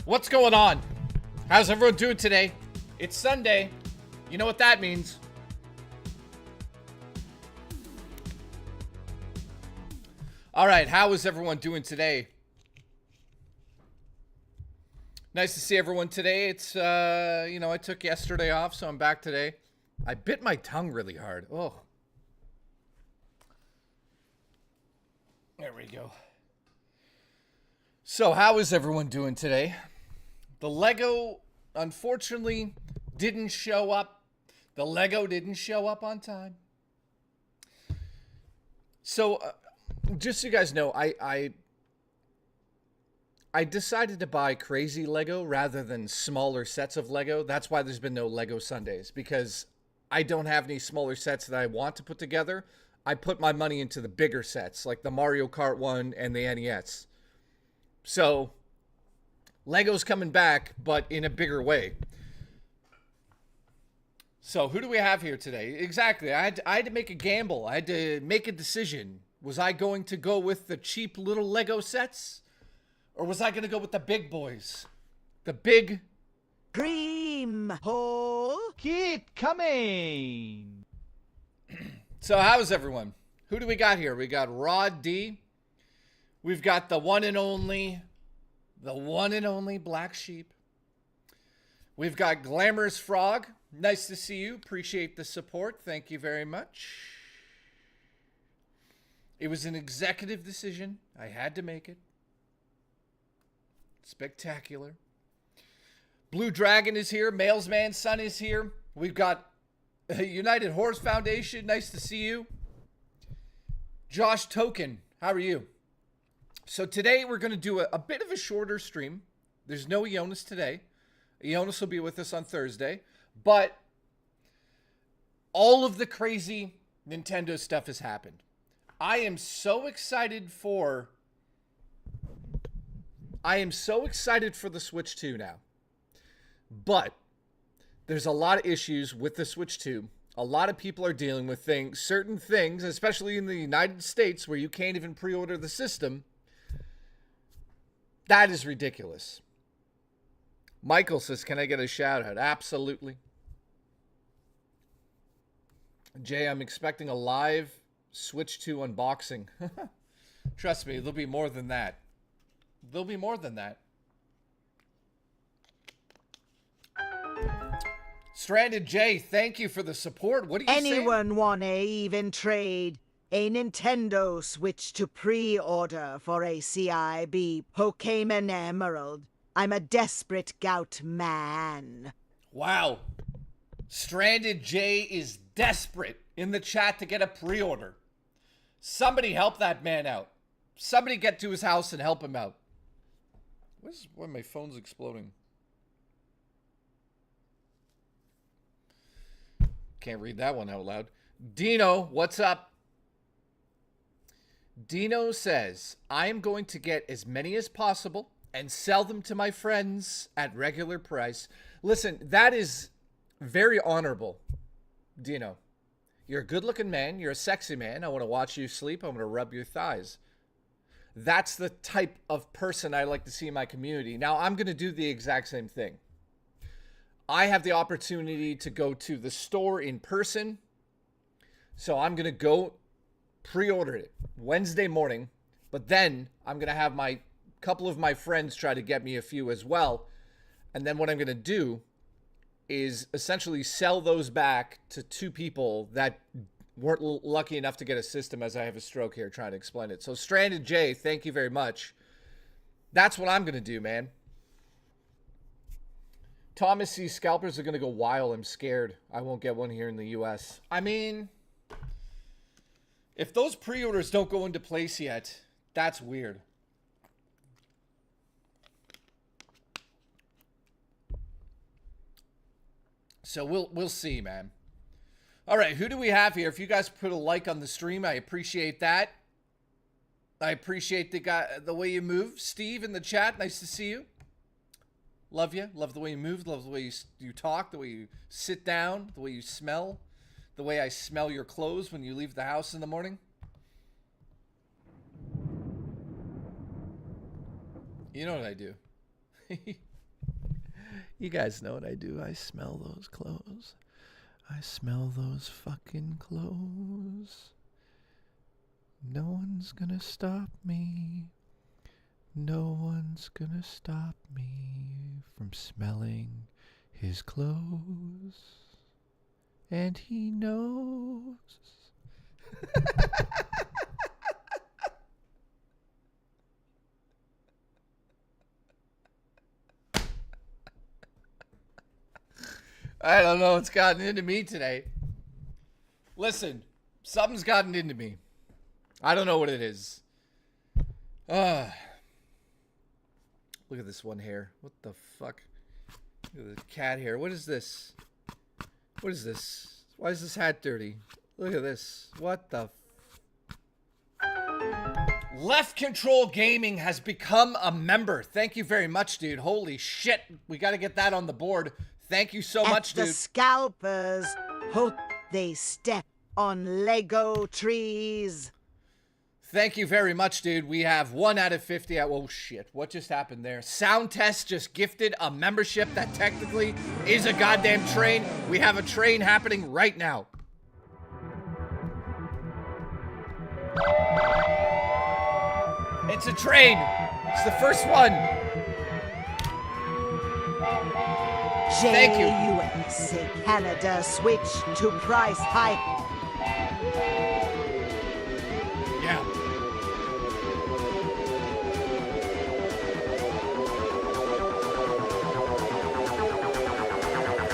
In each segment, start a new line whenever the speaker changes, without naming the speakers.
What's going on? How's everyone doing today? It's Sunday. You know what that means. All right, how is everyone doing today? Nice to see everyone today. It's, I took yesterday off, so I'm back today. I bit my tongue really hard. Oh. There we go. So, how is everyone doing today? The Lego, unfortunately, didn't show up. The Lego didn't show up on time. So, just so you guys know, I decided to buy crazy Lego rather than smaller sets of Lego. That's why there's been no Lego Sundays, because I don't have any smaller sets that I want to put together. I put my money into the bigger sets, like the Mario Kart 1 and the NES. So, Lego's coming back, but in a bigger way. So, who do we have here today? Exactly, I had to make a gamble. I had to make a decision. Was I going to go with the cheap little Lego sets? Or was I going to go with the big boys? The big...
Cream hole.
Keep coming.
So how's everyone? Who do we got here? We got Rod D. We've got the one and only Black Sheep. We've got Glamorous Frog. Nice to see you. Appreciate the support. Thank you very much. It was an executive decision. I had to make it. Spectacular. Blue Dragon is here. Mailsman's Son is here. We've got United Horse Foundation. Nice to see you. Josh Token, how are you? So today we're going to do a bit of a shorter stream. There's no Jonas today. Jonas will be with us on Thursday. But all of the crazy Nintendo stuff has happened. I am so excited for the Switch 2 now. But there's a lot of issues with the Switch 2. A lot of people are dealing with certain things, especially in the United States, where you can't even pre-order the system. That is ridiculous. Michael says, can I get a shout out? Absolutely. Jay, I'm expecting a live Switch 2 unboxing. Trust me, there'll be more than that. There'll be more than that. Stranded J, thank you for the support. What do you say?
Anyone wanna even trade a Nintendo Switch to pre-order for a CIB Pokemon Emerald? I'm a desperate gout man.
Wow. Stranded J is desperate in the chat to get a pre-order. Somebody help that man out. Somebody get to his house and help him out. Why my phone's exploding? Can't read that one out loud. Dino, what's up? Dino says, I am going to get as many as possible and sell them to my friends at regular price. Listen, that is very honorable, Dino. You're a good-looking man. You're a sexy man. I want to watch you sleep. I want to rub your thighs. That's the type of person I like to see in my community. Now, I'm going to do the exact same thing. I have the opportunity to go to the store in person. So I'm going to go pre-order it Wednesday morning. But then I'm going to have my couple of my friends try to get me a few as well. And then what I'm going to do is essentially sell those back to two people that weren't lucky enough to get a system, as I have a stroke here trying to explain it. So Stranded J, thank you very much. That's what I'm going to do, man. Thomas C. Scalpers are going to go wild. I'm scared I won't get one here in the U.S. I mean, if those pre-orders don't go into place yet, that's weird. So we'll see, man. All right, who do we have here? If you guys put a like on the stream, I appreciate that. I appreciate the way you move. Steve in the chat, nice to see you. Love you. Love the way you move. Love the way you talk, the way you sit down, the way you smell, the way I smell your clothes when you leave the house in the morning. You know what I do. You guys know what I do. I smell those clothes. I smell those fucking clothes. No one's gonna stop me. No one's gonna stop me from smelling his clothes. And he knows. I don't know what's gotten into me today. Listen, something's gotten into me. I don't know what it is. Look at this one hair. What the fuck? Look at the cat hair. What is this? What is this? Why is this hat dirty? Look at this. What the Left Control Gaming has become a member. Thank you very much, dude. Holy shit. We got to get that on the board. Thank you so much, dude.
The scalpers hope they step on Lego trees.
Thank you very much, dude. We have 1 out of 50. Oh, shit. What just happened there? Sound Test just gifted a membership that technically is a goddamn train. We have a train happening right now. It's a train. It's the first one. Thank you.
USA Canada switch to price hike.
Yeah.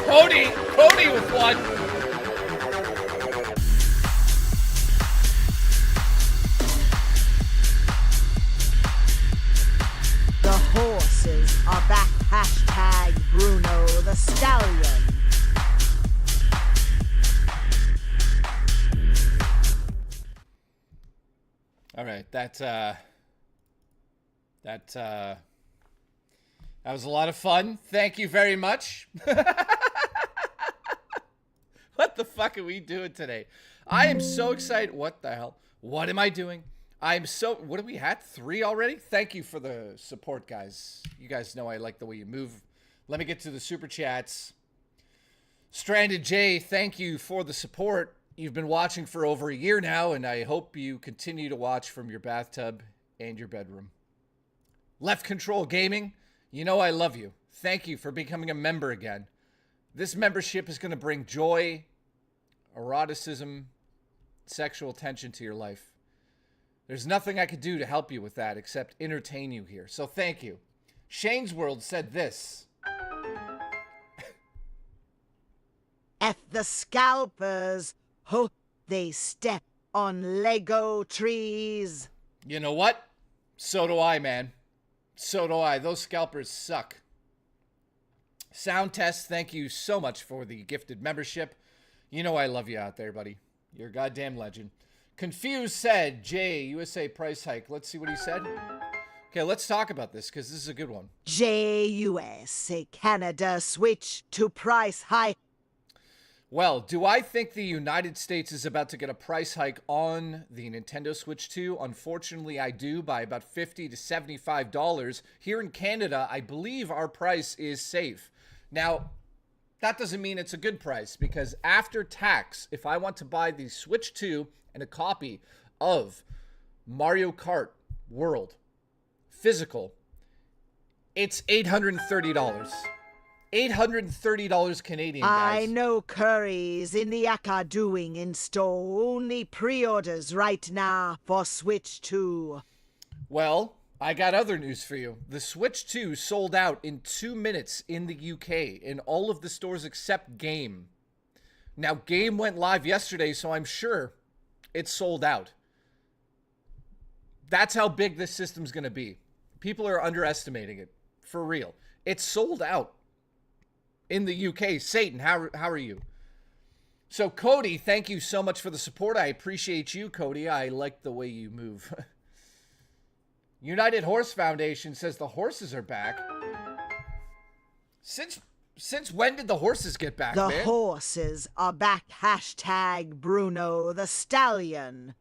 Cody with one.
The horses are back. Hashtag Bruno the Stallion.
All right, that was a lot of fun. Thank you very much. What the fuck are we doing today? I am so excited. What the hell? What am I doing? What are we at? 3 already? Thank you for the support, guys. You guys know I like the way you move. Let me get to the super chats. Stranded J, thank you for the support. You've been watching for over a year now, and I hope you continue to watch from your bathtub and your bedroom. Left Control Gaming, you know I love you. Thank you for becoming a member again. This membership is going to bring joy, eroticism, sexual tension to your life. There's nothing I could do to help you with that except entertain you here. So thank you. Shane's World said this.
F the scalpers hope they step on Lego trees.
You know what? So do I, man. So do I. Those scalpers suck. Sound Test, thank you so much for the gifted membership. You know I love you out there, buddy. You're a goddamn legend. Confused said, Jay, USA price hike. Let's see what he said. Okay, let's talk about this because this is a good one.
USA Canada switch to price hike.
Well, do I think the United States is about to get a price hike on the Nintendo Switch 2? Unfortunately, I do, by about $50 to $75. Here in Canada, I believe our price is safe. Now, that doesn't mean it's a good price because after tax, if I want to buy the Switch 2 and a copy of Mario Kart World physical, it's $830. $830 Canadian, guys.
I know curries in the Aka doing in store. Only pre-orders right now for Switch 2.
Well, I got other news for you. The Switch 2 sold out in 2 minutes in the UK in all of the stores except Game. Now, Game went live yesterday, so I'm sure it's sold out. That's how big this system's going to be. People are underestimating it. For real. It's sold out in the UK. Satan, how are you? So, Cody, thank you so much for the support. I appreciate you, Cody. I like the way you move. United Horse Foundation says the horses are back. Since when did the horses get back,
The
man?
horses are back. Hashtag Bruno the Stallion.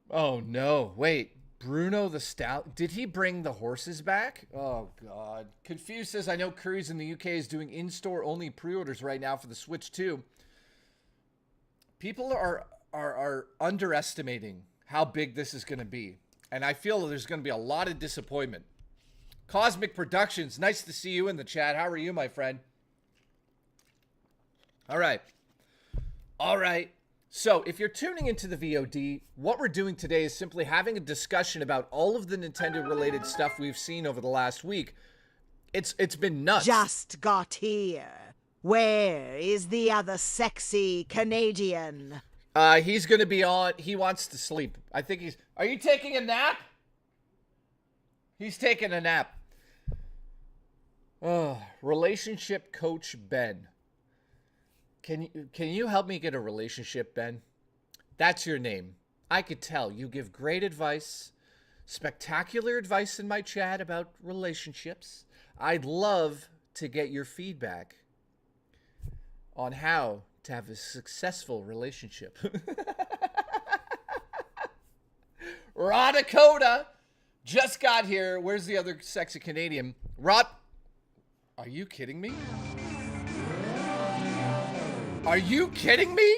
Oh, no. Wait. Bruno the Stout. Did he bring the horses back? Oh, God. Confused says, I know Curry's in the UK is doing in-store only pre-orders right now for the Switch 2. People are underestimating how big this is going to be. And I feel there's going to be a lot of disappointment. Cosmic Productions, nice to see you in the chat. How are you, my friend? All right. All right. So, if you're tuning into the VOD, what we're doing today is simply having a discussion about all of the Nintendo-related stuff we've seen over the last week. It's been nuts.
Just got here. Where is the other sexy Canadian?
He's going to be on. He wants to sleep. I think he's... Are you taking a nap? He's taking a nap. Relationship coach Ben. Can you help me get a relationship, Ben? That's your name. I could tell. You give great advice, spectacular advice in my chat about relationships. I'd love to get your feedback on how to have a successful relationship. Raw Dakota just got here. Where's the other sexy Canadian? Rod, are you kidding me? Are you kidding me?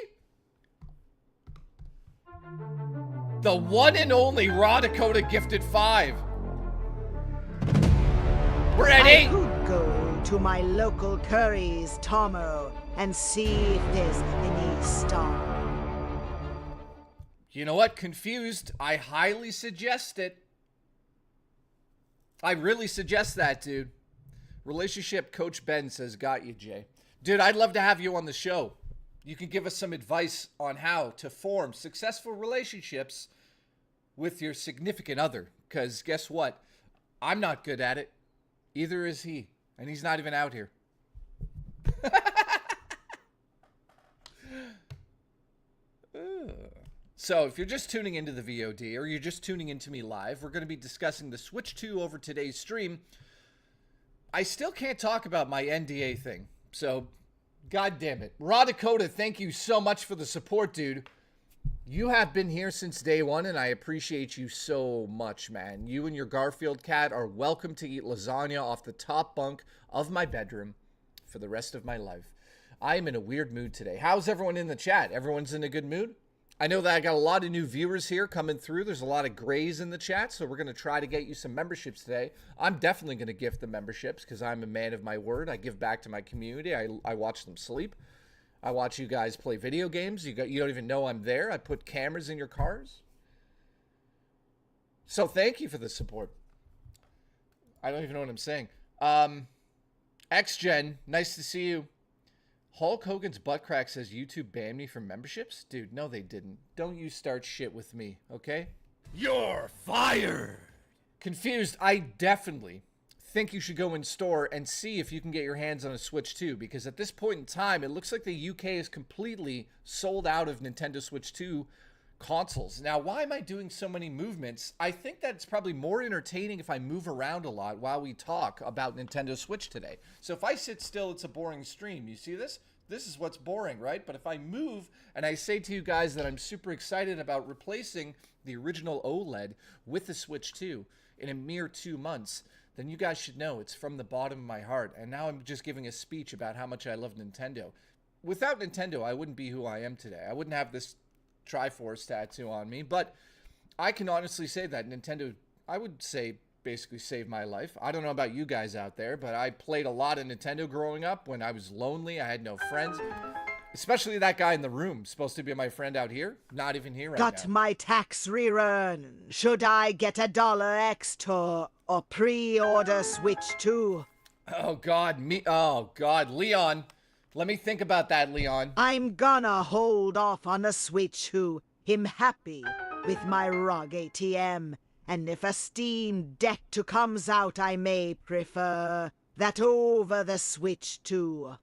The one and only Raw Dakota gifted 5. We're at 8.
I could go to my local Curry's, Tomo, and see if there's any stock.
You know what? Confused. I highly suggest it. I really suggest that, dude. Relationship coach Ben says, got you, Jay. Dude, I'd love to have you on the show. You can give us some advice on how to form successful relationships with your significant other. Because guess what? I'm not good at it. Either is he. And he's not even out here. So if you're just tuning into the VOD or you're just tuning into me live, we're going to be discussing the Switch 2 over today's stream. I still can't talk about my NDA thing. So, God damn it. Raw Dakota, thank you so much for the support, dude. You have been here since day one, and I appreciate you so much, man. You and your Garfield cat are welcome to eat lasagna off the top bunk of my bedroom for the rest of my life. I am in a weird mood today. How's everyone in the chat? Everyone's in a good mood? I know that I got a lot of new viewers here coming through. There's a lot of grays in the chat, so we're going to try to get you some memberships today. I'm definitely going to gift the memberships because I'm a man of my word. I give back to my community. I watch them sleep. I watch you guys play video games. You don't even know I'm there. I put cameras in your cars. So thank you for the support. I don't even know what I'm saying. XGen, nice to see you. Hulk Hogan's butt crack says YouTube banned me from memberships? Dude, no they didn't. Don't you start shit with me, okay? You're fired! Confused, I definitely think you should go in store and see if you can get your hands on a Switch 2, because at this point in time, it looks like the UK is completely sold out of Nintendo Switch 2 consoles. Now, why am I doing so many movements? I think that it's probably more entertaining if I move around a lot while we talk about Nintendo Switch today. So if I sit still, it's a boring stream. You see this? This is what's boring, right? But if I move and I say to you guys that I'm super excited about replacing the original OLED with the Switch 2 in a mere 2 months, then you guys should know it's from the bottom of my heart. And now I'm just giving a speech about how much I love Nintendo. Without Nintendo, I wouldn't be who I am today. I wouldn't have this Triforce tattoo on me, but I can honestly say that Nintendo, I would say, basically saved my life. I don't know about you guys out there, but I played a lot of Nintendo growing up when I was lonely. I had no friends, especially that guy in the room, supposed to be my friend out here, not even here right now.
Got my tax rerun. Should I get $1 extra or pre-order Switch 2?
Oh God, Leon. Let me think about that, Leon.
I'm gonna hold off on a Switch 2. Him happy with my ROG ATM. And if a Steam Deck 2 comes out, I may prefer that over the Switch 2.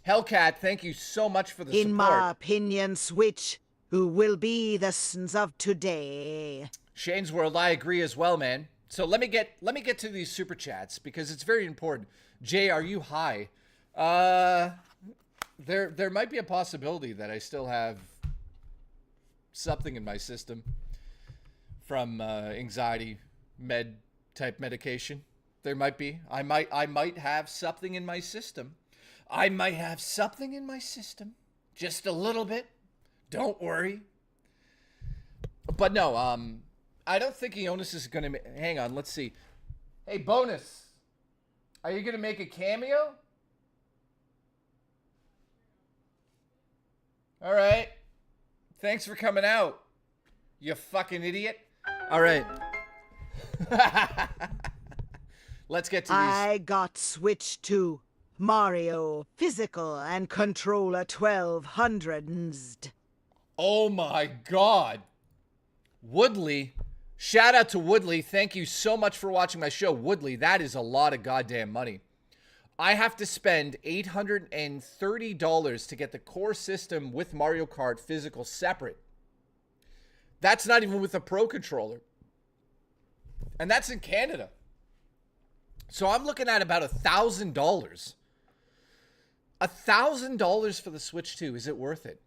Hellcat, thank you so much for the support.
In my opinion, Switch, who will be the sons of today.
Shane's World, I agree as well, man. So let me get to these super chats because it's very important. Jay, are you high? There might be a possibility that I still have something in my system. from anxiety med type medication. There might be. I might have something in my system. I might have something in my system. Just a little bit. Don't worry. But no, I don't think Ionis is going to... Hang on, let's see. Hey, Bonus. Are you going to make a cameo? All right. Thanks for coming out, you fucking idiot. All right. Let's get to these.
I got Switch 2, Mario, physical and controller 1200s.
Oh my God. Woodley. Shout out to Woodley. Thank you so much for watching my show. Woodley, that is a lot of goddamn money. I have to spend $830 to get the core system with Mario Kart physical separate. That's not even with a Pro controller. And that's in Canada. So I'm looking at about $1,000. $1,000 for the Switch 2. Is it worth it?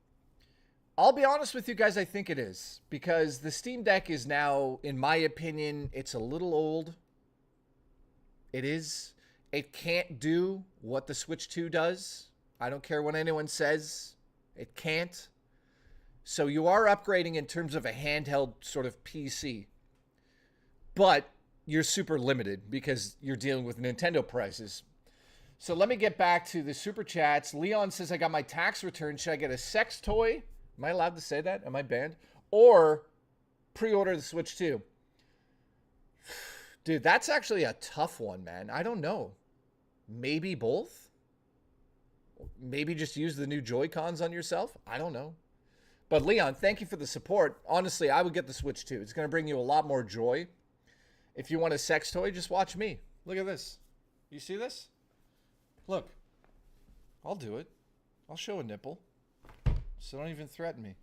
I'll be honest with you guys, I think it is. Because the Steam Deck is now, in my opinion, it's a little old. It is. It can't do what the Switch 2 does. I don't care what anyone says. It can't. So you are upgrading in terms of a handheld sort of PC. But you're super limited because you're dealing with Nintendo prices. So let me get back to the super chats. Leon says, I got my tax return. Should I get a sex toy? Am I allowed to say that? Am I banned? Or pre-order the Switch 2? Dude, that's actually a tough one, man. I don't know. Maybe both? Maybe just use the new Joy-Cons on yourself? I don't know. But Leon, thank you for the support. Honestly, I would get the Switch 2. It's going to bring you a lot more joy. If you want a sex toy, just watch me. Look at this. You see this? Look. I'll do it. I'll show a nipple. So don't even threaten me.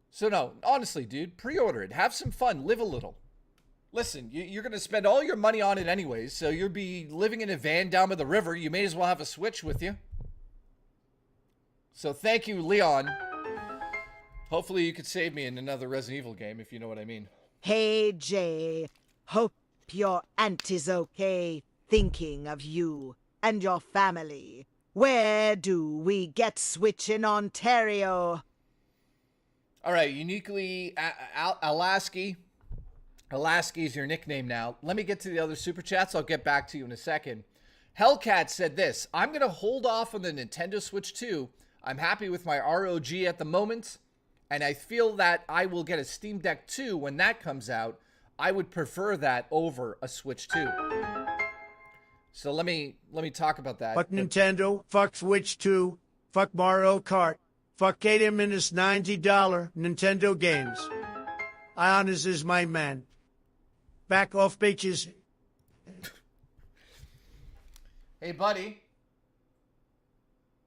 So no, honestly, dude, pre-order it. Have some fun. Live a little. Listen, you're going to spend all your money on it anyways, so you'll be living in a van down by the river. You may as well have a Switch with you. So thank you, Leon. Hopefully you could save me in another Resident Evil game, if you know what I mean.
Hey, Jay. Hope your aunt is okay. Thinking of you and your family. Where do we get Switch in Ontario?
All right, uniquely Alaski. Alaski is your nickname now. Let me get to the other super chats. I'll get back to you in a second. Hellcat said this. I'm going to hold off on the Nintendo Switch 2. I'm happy with my ROG at the moment. And I feel that I will get a Steam Deck 2 when that comes out. I would prefer that over a Switch 2. So let me talk about that.
Fuck Nintendo, fuck Switch 2, fuck Mario Kart, fuck 80 minutes $90 Nintendo games. Ionis is my man. Back off, bitches.
Hey, buddy.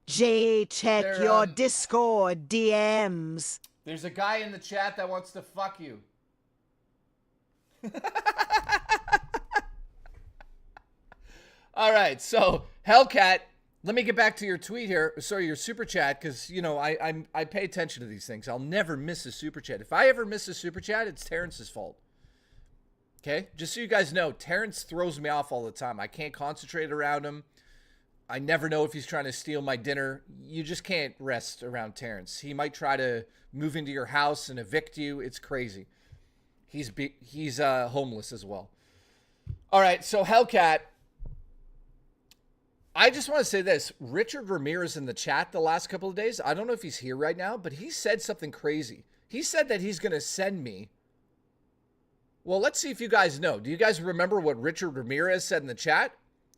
Jay, check your Discord DMs.
There's a guy in the chat that wants to fuck you. All right, so Hellcat, let me get back to your tweet here. Sorry, your super chat, because you know I pay attention to these things. I'll never miss a super chat. If I ever miss a super chat, it's Terrence's fault. Okay, just so you guys know, Terrence throws me off all the time. I can't concentrate around him. I never know if he's trying to steal my dinner. You just can't rest around Terrence. He might try to move into your house and evict you. It's crazy. He's homeless as well. All right, so Hellcat. I just want to say this. Richard Ramirez in the chat the last couple of days, I don't know if he's here right now, but he said something crazy. He said that he's going to send me. Well, let's see if you guys know. Do you guys remember what Richard Ramirez said in the chat?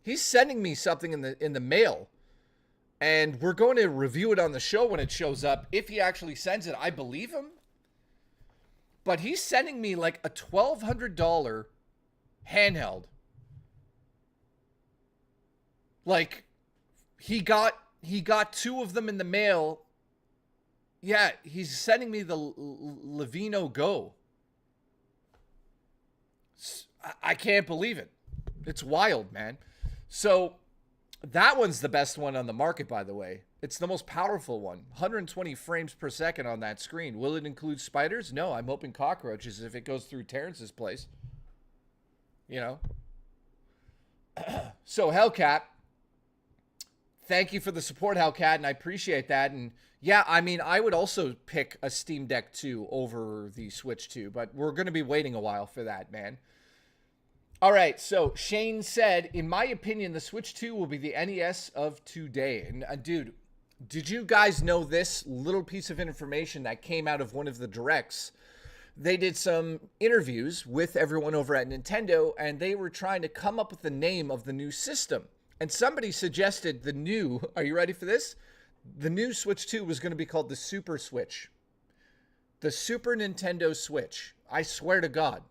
He's sending me something in the mail. And we're going to review it on the show when it shows up. If he actually sends it, I believe him. But he's sending me like a $1,200 handheld. Like, he got two of them in the mail. Yeah, he's sending me the Levino Go. I can't believe it. It's wild, man. So, That one's the best one on the market, by the way. It's the most powerful one. 120 frames per second on that screen. Will it include spiders? No, I'm hoping cockroaches if it goes through Terrence's place. You know? So, Hellcat, thank you for the support, Hellcat, and I appreciate that. And yeah, I mean, I would also pick a Steam Deck 2 over the Switch 2, but we're going to be waiting a while for that, man. All right, so Shane said, in my opinion, the Switch 2 will be the NES of today. And dude, did you guys know this little piece of information that came out of one of the directs? They did some interviews with everyone over at Nintendo, and they were trying to come up with the name of the new system. And somebody suggested the new, are you ready for this? The new Switch 2 was going to be called the Super Switch. The Super Nintendo Switch. I swear to God.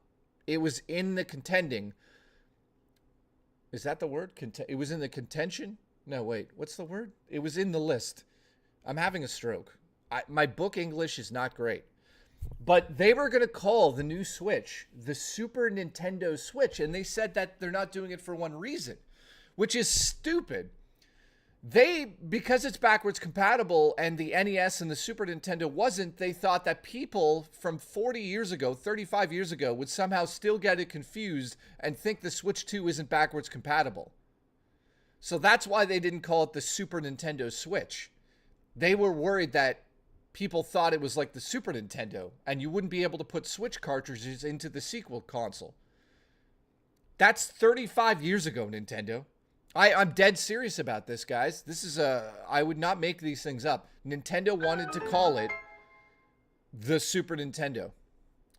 It was in the contending. Is that the word? It was in the contention? No, wait. What's the word? It was in the list. I'm having a stroke. My book English is not great. But they were going to call the new Switch the Super Nintendo Switch. And they said that they're not doing it for one reason, which is stupid. Because it's backwards compatible and the NES and the Super Nintendo wasn't, they thought that people from 40 years ago, 35 years ago, would somehow still get it confused and think the Switch 2 isn't backwards compatible. So that's why they didn't call it the Super Nintendo Switch. They were worried that people thought it was like the Super Nintendo and you wouldn't be able to put Switch cartridges into the sequel console. That's 35 years ago, Nintendo. I'm dead serious about this, guys. I would not make these things up. Nintendo wanted to call it the Super Nintendo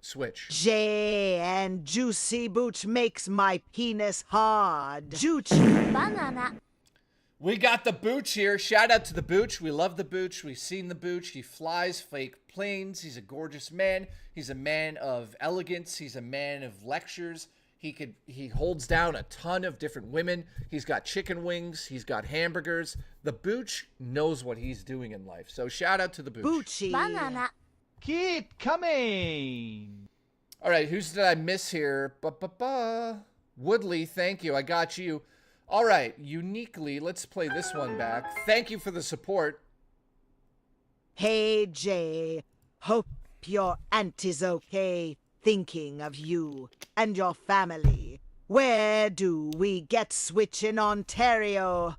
Switch.
J and Juicy Booch makes my penis hard. Jooch.
Banana.
We got the Booch here. Shout out to the Booch. We love the Booch. We've seen the Booch. He flies fake planes. He's a gorgeous man. He's a man of elegance. He's a man of lectures. He holds down a ton of different women. He's got chicken wings. He's got hamburgers. The Booch knows what he's doing in life. So shout out to the Booch.
Boochy.
Banana.
Keep coming.
All right, who's did I miss here? Woodley, thank you. I got you. All right, uniquely, let's play this one back. Thank you for the support.
Hey, Jay. Hope your auntie's okay. Thinking of you and your family. Where do we get Switch in Ontario?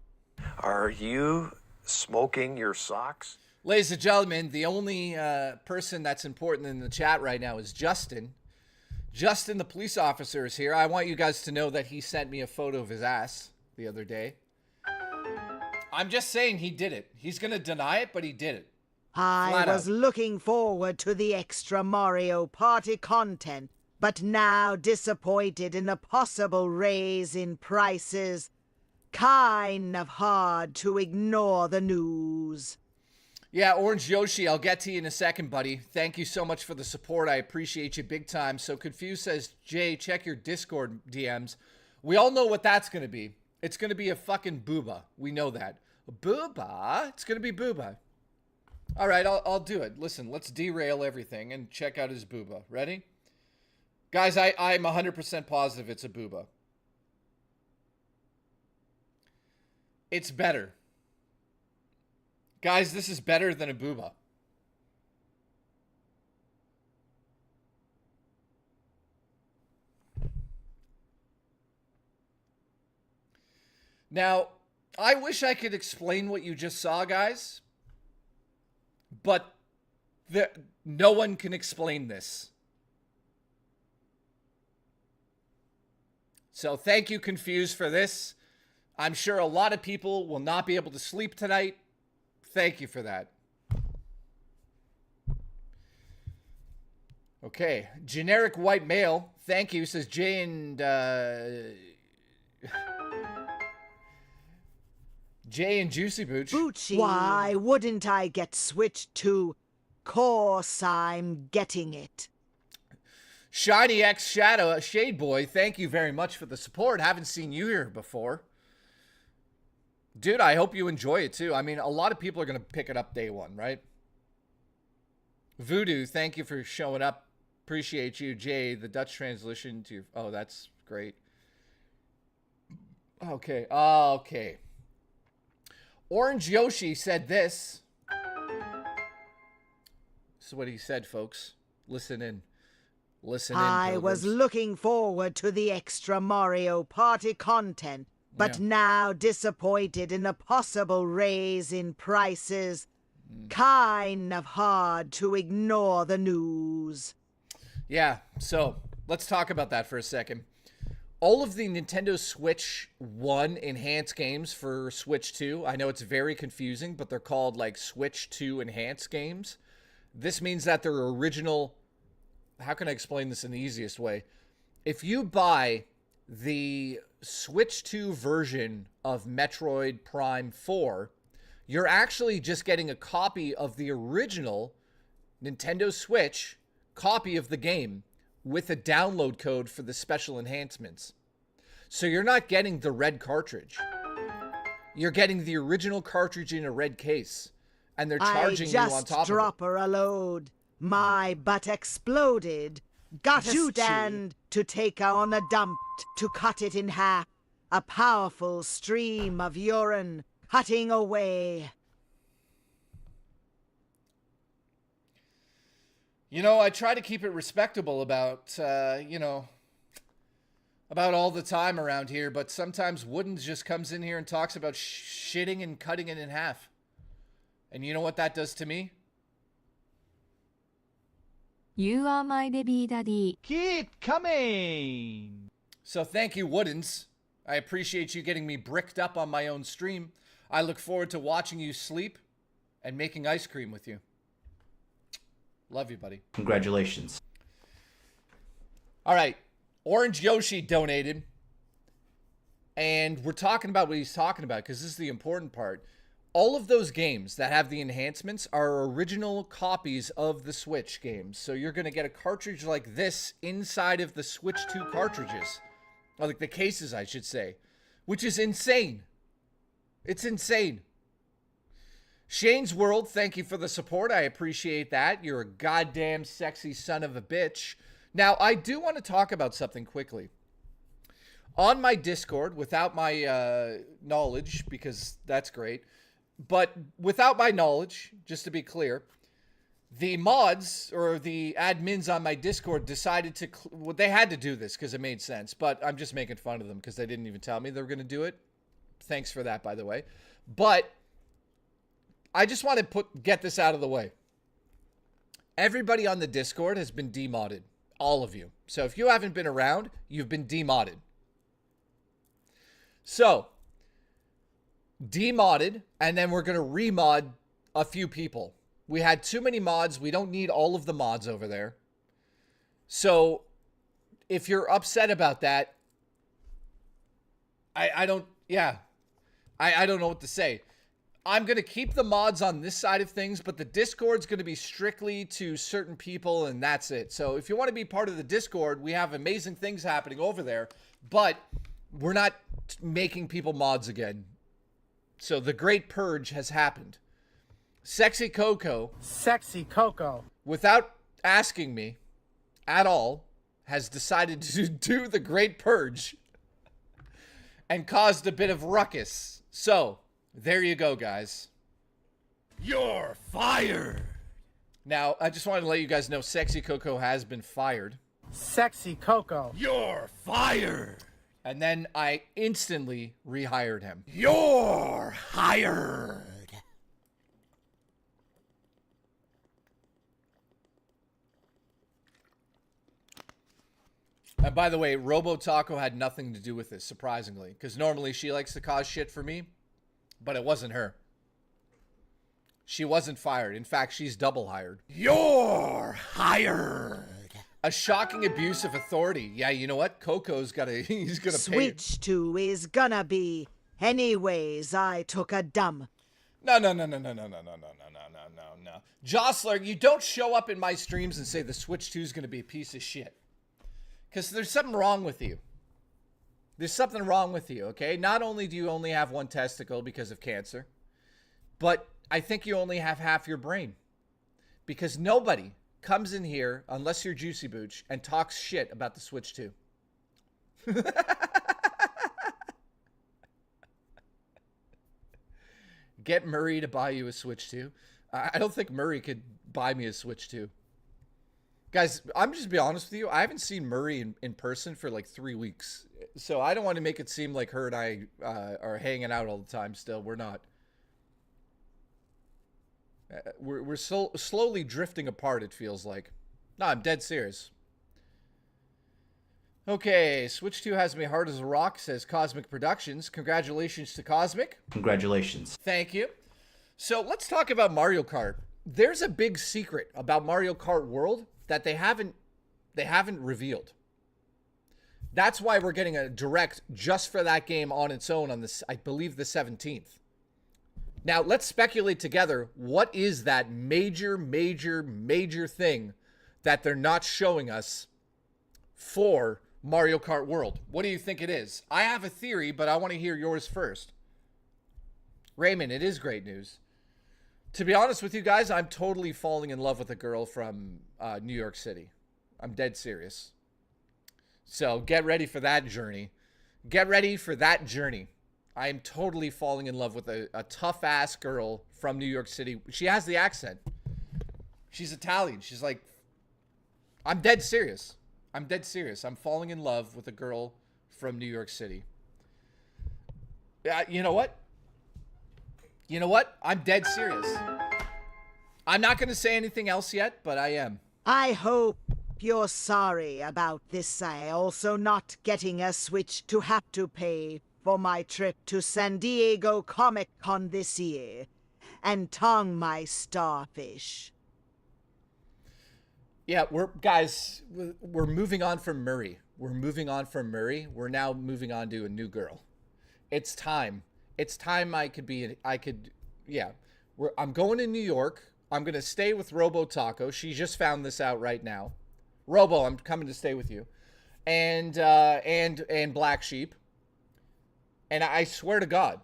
Are you smoking your socks?
Ladies and gentlemen, the only person that's important in the chat right now is Justin. Justin, the police officer, is here. I want you guys to know that he sent me a photo of his ass the other day. I'm just saying he did it. He's going to deny it, but he did it.
I
Flat
was
out.
looking forward to the extra Mario Party content, but now disappointed in the possible raise in prices. Kind of hard to ignore the news.
Yeah, Orange Yoshi, I'll get to you in a second, buddy. Thank you so much for the support. I appreciate you big time. So Confused says, Jay, check your Discord DMs. We all know what that's going to be. It's going to be a fucking booba. We know that. Booba? It's going to be booba. All right, I'll do it. Listen, let's derail everything and check out his booba. Ready? Guys, I'm 100% positive it's a booba. It's better. Guys, this is better than a booba. Now, I wish I could explain what you just saw, guys. But no one can explain this. So thank you, Confused, for this. I'm sure a lot of people will not be able to sleep tonight. Thank you for that. Okay. Generic white male. Thank you, says Jay and... Jay and Juicy Booch.
Boochy. Why wouldn't I get switched to? Course I'm getting it.
Shiny X Shadow Shade Boy, thank you very much for the support. Haven't seen you here before. Dude, I hope you enjoy it too. I mean, a lot of people are going to pick it up day one, right? Voodoo, thank you for showing up. Appreciate you. Jay, the Dutch translation to... Oh, that's great. Okay. Okay. Orange Yoshi said this. This is what he said, folks. Listen in. Listen in,
I was
pilgrims.
looking forward to the extra Mario Party content, but now disappointed in a possible raise in prices. Kind of hard to ignore the news.
Yeah, so let's talk about that for a second. All of the Nintendo Switch 1 enhanced games for Switch 2, I know it's very confusing, but they're called like Switch 2 enhanced games. This means that they're original. How can I explain this in the easiest way? If you buy the Switch 2 version of Metroid Prime 4, you're actually just getting a copy of the original Nintendo Switch copy of the game with a download code for the special enhancements. So you're not getting the red cartridge. You're getting the original cartridge in a red case. And they're charging you on top of it.
I just drop her a load. My butt exploded. Gotta stand to take her on a dump to cut it in half. A powerful stream of urine cutting away.
You know, I try to keep it respectable about, about all the time around here, but sometimes Woodens just comes in here and talks about shitting and cutting it in half. And you know what that does to me?
You are my baby daddy.
Keep coming!
So thank you, Woodens. I appreciate you getting me bricked up on my own stream. I look forward to watching you sleep and making ice cream with you. Love you, buddy.
Congratulations.
All right. Orange Yoshi donated. And we're talking about what he's talking about because this is the important part. All of those games that have the enhancements are original copies of the Switch games. So you're going to get a cartridge like this inside of the Switch 2 cartridges. Or like the cases, I should say. Which is insane. It's insane. Shane's World, thank you for the support. I appreciate that. You're a goddamn sexy son of a bitch. Now, I do want to talk about something quickly. On my Discord, without my knowledge, because that's great, but without my knowledge, just to be clear, the mods or the admins on my Discord decided to... well, they had to do this because it made sense, but I'm just making fun of them because they didn't even tell me they were going to do it. Thanks for that, by the way. But I just want to get this out of the way. Everybody on the Discord has been demodded. All of you. So if you haven't been around, you've been demodded. So, demodded, and then we're going to remod a few people. We had too many mods. We don't need all of the mods over there. So, if you're upset about that, I don't know what to say. I'm going to keep the mods on this side of things, but the Discord's going to be strictly to certain people, and that's it. So if you want to be part of the Discord, we have amazing things happening over there, but we're not making people mods again. So the Great Purge has happened. Sexy Coco, without asking me at all, has decided to do the Great Purge and caused a bit of ruckus. So... there you go, guys.
You're fired.
Now, I just wanted to let you guys know Sexy Coco has been fired.
Sexy Coco.
You're fired.
And then I instantly rehired him.
You're hired.
And by the way, Robo Taco had nothing to do with this, surprisingly. Because normally she likes to cause shit for me. But it wasn't her. She wasn't fired. In fact, she's double hired.
You're hired.
A shocking abuse of authority. Yeah, you know what? Coco's got to... he's going to pay...
Switch 2 is gonna be. Anyways, I took a dump.
No. Jostler, you don't show up in my streams and say the Switch 2 is going to be a piece of shit. Because there's something wrong with you. There's something wrong with you, okay? Not only do you only have one testicle because of cancer, but I think you only have half your brain. Because nobody comes in here, unless you're Juicy Booch, and talks shit about the Switch 2. Get Murray to buy you a Switch 2. I don't think Murray could buy me a Switch 2. Guys, I'm just be honest with you. I haven't seen Murray in person for like 3 weeks. So I don't want to make it seem like her and I are hanging out all the time still. We're not. We're slowly drifting apart, it feels like. No, I'm dead serious. Okay, Switch 2 has me hard as a rock, says Cosmic Productions. Congratulations to Cosmic.
Congratulations.
Thank you. So let's talk about Mario Kart. There's a big secret about Mario Kart World that they haven't revealed. That's why we're getting a direct just for that game on its own on this, I believe, the 17th. Now, let's speculate together. What is that major thing that they're not showing us for Mario Kart World? What do you think it is? I have a theory, but I want to hear yours first. Raymond, it is great news. To be honest with you guys, I'm totally falling in love with a girl from New York City. I'm dead serious. So get ready for that journey. Get ready for that journey. I am totally falling in love with a tough-ass girl from New York City. She has the accent. She's Italian. She's like... I'm dead serious. I'm dead serious. I'm falling in love with a girl from New York City. You know what? You know what? I'm dead serious. I'm not going to say anything else yet, but I am.
I hope you're sorry about this. I also not getting a Switch to have to pay for my trip to San Diego Comic-Con this year and tongue my starfish.
Yeah, we're moving on from Murray. We're moving on from Murray. We're now moving on to a new girl. It's time. It's time I'm going to New York. I'm going to stay with Robo Taco. She just found this out right now. Robo, I'm coming to stay with you. And Black Sheep. And I swear to God,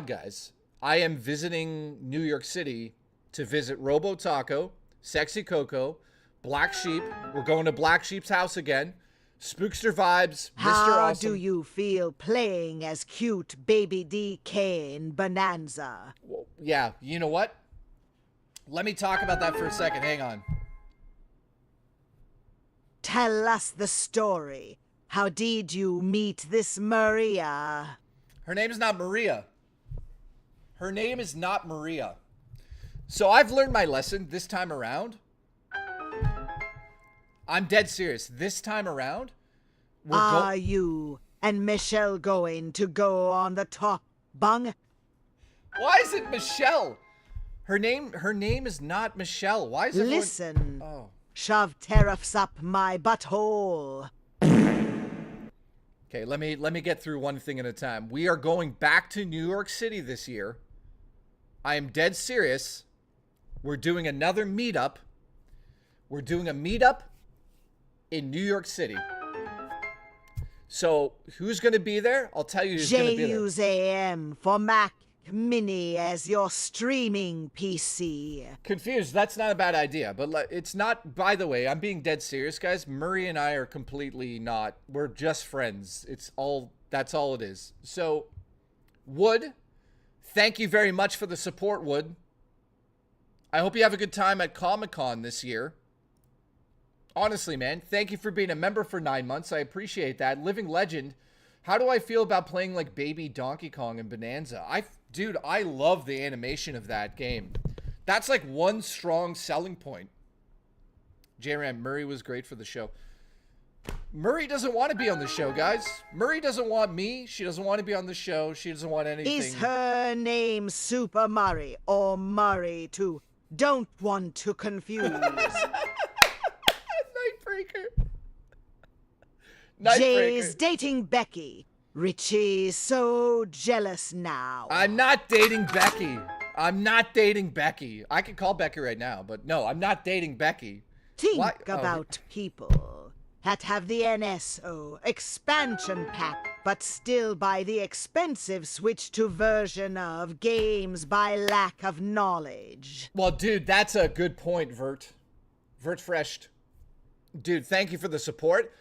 guys, I am visiting New York City to visit Robo Taco, Sexy Coco, Black Sheep. We're going to Black Sheep's house again. Spookster vibes, Mr.
How
Awesome.
do you feel playing as cute baby DK in Bonanza?
Well, yeah, you know what? Let me talk about that for a second. Hang on.
Tell us the story. How did you meet this Maria?
Her name is not Maria. Her name is not Maria. So I've learned my lesson this time around. I'm dead serious. This time around,
are you and Michelle going to go on the top bung?
Why is it Michelle? Her name is not Michelle. Why is it?
Listen.
Oh.
Shove tariffs up my butthole.
Okay, let me get through one thing at a time. We are going back to New York City this year. I am dead serious. We're doing another meetup. We're doing a meetup in New York City. So, who's going to be there? I'll tell you who's going to be there.
JUZAM for Mac Mini as your streaming PC.
Confused. That's not a bad idea, but it's not, by the way, I'm being dead serious, guys. Murray and I are completely not. We're just friends. That's all it is. So, Wood, thank you very much for the support, Wood. I hope you have a good time at Comic-Con this year. Honestly, man, thank you for being a member for 9 months. I appreciate that. Living Legend, how do I feel about playing like baby Donkey Kong and Bonanza? Dude, I love the animation of that game. That's like one strong selling point. J-Ram, Murray was great for the show. Murray doesn't want to be on the show, guys. Murray doesn't want me. She doesn't want to be on the show. She doesn't want anything.
Is her name Super Murray or Murray too? Don't want to confuse.
Nightbreaker.
Jay's dating Becky. Richie's so jealous now.
I'm not dating Becky. I'm not dating Becky. I can call Becky right now, but no, I'm not dating Becky.
Think about people that have the NSO expansion pack, but still buy the expensive Switch 2 version of games by lack of knowledge.
Well, dude, that's a good point, Vert. Vert Freshed. Dude, thank you for the support.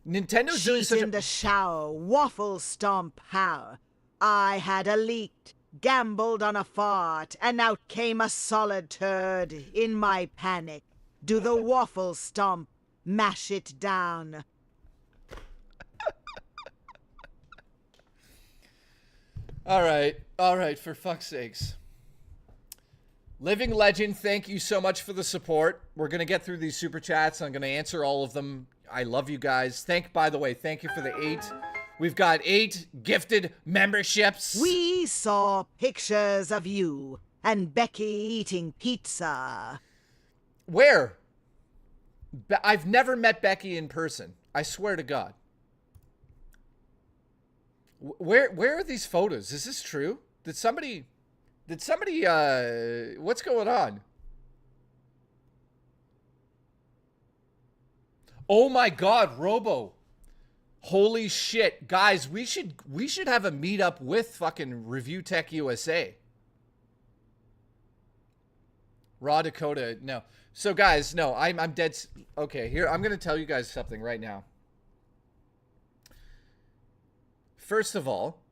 Nintendo's doing
She's
such
in the shower, waffle stomp how. I had a leaked Gambled on a fart, and out came a solid turd. In my panic, do the waffle stomp, mash it down.
All right, for fuck's sakes. Living Legend, thank you so much for the support. We're going to get through these super chats. I'm going to answer all of them. I love you guys. By the way, thank you for the 8. We've got 8 gifted memberships.
We saw pictures of you and Becky eating pizza.
Where? I've never met Becky in person. I swear to God. Where are these photos? Is this true? Did somebody what's going on? Oh my God, Robo. Holy shit. Guys, we should have a meetup with fucking Review Tech USA. Raw Dakota, no. So guys, no, I'm dead. Okay, here, I'm going to tell you guys something right now. First of all,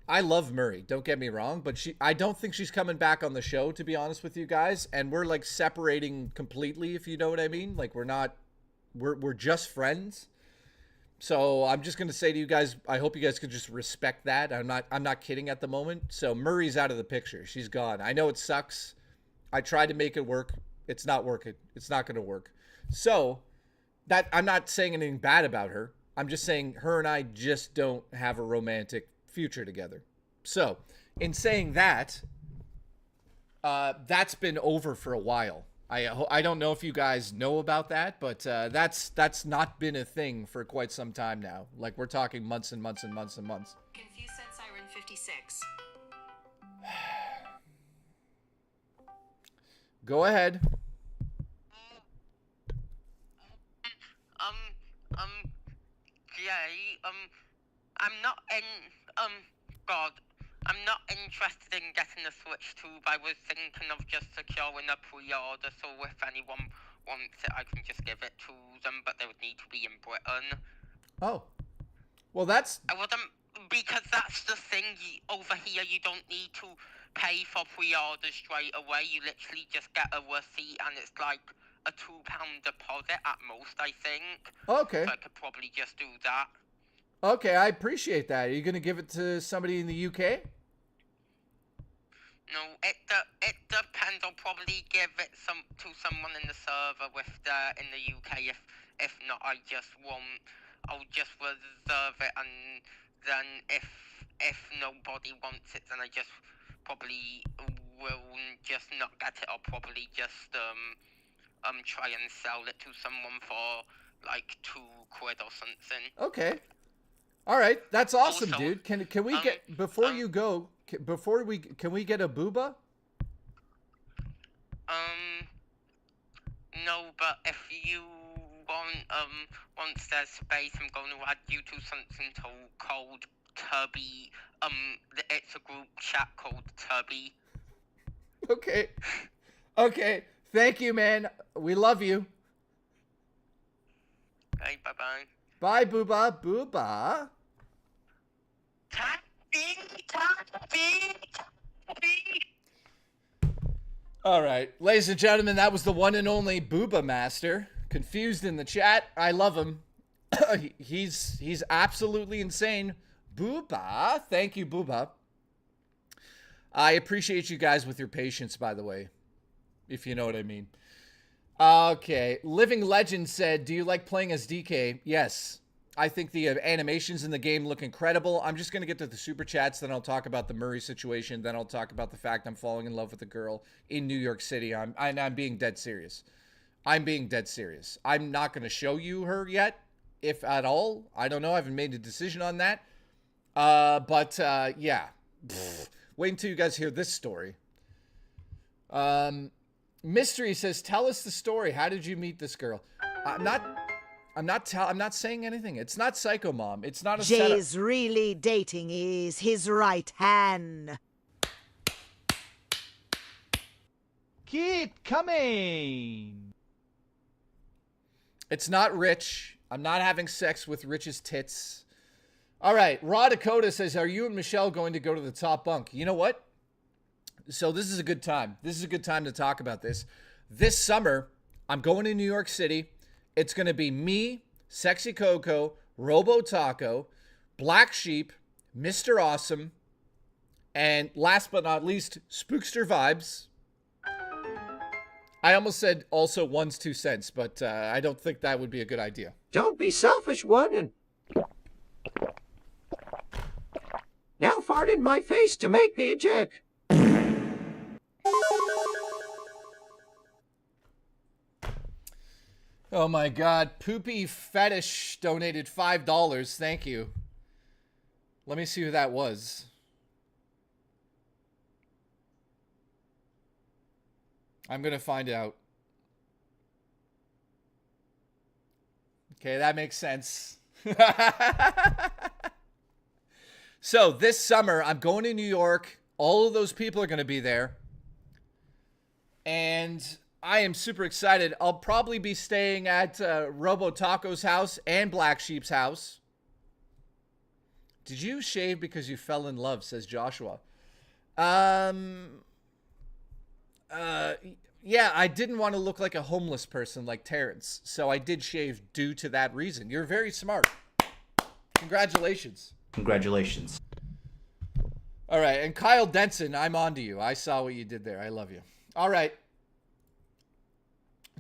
I love Murray, don't get me wrong, but I don't think she's coming back on the show, to be honest with you guys, and we're like separating completely, if you know what I mean. Like we're just friends. So I'm just going to say to you guys, I hope you guys could just respect that. I'm not kidding at the moment. So Murray's out of the picture. She's gone. I know it sucks. I tried to make it work. It's not working. It's not going to work. So that I'm not saying anything bad about her. I'm just saying her and I just don't have a romantic future together. So in saying that, that's been over for a while. I don't know if you guys know about that, but that's not been a thing for quite some time now. Like we're talking months and months and months and months.
Confused said Siren 56.
Go ahead.
Jay, I'm not I'm not interested in getting a Switch 2, but I was thinking of just securing a pre-order, so if anyone wants it, I can just give it to them, but they would need to be in Britain.
Oh. Well, that's...
I wouldn't, because that's the thing, over here you don't need to pay for pre-orders straight away, you literally just get a receipt, and it's like a £2 deposit at most, I think.
Okay.
So I could probably just do that.
Okay, I appreciate that. Are you going to give it to somebody in the UK?
No, it depends. I'll probably give it to someone in the server in the UK. If not, I'll just reserve it, and then if nobody wants it, then I just probably will just not get it. I'll probably just try and sell it to someone for like £2 or something.
Okay. All right, that's awesome,
Also,
dude. Can we get before you go? Can we get a booba?
No, but if you want there's space, I'm going to add you to something called Tubby. It's a group chat called Tubby.
Okay. Okay. Thank you, man. We love you.
Okay, bye-bye.
Bye, booba. Booba. All right, ladies and gentlemen, that was the one and only Booba Master. Confused in the chat. I love him. He's absolutely insane. Booba. Thank you, Booba. I appreciate you guys with your patience, by the way, if you know what I mean. Okay. Living Legend said, do you like playing as DK? Yes. I think the animations in the game look incredible. I'm just going to get to the super chats, then I'll talk about the Murray situation, then I'll talk about the fact I'm falling in love with a girl in New York City. I'm being dead serious. I'm being dead serious. I'm not going to show you her yet, if at all. I don't know. I haven't made a decision on that. But yeah. Wait until you guys hear this story. Mystery says, tell us the story. How did you meet this girl? I'm not saying anything. It's not Psycho Mom. It's not a
Jay's
setup.
really dating is his right hand.
Keep coming.
It's not Rich. I'm not having sex with Rich's tits. All right. Raw Dakota says, are you and Michelle going to go to the top bunk? You know what? So this is a good time. This is a good time to talk about this. This summer, I'm going to New York City. It's going to be me, Sexy Coco, Robo Taco, Black Sheep, Mr. Awesome, and last but not least, Spookster Vibes. I almost said also one's 2 cents, but I don't think that would be a good idea.
Don't be selfish, one, and now fart in my face to make me a jerk.
Oh my God. Poopy Fetish donated $5. Thank you. Let me see who that was. I'm going to find out. Okay, that makes sense. So this summer, I'm going to New York. All of those people are going to be there. And I am super excited. I'll probably be staying at Robo Taco's house and Black Sheep's house. Did you shave because you fell in love, says Joshua. Yeah, I didn't want to look like a homeless person like Terrence, so I did shave due to that reason. You're very smart. Congratulations.
Congratulations.
All right, and Kyle Denson, I'm on to you. I saw what you did there. I love you. All right.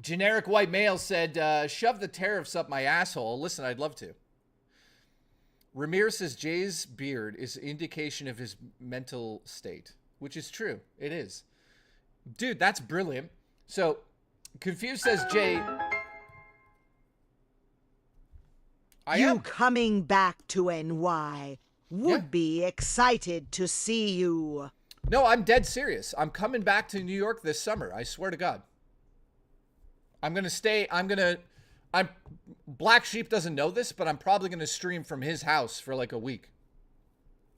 Generic White Male said, shove the tariffs up my asshole. Listen, I'd love to. Ramirez says Jay's beard is indication of his mental state, which is true. It is. Dude, that's brilliant. So, Confused says, Jay...
You coming back to NY. Would be excited to see you.
No, I'm dead serious. I'm coming back to New York this summer. I swear to God. I'm going to stay. Black Sheep doesn't know this, but I'm probably going to stream from his house for like a week.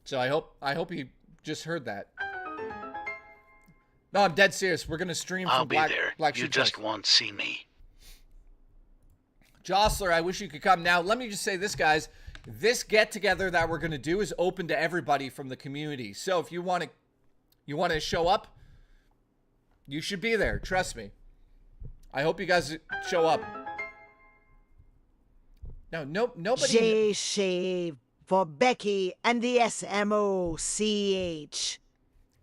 So I hope he just heard that. No, I'm dead serious. We're going to stream from Black Sheep.
You just won't see me.
Jostler, I wish you could come. Now, let me just say this, guys. This get-together that we're going to do is open to everybody from the community. So if you want to show up, you should be there. Trust me. I hope you guys show up. No, nobody...
J shave for Becky and the SMOCH.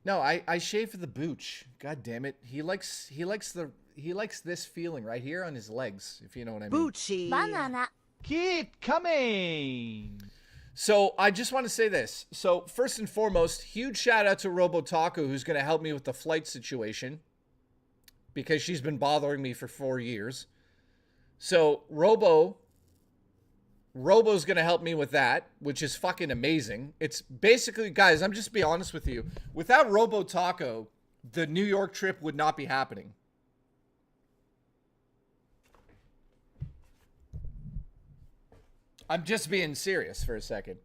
No, I shave for the booch. God damn it. He likes this feeling right here on his legs, if you know what I mean.
Boochie.
Banana.
Keep coming.
So I just want to say this. So first and foremost, huge shout out to Robo Taco, who's going to help me with the flight situation because she's been bothering me for 4 years. So Robo's going to help me with that, which is fucking amazing. It's basically, guys, I'm just be honest with you. Without Robo Taco, the New York trip would not be happening. I'm just being serious for a second.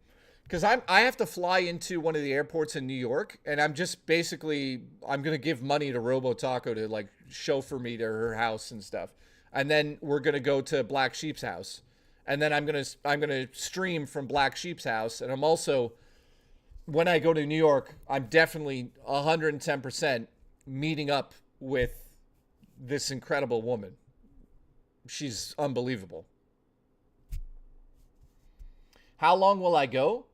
Because I have to fly into one of the airports in New York, and I'm just basically, I'm going to give money to Robo Taco to, like, chauffeur me to her house and stuff. And then we're going to go to Black Sheep's house. And then I'm going to stream from Black Sheep's house. And I'm also, when I go to New York, I'm definitely 110% meeting up with this incredible woman. She's unbelievable. How long will I go?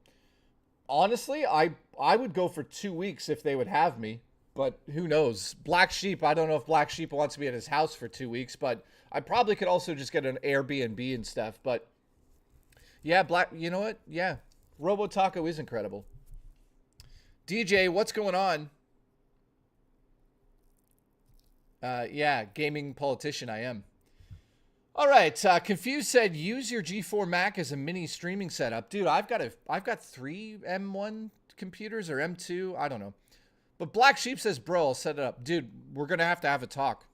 Honestly, I would go for 2 weeks if they would have me, but who knows? Black Sheep, I don't know if Black Sheep wants me at his house for 2 weeks, but I probably could also just get an Airbnb and stuff, but yeah, you know what? Yeah, Robo Taco is incredible. DJ, what's going on? Yeah, gaming politician I am. All right, Confused said, use your G4 Mac as a mini streaming setup. Dude, I've got 3 M1 computers or M2, I don't know. But Black Sheep says, bro, I'll set it up. Dude, we're going to have a talk.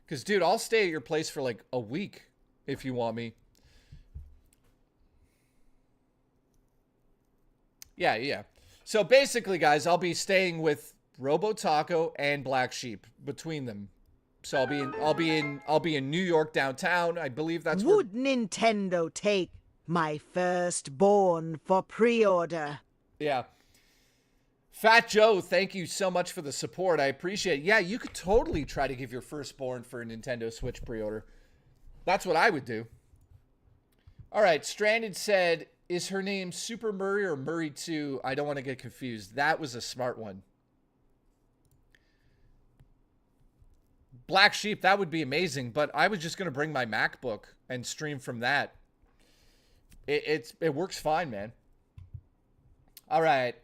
Because, dude, I'll stay at your place for like a week if you want me. Yeah. So basically, guys, I'll be staying with Robo Taco and Black Sheep between them. So I'll be in New York downtown. I believe that's
Would Nintendo take My firstborn for pre-order.
Yeah. Fat Joe, thank you so much for the support. I appreciate it. Yeah, you could totally try to give your firstborn for a Nintendo Switch pre-order. That's what I would do. All right, Stranded said, is her name Super Murray or Murray 2? I don't want to get confused. That was a smart one. Black Sheep, that would be amazing, but I was just going to bring my MacBook and stream from that. It works fine, man. All right.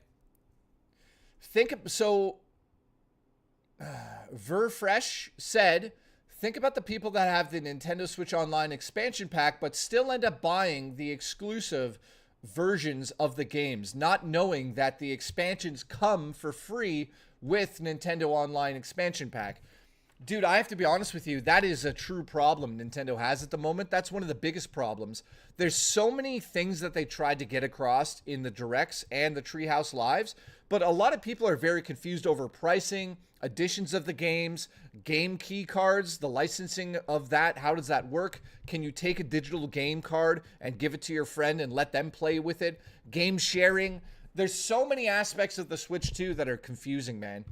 Verfresh said, think about the people that have the Nintendo Switch Online expansion pack, but still end up buying the exclusive versions of the games, not knowing that the expansions come for free with Nintendo Online expansion pack. Dude, I have to be honest with you. That is a true problem Nintendo has at the moment. That's one of the biggest problems. There's so many things that they tried to get across in the Directs and the Treehouse Lives, but a lot of people are very confused over pricing, editions of the games, game key cards, the licensing of that. How does that work? Can you take a digital game card and give it to your friend and let them play with it? Game sharing. There's so many aspects of the Switch 2 that are confusing, man.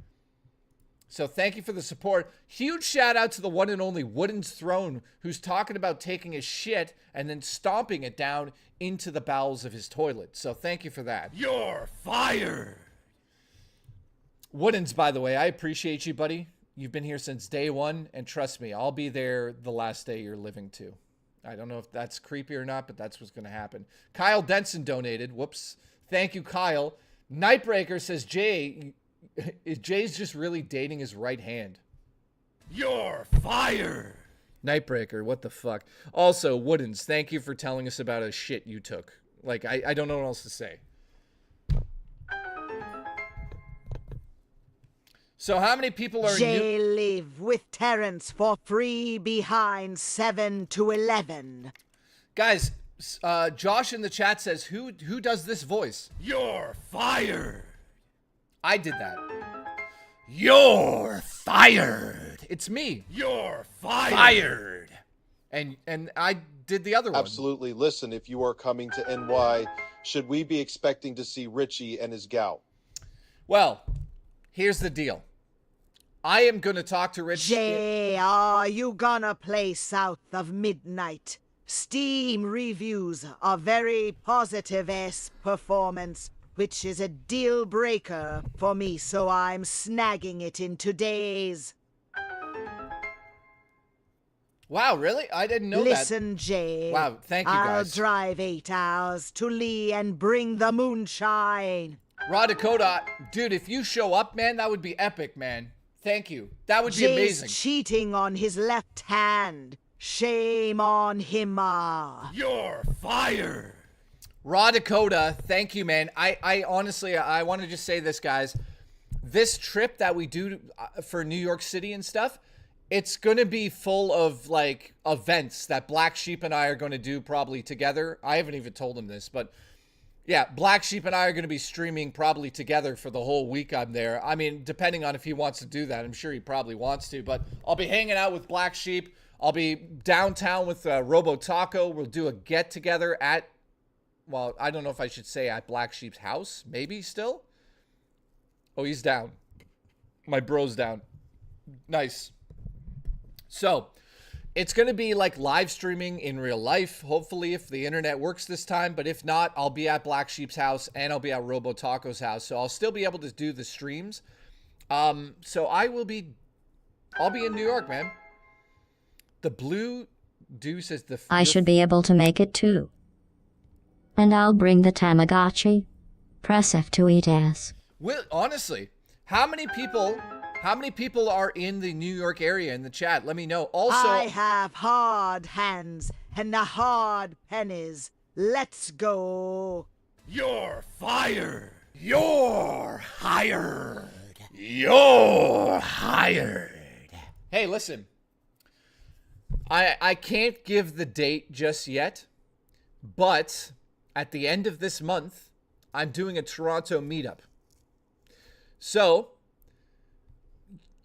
So thank you for the support. Huge shout out to the one and only Wooden's Throne, who's talking about taking his shit and then stomping it down into the bowels of his toilet. So thank you for that.
You're fired.
Wooden's, by the way, I appreciate you, buddy. You've been here since day one, and trust me, I'll be there the last day you're living too. I don't know if that's creepy or not, but that's what's going to happen. Kyle Denson donated. Whoops. Thank you, Kyle. Nightbreaker says, Jay's just really dating his right hand.
You're fired.
Nightbreaker, what the fuck? Also, Woodens, thank you for telling us about a shit you took. Like, I don't know what else to say. So how many people are
live with Terrence for free behind 7 to 11.
Guys, Josh in the chat says, who does this voice?
You're fired.
I did that. You're fired. It's me.
You're fired.
And I did the other one.
Absolutely. Listen, if you are coming to NY, should we be expecting to see Richie and his gout?
Well, here's the deal. I am going to talk to Richie.
Jay, are you gonna play South of Midnight? Steam reviews a very positive performance, which is a deal breaker for me, so I'm snagging it in today's.
Wow, really? I didn't know
Listen, Jay.
Wow, thank you, guys.
I'll drive 8 hours to Lee and bring the moonshine.
Raw Dakota, dude, if you show up, man, that would be epic, man. Thank you. That would be
Jay's
amazing.
cheating on his left hand. Shame on him.
You're fired.
Raw Dakota, thank you, man. I honestly, I want to just say this, guys. This trip that we do for New York City and stuff, it's going to be full of, like, events that Black Sheep and I are going to do probably together. I haven't even told him this, but yeah, Black Sheep and I are going to be streaming probably together for the whole week I'm there. I mean, depending on if he wants to do that. I'm sure he probably wants to, but I'll be hanging out with Black Sheep. I'll be downtown with Robo Taco. We'll do a get-together at, well, I don't know if I should say at Black Sheep's house. Maybe still? Oh, he's down. My bro's down. Nice. So, it's going to be like live streaming in real life, hopefully, if the internet works this time. But if not, I'll be at Black Sheep's house and I'll be at Robo Taco's house. So I'll still be able to do the streams. So I'll be in New York, man. The Blue Deuce is the...
I should be able to make it too. And I'll bring the Tamagotchi. Press F to eat ass.
Well, honestly, how many people are in the New York area in the chat? Let me know. Also,
I have hard hands and the hard pennies. Let's go.
You're fired. You're hired. You're hired.
Hey, listen. I can't give the date just yet, but at the end of this month, I'm doing a Toronto meetup. So,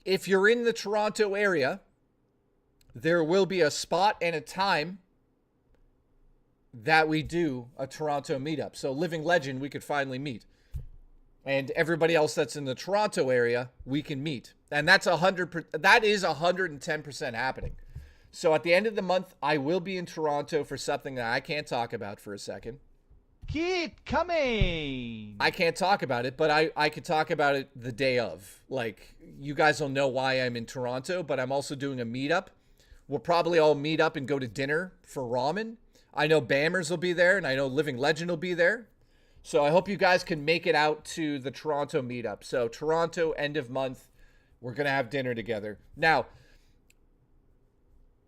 if you're in the Toronto area, there will be a spot and a time that we do a Toronto meetup. So Living Legend, we could finally meet. And everybody else that's in the Toronto area, we can meet. And that's 100%, that is 110% happening. So at the end of the month, I will be in Toronto for something that I can't talk about for a second.
Keep coming.
I can't talk about it, but I could talk about it the day of. Like, you guys will know why I'm in Toronto, but I'm also doing a meetup. We'll probably all meet up and go to dinner for ramen. I know Bammers will be there, and I know Living Legend will be there. So I hope you guys can make it out to the Toronto meetup. So Toronto, end of month, we're going to have dinner together. Now,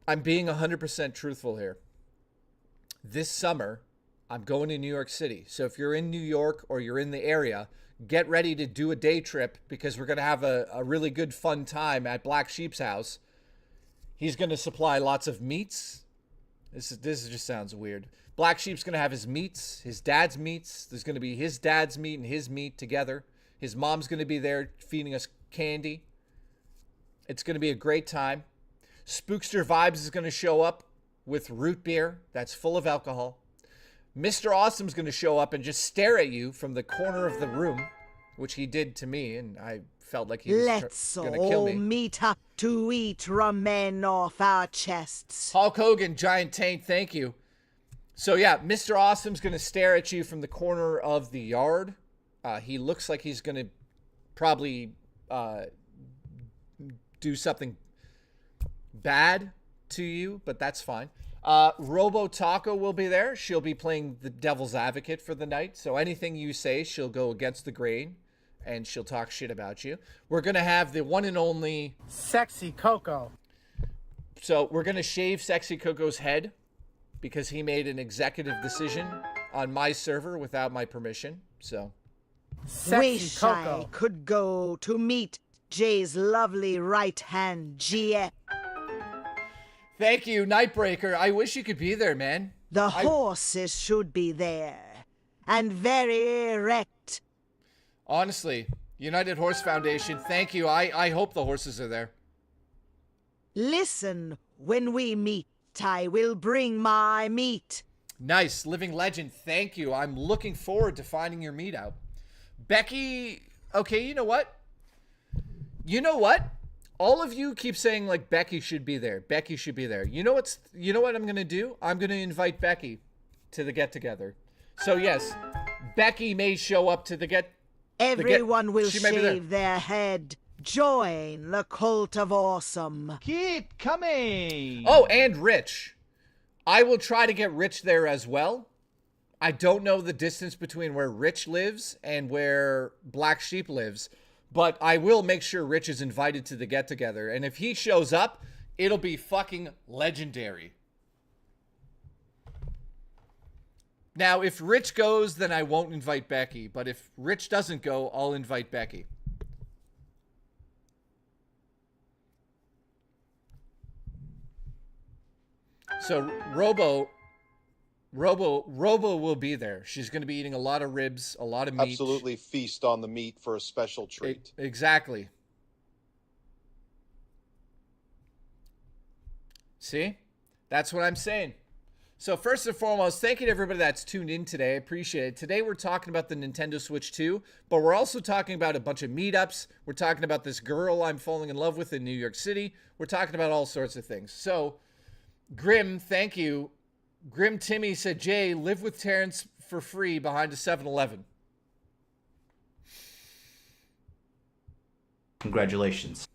I'm being 100% truthful here. This summer, I'm going to New York City. So if you're in New York or you're in the area, get ready to do a day trip because we're going to have a really good fun time at Black Sheep's house. He's going to supply lots of meats. This just sounds weird. Black Sheep's going to have his meats, his dad's meats. There's going to be his dad's meat and his meat together. His mom's going to be there feeding us candy. It's going to be a great time. Spookster Vibes is going to show up with root beer that's full of alcohol. Mr. Awesome's going to show up and just stare at you from the corner of the room, which he did to me, and I felt like he was going to kill me.
Let's all meet up to eat ramen off our chests.
Hulk Hogan, Giant Taint, thank you. So yeah, Mr. Awesome's going to stare at you from the corner of the yard. He looks like he's going to probably do something bad to you, but that's fine. Robo Taco will be there. She'll be playing the devil's advocate for the night. So anything you say, she'll go against the grain and she'll talk shit about you. We're going to have the one and only
Sexy Coco.
So we're going to shave Sexy Coco's head because he made an executive decision on my server without my permission. So
Wish I could go to meet Jay's lovely right-hand GF.
Thank you, Nightbreaker. I wish you could be there, man.
The horses should be there, and very erect.
Honestly, United Horse Foundation, thank you. I hope the horses are there.
Listen, when we meet, I will bring my meat.
Nice. Living Legend, thank you. I'm looking forward to finding your meat out. Becky, okay, you know what? All of you keep saying like Becky should be there. Becky should be there. You know what I'm going to do? I'm going to invite Becky to the get together. So yes, Becky may show up to the
Everyone will shave their head. Join the cult of awesome.
Keep coming.
Oh, and Rich. I will try to get Rich there as well. I don't know the distance between where Rich lives and where Black Sheep lives, but I will make sure Rich is invited to the get-together. And if he shows up, it'll be fucking legendary. Now, if Rich goes, then I won't invite Becky. But if Rich doesn't go, I'll invite Becky. So Robo will be there. She's going to be eating a lot of ribs, a lot of meat.
Absolutely feast on the meat for a special treat.
Exactly. See? That's what I'm saying. So first and foremost, thank you to everybody that's tuned in today. I appreciate it. Today we're talking about the Nintendo Switch 2, but we're also talking about a bunch of meetups. We're talking about this girl I'm falling in love with in New York City. We're talking about all sorts of things. So, Grim, thank you. Grim Timmy said, Jay, live with Terrence for free behind a 7-Eleven.
Congratulations.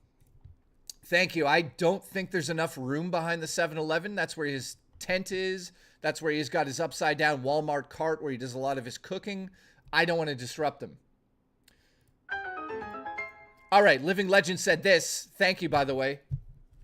Thank you. I don't think there's enough room behind the 7-Eleven. That's where his tent is. That's where he's got his upside down Walmart cart where he does a lot of his cooking. I don't want to disrupt him. All right. Living Legend said this. Thank you, by the way.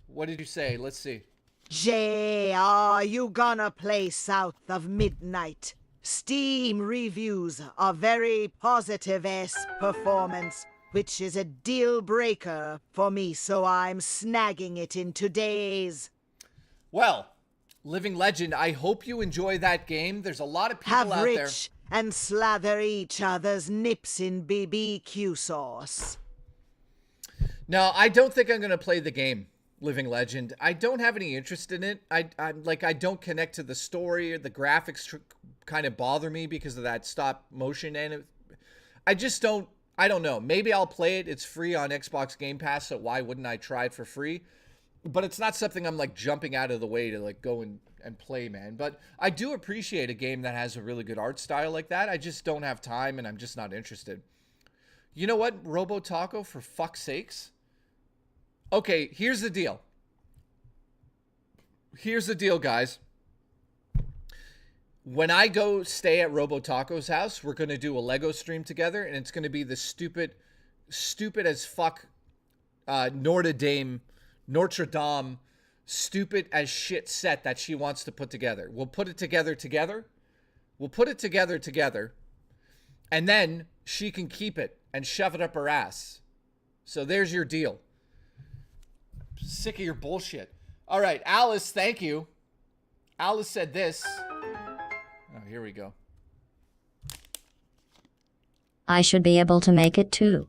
What did you say? Let's see.
Jay, are you gonna play South of Midnight? Steam reviews a very positive-ass performance, which is a deal breaker for me, so I'm snagging it in today's.
Well, Living Legend, I hope you enjoy that game. There's a lot of people out there.
And slather each other's nips in BBQ sauce.
No, I don't think I'm going to play the game. Living Legend. I don't have any interest in it. I'm like, I don't connect to the story, or the graphics kind of bother me because of that stop motion, and I just don't. I don't know. Maybe I'll play it. It's free on Xbox Game Pass, so why wouldn't I try it for free? But it's not something I'm like jumping out of the way to like go and play, man. But I do appreciate a game that has a really good art style like that. I just don't have time, and I'm just not interested. You know what, Robo Taco, for fuck's sakes? Okay, here's the deal. Here's the deal, guys. When I go stay at Robo Taco's house, we're going to do a Lego stream together, and it's going to be the stupid as fuck Notre Dame, stupid as shit set that she wants to put together. We'll put it together. We'll put it together. And then she can keep it and shove it up her ass. So there's your deal. Sick of your bullshit. All right, Alice, thank you. Alice said this. Oh, here we go.
I should be able to make it too.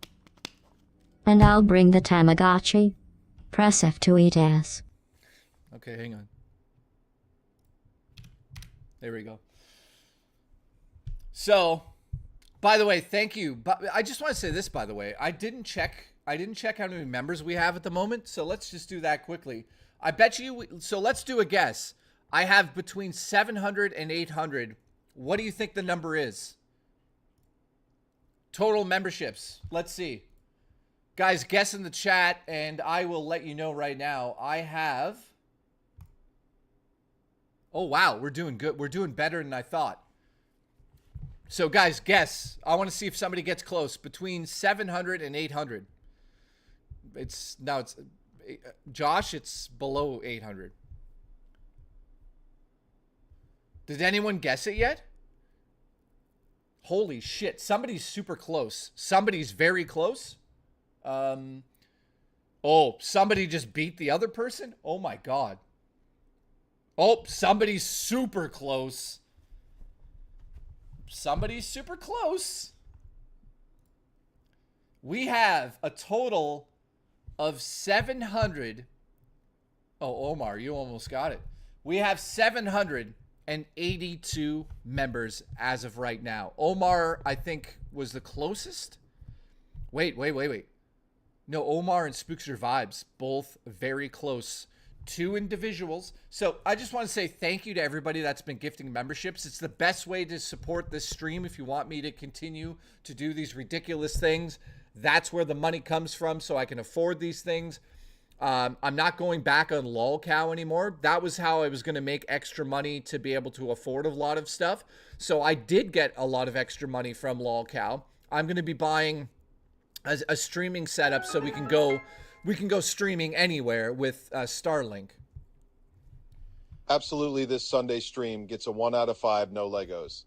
And I'll bring the Tamagotchi. Press F to eat ass.
Okay, hang on. There we go. So, by the way, thank you. But I just want to say this, by the way. I didn't check how many members we have at the moment, so let's just do that quickly. I bet you, so let's do a guess. I have between 700 and 800. What do you think the number is? Total memberships. Let's see. Guys, guess in the chat, and I will let you know right now. I have... Oh, wow. We're doing good. We're doing better than I thought. So, guys, guess. I want to see if somebody gets close. Between 700 and 800. Josh, it's below 800. Did anyone guess it yet? Holy shit. Somebody's super close. Somebody's very close. Oh, somebody just beat the other person? Oh my God. Oh, somebody's super close. Somebody's super close. We have a total of 700. Oh, Omar, you almost got it. We have 782 members as of right now. Omar, I think, was the closest. Wait. No, Omar and Spookster Vibes, both very close. 2 individuals. So I just want to say thank you to everybody that's been gifting memberships. It's the best way to support this stream if you want me to continue to do these ridiculous things. That's where the money comes from, so I can afford these things. I'm not going back on LOLcow anymore. That was how I was going to make extra money to be able to afford a lot of stuff. So I did get a lot of extra money from LOLcow. I'm going to be buying a streaming setup so we can go streaming anywhere with Starlink.
Absolutely, this Sunday stream gets a 1 out of 5, no Legos.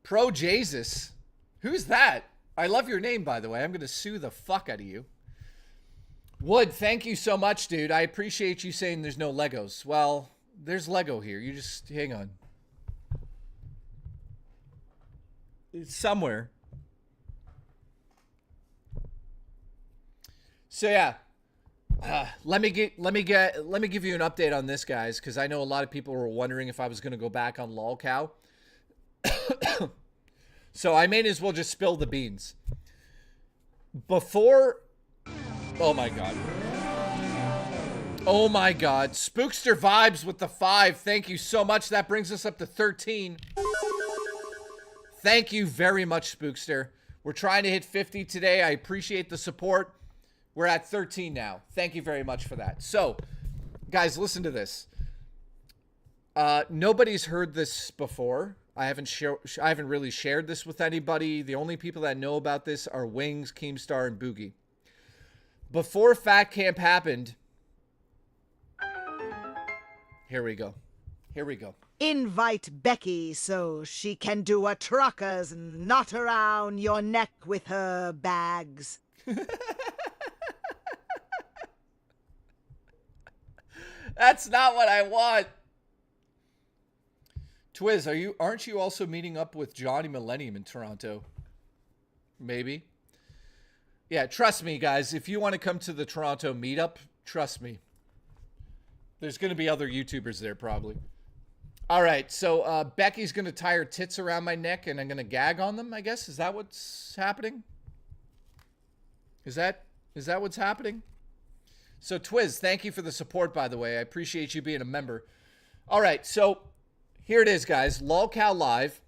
Pro Jesus? Who's that? I love your name, by the way. I'm going to sue the fuck out of you. Wood, thank you so much, dude. I appreciate you saying there's no Legos. Well, there's Lego here. You just hang on. It's somewhere. So yeah, let me give you an update on this, guys, because I know a lot of people were wondering if I was going to go back on LOLcow. So I may as well just spill the beans. Before, oh my god, Spookster Vibes with the 5. Thank you so much. That brings us up to 13. Thank you very much, Spookster. We're trying to hit 50 today. I appreciate the support. We're at 13 now. Thank you very much for that. So, guys, listen to this. Nobody's heard this before. I haven't really shared this with anybody. The only people that know about this are Wings, Keemstar, and Boogie. Before Fat Camp happened, here we go.
Invite Becky so she can do a truckers and knot around your neck with her bags.
That's not what I want. Twiz, aren't you also meeting up with Johnny Millennium in Toronto? Maybe. Yeah, trust me, guys. If you want to come to the Toronto meetup, trust me. There's going to be other YouTubers there, probably. All right, so Becky's going to tie her tits around my neck, and I'm going to gag on them, I guess. Is that what's happening? Is that what's happening? So, Twiz, thank you for the support, by the way. I appreciate you being a member. All right, so here it is, guys. LOLcow Live.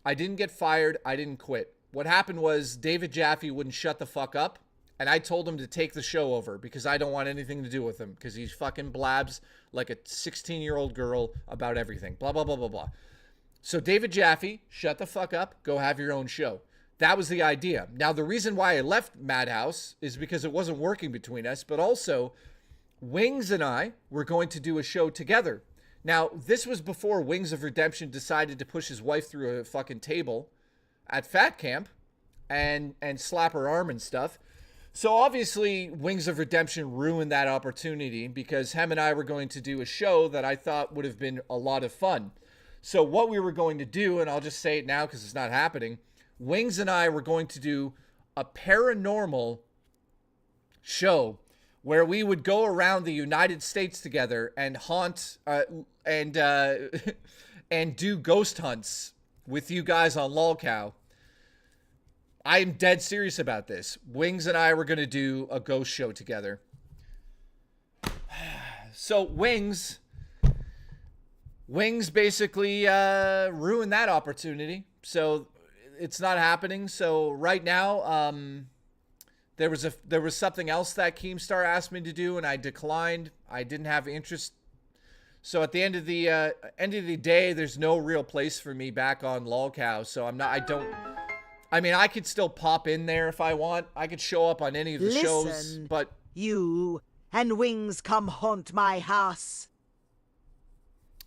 I didn't get fired. I didn't quit. What happened was David Jaffe wouldn't shut the fuck up, and I told him to take the show over because I don't want anything to do with him because he fucking blabs like a 16-year-old girl about everything. Blah, blah, blah, blah, blah. So David Jaffe, shut the fuck up. Go have your own show. That was the idea. Now, the reason why I left Madhouse is because it wasn't working between us, but also Wings and I were going to do a show together. Now, this was before Wings of Redemption decided to push his wife through a fucking table at Fat Camp and slap her arm and stuff. So obviously Wings of Redemption ruined that opportunity because him and I were going to do a show that I thought would have been a lot of fun. So what we were going to do, and I'll just say it now because it's not happening, Wings and I were going to do a paranormal show where we would go around the United States together and haunt and do ghost hunts with you guys on LOLcow. I am dead serious about this. Wings and I were going to do a ghost show together. So Wings basically ruined that opportunity. So it's not happening. So right now, there was something else that Keemstar asked me to do, and I declined. I didn't have interest. So at the end of the day, there's no real place for me back on LOLcow. So I could still pop in there if I want. I could show up on any of the shows, but
you and Wings come haunt my house.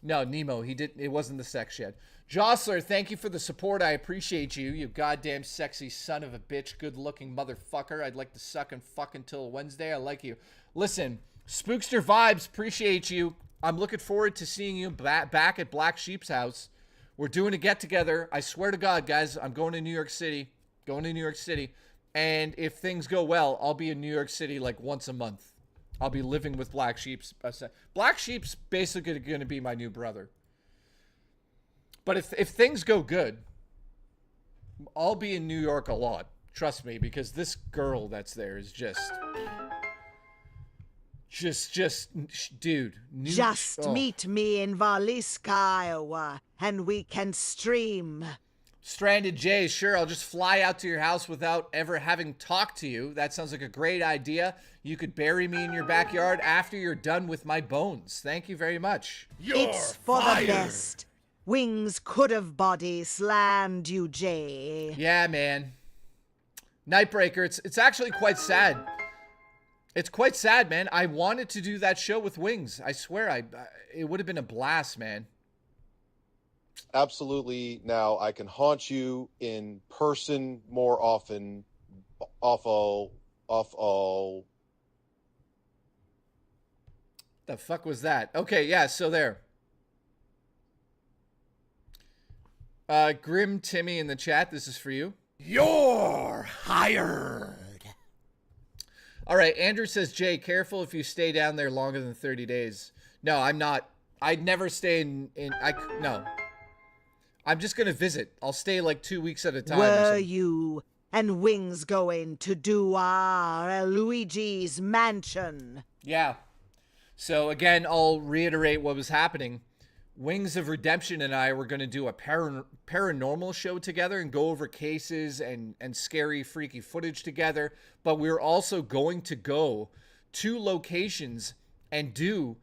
No, Nemo, it wasn't the sex shed. Jostler, thank you for the support. I appreciate you, you goddamn sexy son of a bitch, good-looking motherfucker. I'd like to suck and fuck until Wednesday. I like you. Listen, Spookster Vibes, appreciate you. I'm looking forward to seeing you back at Black Sheep's house. We're doing a get-together. I swear to God, guys, I'm going to New York City. And if things go well, I'll be in New York City like once a month. I'll be living with Black Sheep's. Black Sheep's basically going to be my new brother. But if things go good, I'll be in New York a lot. Trust me, because this girl that's there is just dude.
Meet me in Varlisk, Iowa, and we can stream.
Stranded Jay, sure, I'll just fly out to your house without ever having talked to you. That sounds like a great idea. You could bury me in your backyard after you're done with my bones. Thank you very much.
It's for the best. Wings could have body slammed you, Jay.
Yeah, man. Nightbreaker, it's actually quite sad. It's quite sad, man. I wanted to do that show with Wings. I swear, it would have been a blast, man.
Absolutely. Now I can haunt you in person more often. Off all.
The fuck was that? Okay, yeah. So there. Grim Timmy in the chat. This is for you.
You're hired.
All right, Andrew says, Jay, careful if you stay down there longer than 30 days. No, I'm not. I'd never stay no. I'm just going to visit. I'll stay like 2 weeks at a time.
Were you and Wings going to do our Luigi's mansion?
Yeah. So again, I'll reiterate what was happening. Wings of Redemption and I were going to do a paranormal show together and go over cases and scary, freaky footage together. But we were also going to go to locations and do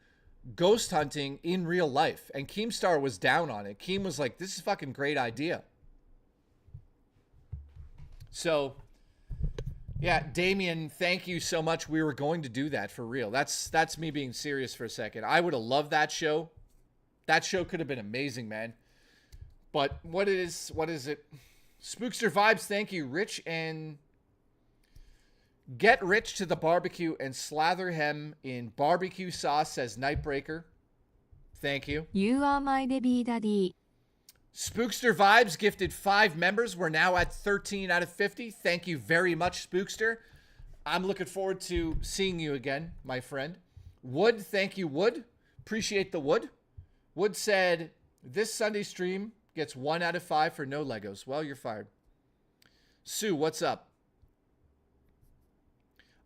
ghost hunting in real life. And Keemstar was down on it. Keem was like, this is a fucking great idea. So, yeah, Damien, thank you so much. We were going to do that for real. That's me being serious for a second. I would have loved that show. That show could have been amazing, man. But what is it? Spookster Vibes, thank you. Rich and get rich to the barbecue and slather him in barbecue sauce, says Nightbreaker. Thank you.
You are my baby daddy.
Spookster Vibes gifted 5 members. We're now at 13 out of 50. Thank you very much, Spookster. I'm looking forward to seeing you again, my friend. Wood, thank you, Wood. Appreciate the Wood. Wood said, this Sunday stream gets 1 out of 5 for no Legos. Well, you're fired. Sue, what's up?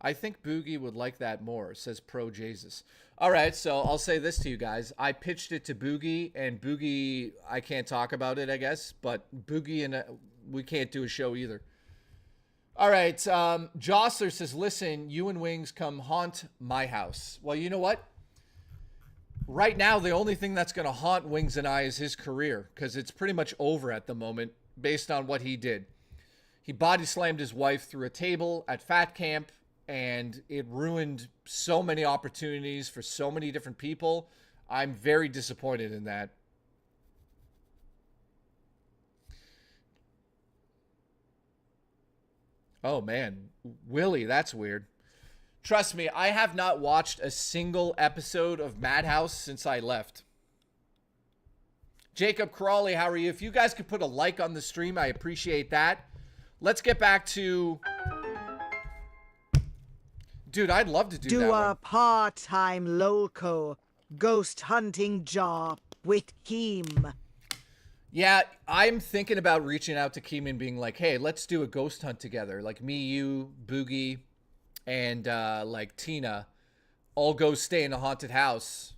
I think Boogie would like that more, says Pro Jesus. All right, so I'll say this to you guys. I pitched it to Boogie, and Boogie, I can't talk about it, I guess, but Boogie and we can't do a show either. All right, Jostler says, listen, you and Wings come haunt my house. Well, you know what? Right now, the only thing that's going to haunt Wings and I is his career, because it's pretty much over at the moment based on what he did. He body slammed his wife through a table at Fat Camp, and it ruined so many opportunities for so many different people. I'm very disappointed in that. Oh, man. Willie, that's weird. Trust me, I have not watched a single episode of Madhouse since I left. Jacob Crawley, how are you? If you guys could put a like on the stream, I appreciate that. Let's get back to... Dude, I'd love to do that one.
A part-time loco ghost hunting job with Keem.
Yeah, I'm thinking about reaching out to Keem and being like, hey, let's do a ghost hunt together. Like me, you, Boogie, and like Tina all go stay in a haunted house.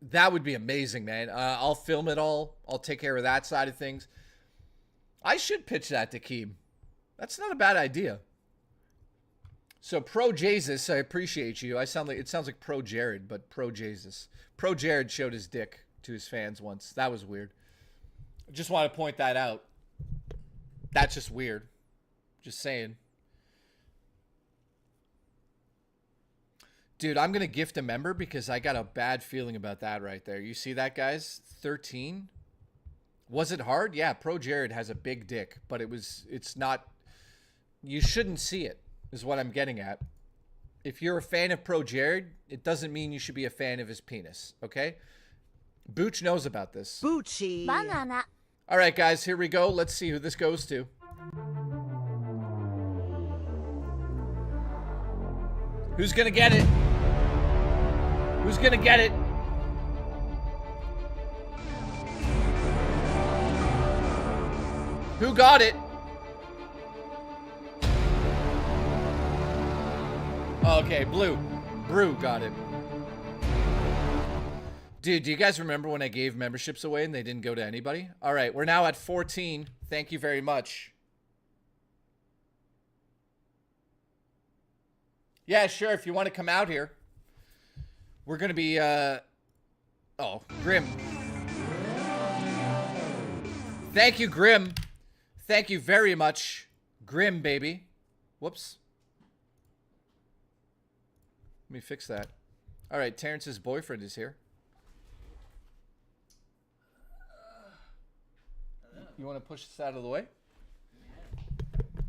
That would be amazing, man. I'll film it all. I'll take care of that side of things. I should pitch that to Keem. That's not a bad idea. So Pro Jesus, I appreciate you. It sounds like Pro Jared, but Pro Jesus. Pro Jared showed his dick to his fans once. That was weird. I just want to point that out. That's just weird. Just saying. Dude, I'm going to gift a member because I got a bad feeling about that right there. You see that, guys? 13? Was it hard? Yeah, Pro Jared has a big dick, but it's not... You shouldn't see it, is what I'm getting at. If you're a fan of Pro Jared, it doesn't mean you should be a fan of his penis, okay? Booch knows about this.
Boochie.
Banana.
All right, guys, here we go. Let's see who this goes to. Who's gonna get it? Who's gonna get it? Who got it? Okay, Brew got it. Dude, do you guys remember when I gave memberships away and they didn't go to anybody? All right, we're now at 14. Thank you very much. Yeah, sure, if you want to come out here. We're going to be, oh, Grim. Thank you, Grim. Thank you very much, Grim, baby. Whoops. Let me fix that. All right, Terrence's boyfriend is here. You want to push this out of the way?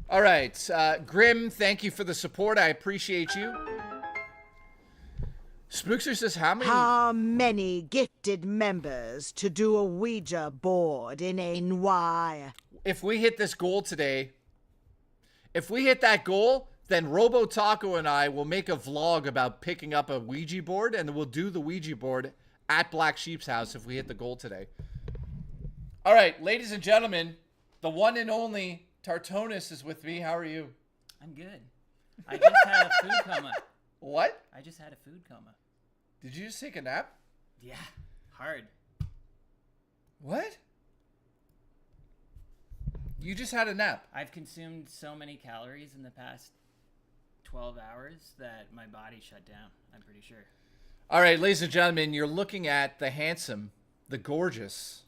All right, Grim, thank you for the support. I appreciate you. Spookster says,
How many gifted members to do a Ouija board in NY?
If we hit this goal today, if we hit that goal, then Robo Taco and I will make a vlog about picking up a Ouija board, and we'll do the Ouija board at Black Sheep's house if we hit the goal today. All right, ladies and gentlemen, the one and only Tartonus is with me. How are you?
I'm good. I just had a food coma.
What?
I just had a food coma.
Did you just take a nap?
Yeah, hard.
What? You just had a nap.
I've consumed so many calories in the past 12 hours that my body shut down, I'm pretty sure.
All right, ladies and gentlemen, you're looking at the handsome, the gorgeous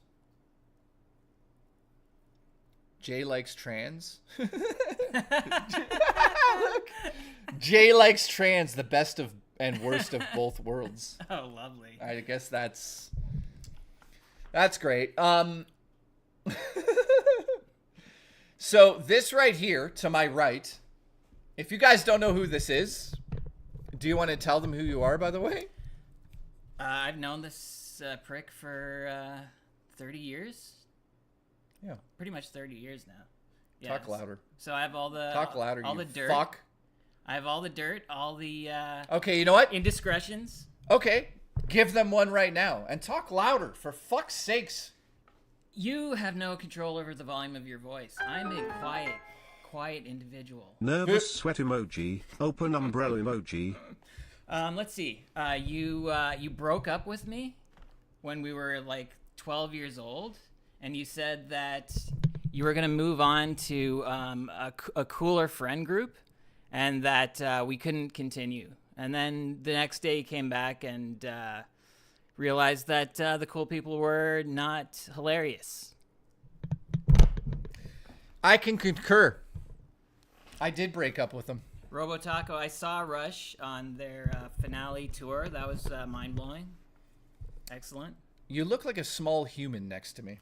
Jay Likes Trans. Look. Jay Likes Trans, the best of and worst of both worlds.
Oh, lovely.
I guess that's great. So this right here to my right, if you guys don't know who this is, do you want to tell them who you are, by the way?
I've known this prick for 30 years.
Yeah.
Pretty much 30 years now.
Yeah, talk louder.
So I have all the...
Talk louder,
all
you
the dirt.
fuck.
I have all the dirt, all the
Okay, you know what?
indiscretions.
Okay, give them one right now and talk louder, for fuck's sakes.
You have no control over the volume of your voice. I'm a quiet individual.
Nervous sweat emoji. Open umbrella emoji.
Let's see. You broke up with me when we were like 12 years old, and you said that you were gonna move on to a cooler friend group, and that we couldn't continue. And then the next day you came back and realized that the cool people were not hilarious.
I can concur. I did break up with them.
Robotaco, I saw Rush on their finale tour. That was mind-blowing. Excellent.
You look like a small human next to me.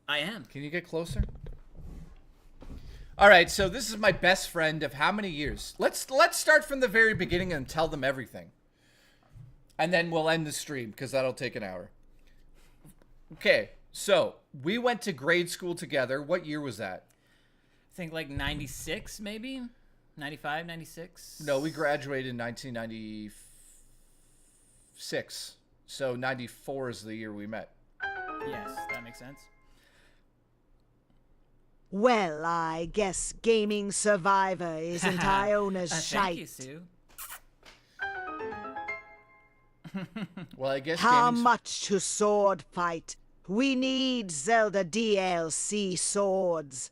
I am.
Can you get closer? All right, so this is my best friend of how many years? Let's start from the very beginning and tell them everything. And then we'll end the stream, because that'll take an hour. Okay, so we went to grade school together. What year was that?
I think like 96, maybe? 95, 96?
No, we graduated in 1996. So 94 is the year we met.
Yes, that makes sense.
Well, I guess Gaming Survivor isn't Iona's shite.
Thank you, Sue.
Well, I guess
How much to sword fight? We need Zelda DLC swords.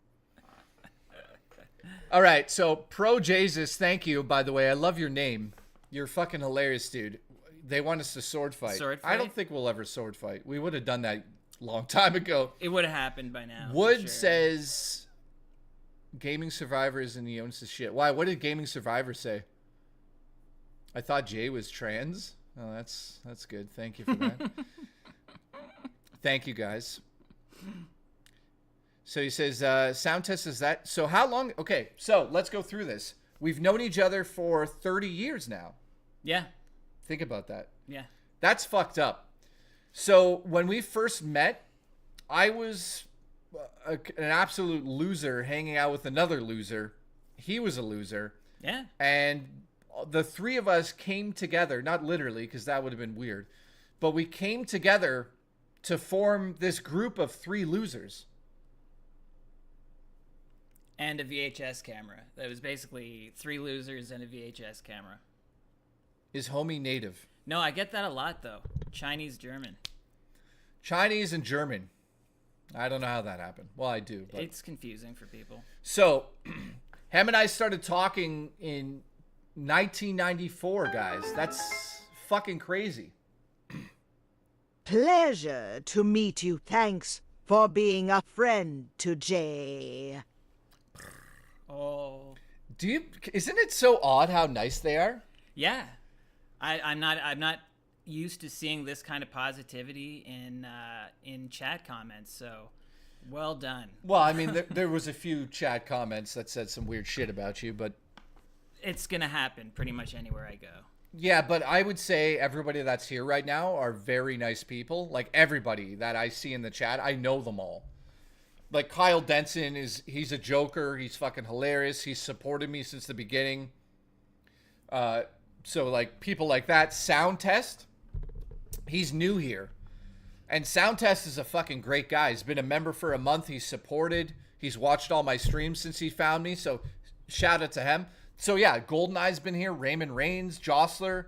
All right, so Pro Jesus, thank you, by the way. I love your name. You're fucking hilarious, dude. They want us to sword fight.
Sword fight?
I don't think we'll ever sword fight. We would have done that a long time ago.
It would have happened by now.
Wood says Gaming Survivor is in the Ionis' shit. Why? What did Gaming Survivor say? I thought Jay was trans. Oh, that's good. Thank you for that. Thank you, guys. So he says, sound test is that. So how long? Okay, so let's go through this. We've known each other for 30 years now.
Yeah.
Think about that.
Yeah.
That's fucked up. So when we first met, I was an absolute loser hanging out with another loser. He was a loser.
Yeah.
And the three of us came together, not literally, because that would have been weird, but we came together to form this group of three losers.
And a VHS camera. That was basically 3 losers and a VHS camera.
Is homie native?
No, I get that a lot, though. Chinese, German.
Chinese and German. I don't know how that happened. Well, I do. But...
It's confusing for people.
So, Ham and I started talking in 1994, guys. That's fucking crazy.
Pleasure to meet you. Thanks for being a friend to Jay.
Oh.
Isn't it so odd how nice they are?
Yeah. I'm not used to seeing this kind of positivity in chat comments, so well done.
Well, I mean, there was a few chat comments that said some weird shit about you, but
it's gonna happen pretty much anywhere I go.
Yeah, but I would say everybody that's here right now are very nice people. Like everybody that I see in the chat, I know them all. Like Kyle Denson he's a joker. He's fucking hilarious. He's supported me since the beginning. So like people like that. Sound Test, he's new here. And Sound Test is a fucking great guy. He's been a member for a month. He's supported. He's watched all my streams since he found me. So shout out to him. So yeah, GoldenEye's been here. Raymond Reigns, Jostler,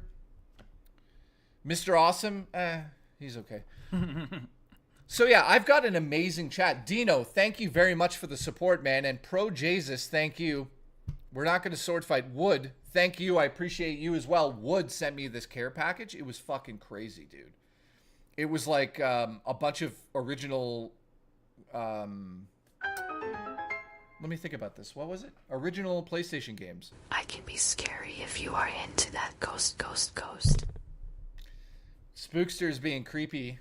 Mr. Awesome. He's okay. So yeah, I've got an amazing chat. Dino, thank you very much for the support, man. And Pro Jesus, thank you. We're not going to sword fight. Wood, thank you. I appreciate you as well. Wood sent me this care package. It was fucking crazy, dude. It was like a bunch of original... let me think about this. What was it? Original PlayStation games.
I can be scary if you are into that ghost.
Spookster's being creepy.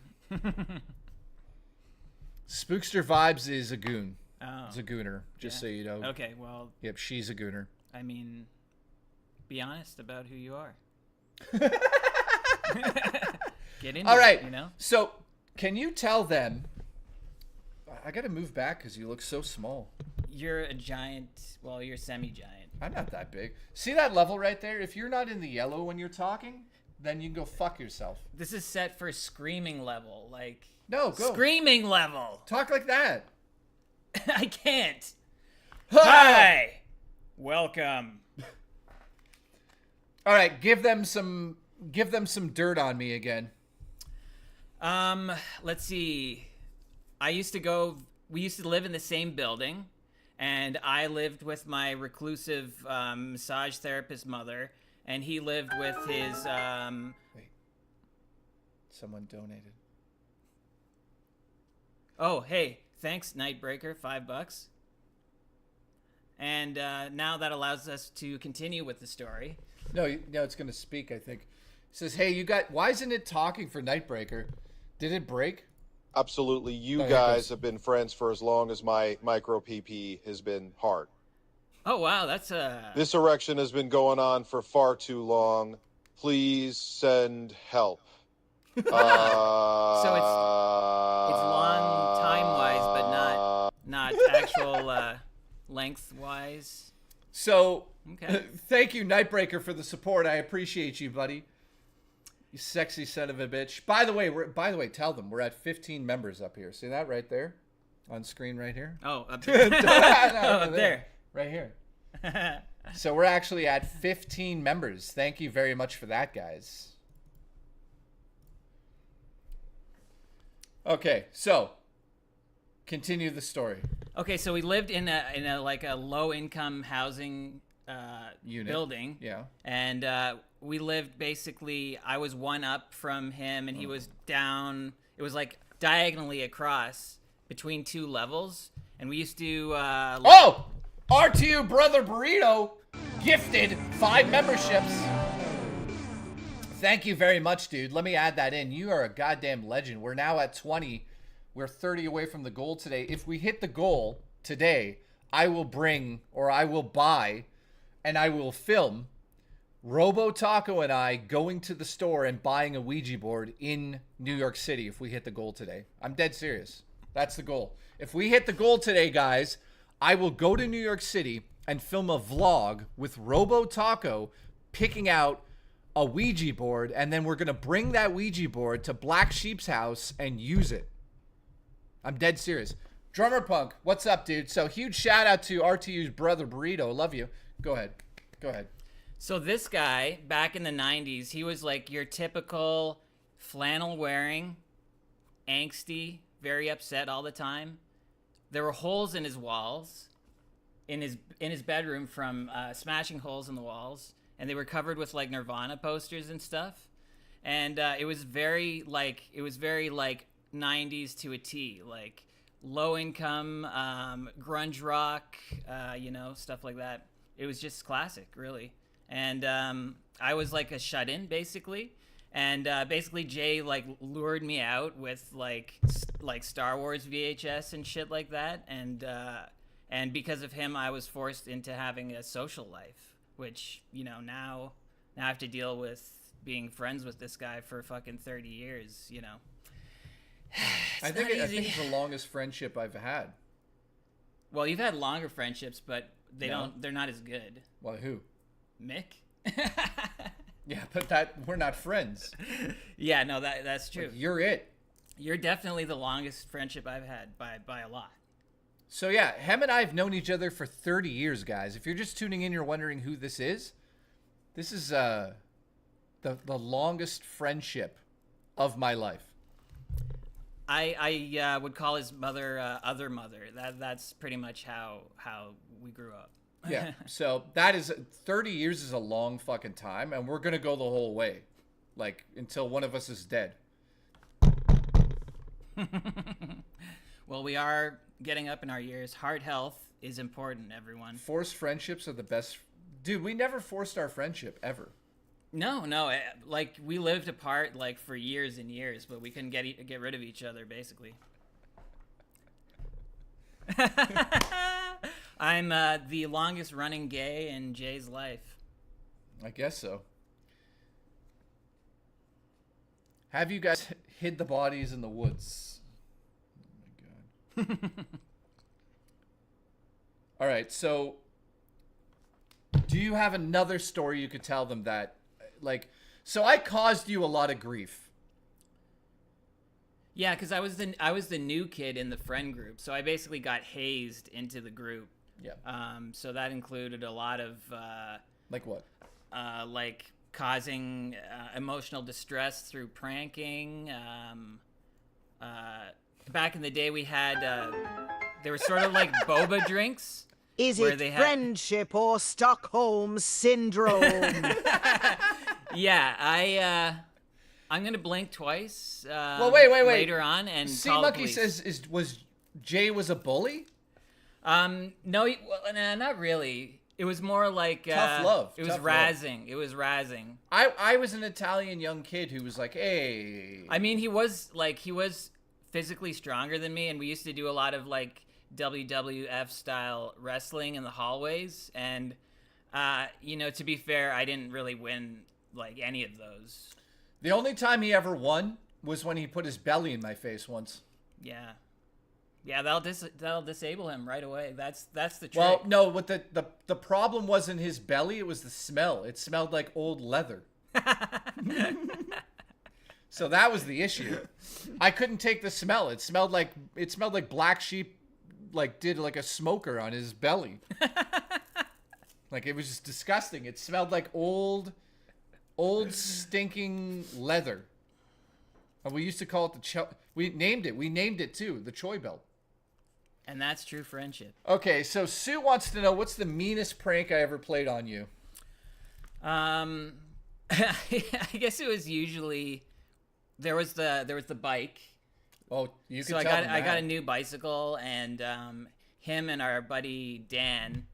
Spookster Vibes is a goon.
Oh.
It's a gooner, just so you know.
Okay, well...
Yep, she's a gooner.
I mean, be honest about who you are. Get into
All right,
it, you know?
So, can you tell them... I gotta move back because you look so small.
You're a giant. Well, you're semi-giant.
I'm not that big. See that level right there? If you're not in the yellow when you're talking, then you can go fuck yourself.
This is set for screaming level. Like,
no, go.
Screaming level.
Talk like that.
I can't. Hi. Welcome.
All right, give them some dirt on me again.
Let's see. We used to live in the same building, and I lived with my reclusive massage therapist mother, and he lived with his
Wait. Someone donated.
Oh, hey, thanks, Nightbreaker, $5. And now that allows us to continue with the story.
No, it's going to speak, I think. It says, hey, why isn't it talking for Nightbreaker? Did it break?
Absolutely. You guys have been friends for as long as my micro PP has been hard.
Oh, wow, that's
This erection has been going on for far too long. Please send help.
So it's long time-wise, but not actual length-wise.
So,
okay.
Thank you, Nightbreaker, for the support. I appreciate you, buddy. You sexy son of a bitch. By the way, tell them we're at 15 members up here. See that right there, on screen right here.
Oh, up there. Up there.
Right here. So we're actually at 15 members. Thank you very much for that, guys. Okay, so continue the story.
Okay, so we lived in a like a low income housing
unit
building.
Yeah.
And we lived basically, I was one up from him and he was down. It was like diagonally across between two levels. And we used to
RTU Brother Burrito gifted 5 memberships. Thank you very much, dude. Let me add that in. You are a goddamn legend. We're now at 20. We're 30 away from the goal today. If we hit the goal today, I will buy and I will film Robo Taco and I going to the store and buying a Ouija board in New York City if we hit the goal today. I'm dead serious. That's the goal. If we hit the goal today, guys, I will go to New York City and film a vlog with Robo Taco picking out a Ouija board, and then we're going to bring that Ouija board to Black Sheep's house and use it. I'm dead serious. Drummer Punk, what's up, dude? So huge shout out to RTU's Brother Burrito. Love you. Go ahead.
So this guy, back in the 90s, he was like your typical flannel wearing, angsty, very upset all the time. There were holes in his walls, in his bedroom from smashing holes in the walls, and they were covered with like Nirvana posters and stuff. And it was very like 90s to a T, like low income, grunge rock, stuff like that. It was just classic, really. And I was like a shut-in, basically. And basically Jay like lured me out with like Star Wars VHS and shit like that. And because of him, I was forced into having a social life, which, now I have to deal with being friends with this guy for fucking 30 years,
I think it's the longest friendship I've had.
Well, you've had longer friendships, but they're not as good.
Well, who?
Mick?
Yeah, but we're not friends.
Yeah, no, that's true.
Like, you're it.
You're definitely the longest friendship I've had by a lot.
So yeah, Hem and I have known each other for 30 years, guys. If you're just tuning in, you're wondering who this is. This is the longest friendship of my life.
I would call his mother other mother. That's pretty much how we grew up.
Yeah. So that is 30 years is a long fucking time, and we're gonna go the whole way, like until one of us is dead.
Well, we are getting up in our years. Heart health is important, everyone.
Forced friendships are the best. Dude, we never forced our friendship ever.
No, like we lived apart like for years and years, but we couldn't get rid of each other, basically. I'm the longest running gay in Jay's life.
I guess so. Have you guys hid the bodies in the woods? Oh my god. All right, so do you have another story you could tell them that, like, so I caused you a lot of grief.
Yeah, because I was the new kid in the friend group, so I basically got hazed into the group.
Yeah.
So that included a lot of
like what?
Like causing emotional distress through pranking. Back in the day, we had they were sort of like boba drinks.
Is it friendship or Stockholm syndrome?
Yeah, I'm gonna blink twice.
Well, wait.
Later on, and
Sea
call the
Monkey
police.
says, was Jay was a bully?
No, nah, not really. It was more like
Tough love.
It was
Tough
razzing. It was razzing.
I was an Italian young kid who was like, hey.
I mean, he was physically stronger than me, and we used to do a lot of like WWF style wrestling in the hallways. And to be fair, I didn't really win like any of those.
The only time he ever won was when he put his belly in my face once.
Yeah. Yeah, that'll disable him right away. That's the trick.
Well, no, what the problem wasn't his belly, it was the smell. It smelled like old leather. So that was the issue. I couldn't take the smell. It smelled like Black Sheep did like a smoker on his belly. Like it was just disgusting. It smelled like old stinking leather. And we used to call it we named it too, the Choi Belt.
And that's true friendship.
Okay, so Sue wants to know, what's the meanest prank I ever played on you?
I guess it was usually there was the bike.
Oh, you can
so
tell
I got a new bicycle, and him and our buddy Dan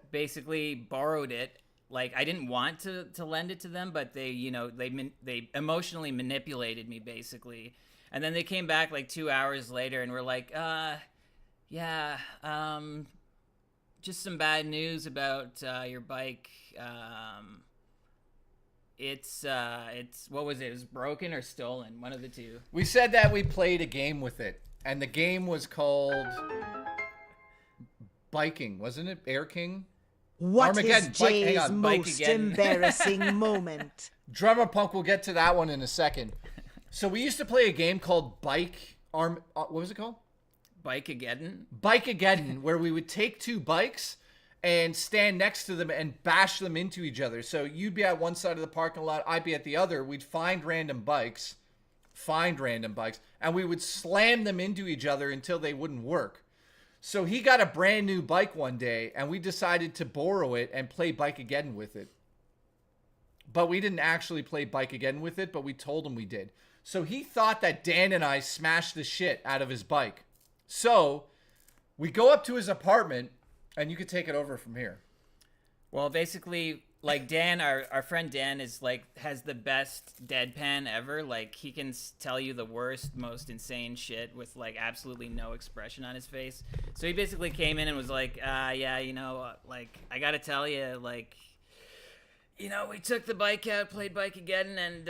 basically borrowed it. Like I didn't want to lend it to them, but they emotionally manipulated me basically. And then they came back like 2 hours later and were like, yeah, just some bad news about your bike. It's what was it? It was broken or stolen, one of the two.
We said that we played a game with it, and the game was called Biking, wasn't it? Air King?
What is Jay's most embarrassing moment?
Drummer Punk will get to that one in a second. So we used to play a game called what was it called? Bike-ageddon, where we would take two bikes and stand next to them and bash them into each other. So you'd be at one side of the parking lot, I'd be at the other. We'd find random bikes, and we would slam them into each other until they wouldn't work. So he got a brand new bike one day, and we decided to borrow it and play Bike-ageddon with it. But we didn't actually play Bike-ageddon with it, but we told him we did. So he thought that Dan and I smashed the shit out of his bike. So we go up to his apartment, and you could take it over from here.
Well, basically, like Dan, our friend Dan is like has the best deadpan ever. Like he can tell you the worst, most insane shit with like absolutely no expression on his face. So he basically came in and was like, yeah, like I gotta tell you, like, we took the bike out, played Bike-ageddon, and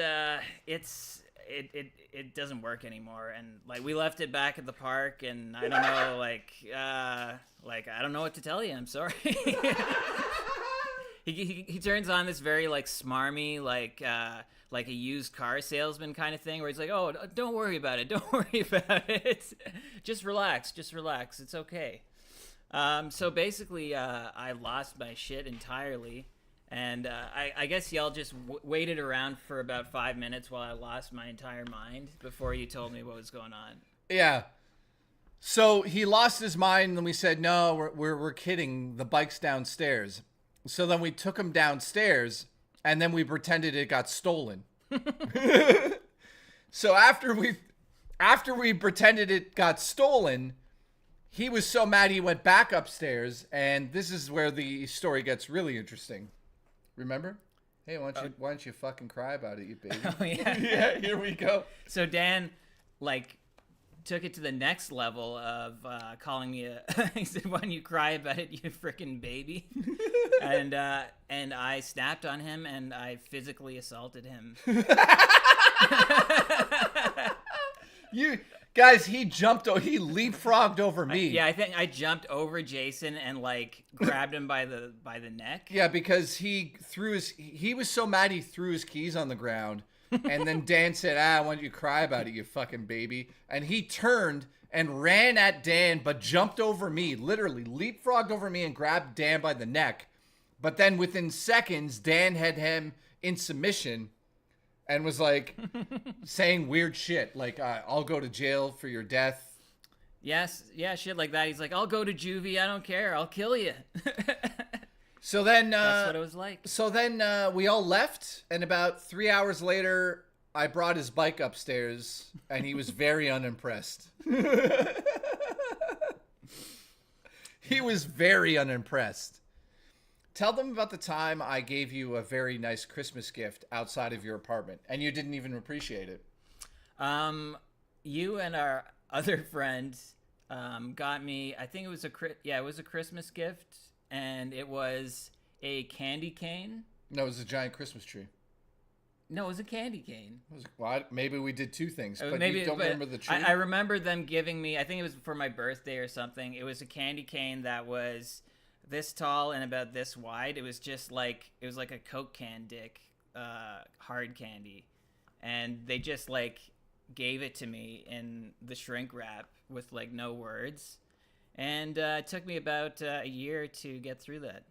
it doesn't work anymore. And like we left it back at the park, and I don't know, like I don't know what to tell you. I'm sorry. He turns on this very like smarmy like a used car salesman kind of thing where he's like, oh, don't worry about it, just relax, it's okay. So basically I lost my shit entirely, and I guess y'all just waited around for about 5 minutes while I lost my entire mind before you told me what was going on.
Yeah. So he lost his mind, and we said, no, we're kidding, the bike's downstairs. So then we took him downstairs, and then we pretended it got stolen. So after we pretended it got stolen, he was so mad he went back upstairs, and this is where the story gets really interesting. Remember? Hey, why don't you fucking cry about it, you baby?
Oh, yeah.
Yeah, here we go.
So Dan, like, took it to the next level of calling me he said, why don't you cry about it, you freaking baby? and I snapped on him, and I physically assaulted him.
Guys, he leapfrogged over me.
I think I jumped over Jason and like grabbed him by the neck.
Yeah, because he was so mad he threw his keys on the ground. And then Dan said, why don't you cry about it, you fucking baby? And he turned and ran at Dan, but jumped over me, literally leapfrogged over me and grabbed Dan by the neck. But then within seconds, Dan had him in submission and was like saying weird shit. Like, I'll go to jail for your death.
Yes. Yeah. Shit like that. He's like, I'll go to juvie. I don't care. I'll kill you.
So then,
that's what it was like.
So then we all left, and about 3 hours later, I brought his bike upstairs, and he was very unimpressed. He was very unimpressed. Tell them about the time I gave you a very nice Christmas gift outside of your apartment, and you didn't even appreciate it.
You and our other friend got me. I think it was a Christmas gift. And it was a candy cane.
No, it was a giant Christmas tree.
No, it was a candy cane.
Maybe we did two things, but
maybe,
you don't remember the tree?
I remember them giving me, I think it was for my birthday or something. It was a candy cane that was this tall and about this wide. It was just like, it was like a Coke can dick, hard candy. And they just like gave it to me in the shrink wrap with like no words. And it took me about a year to get through that.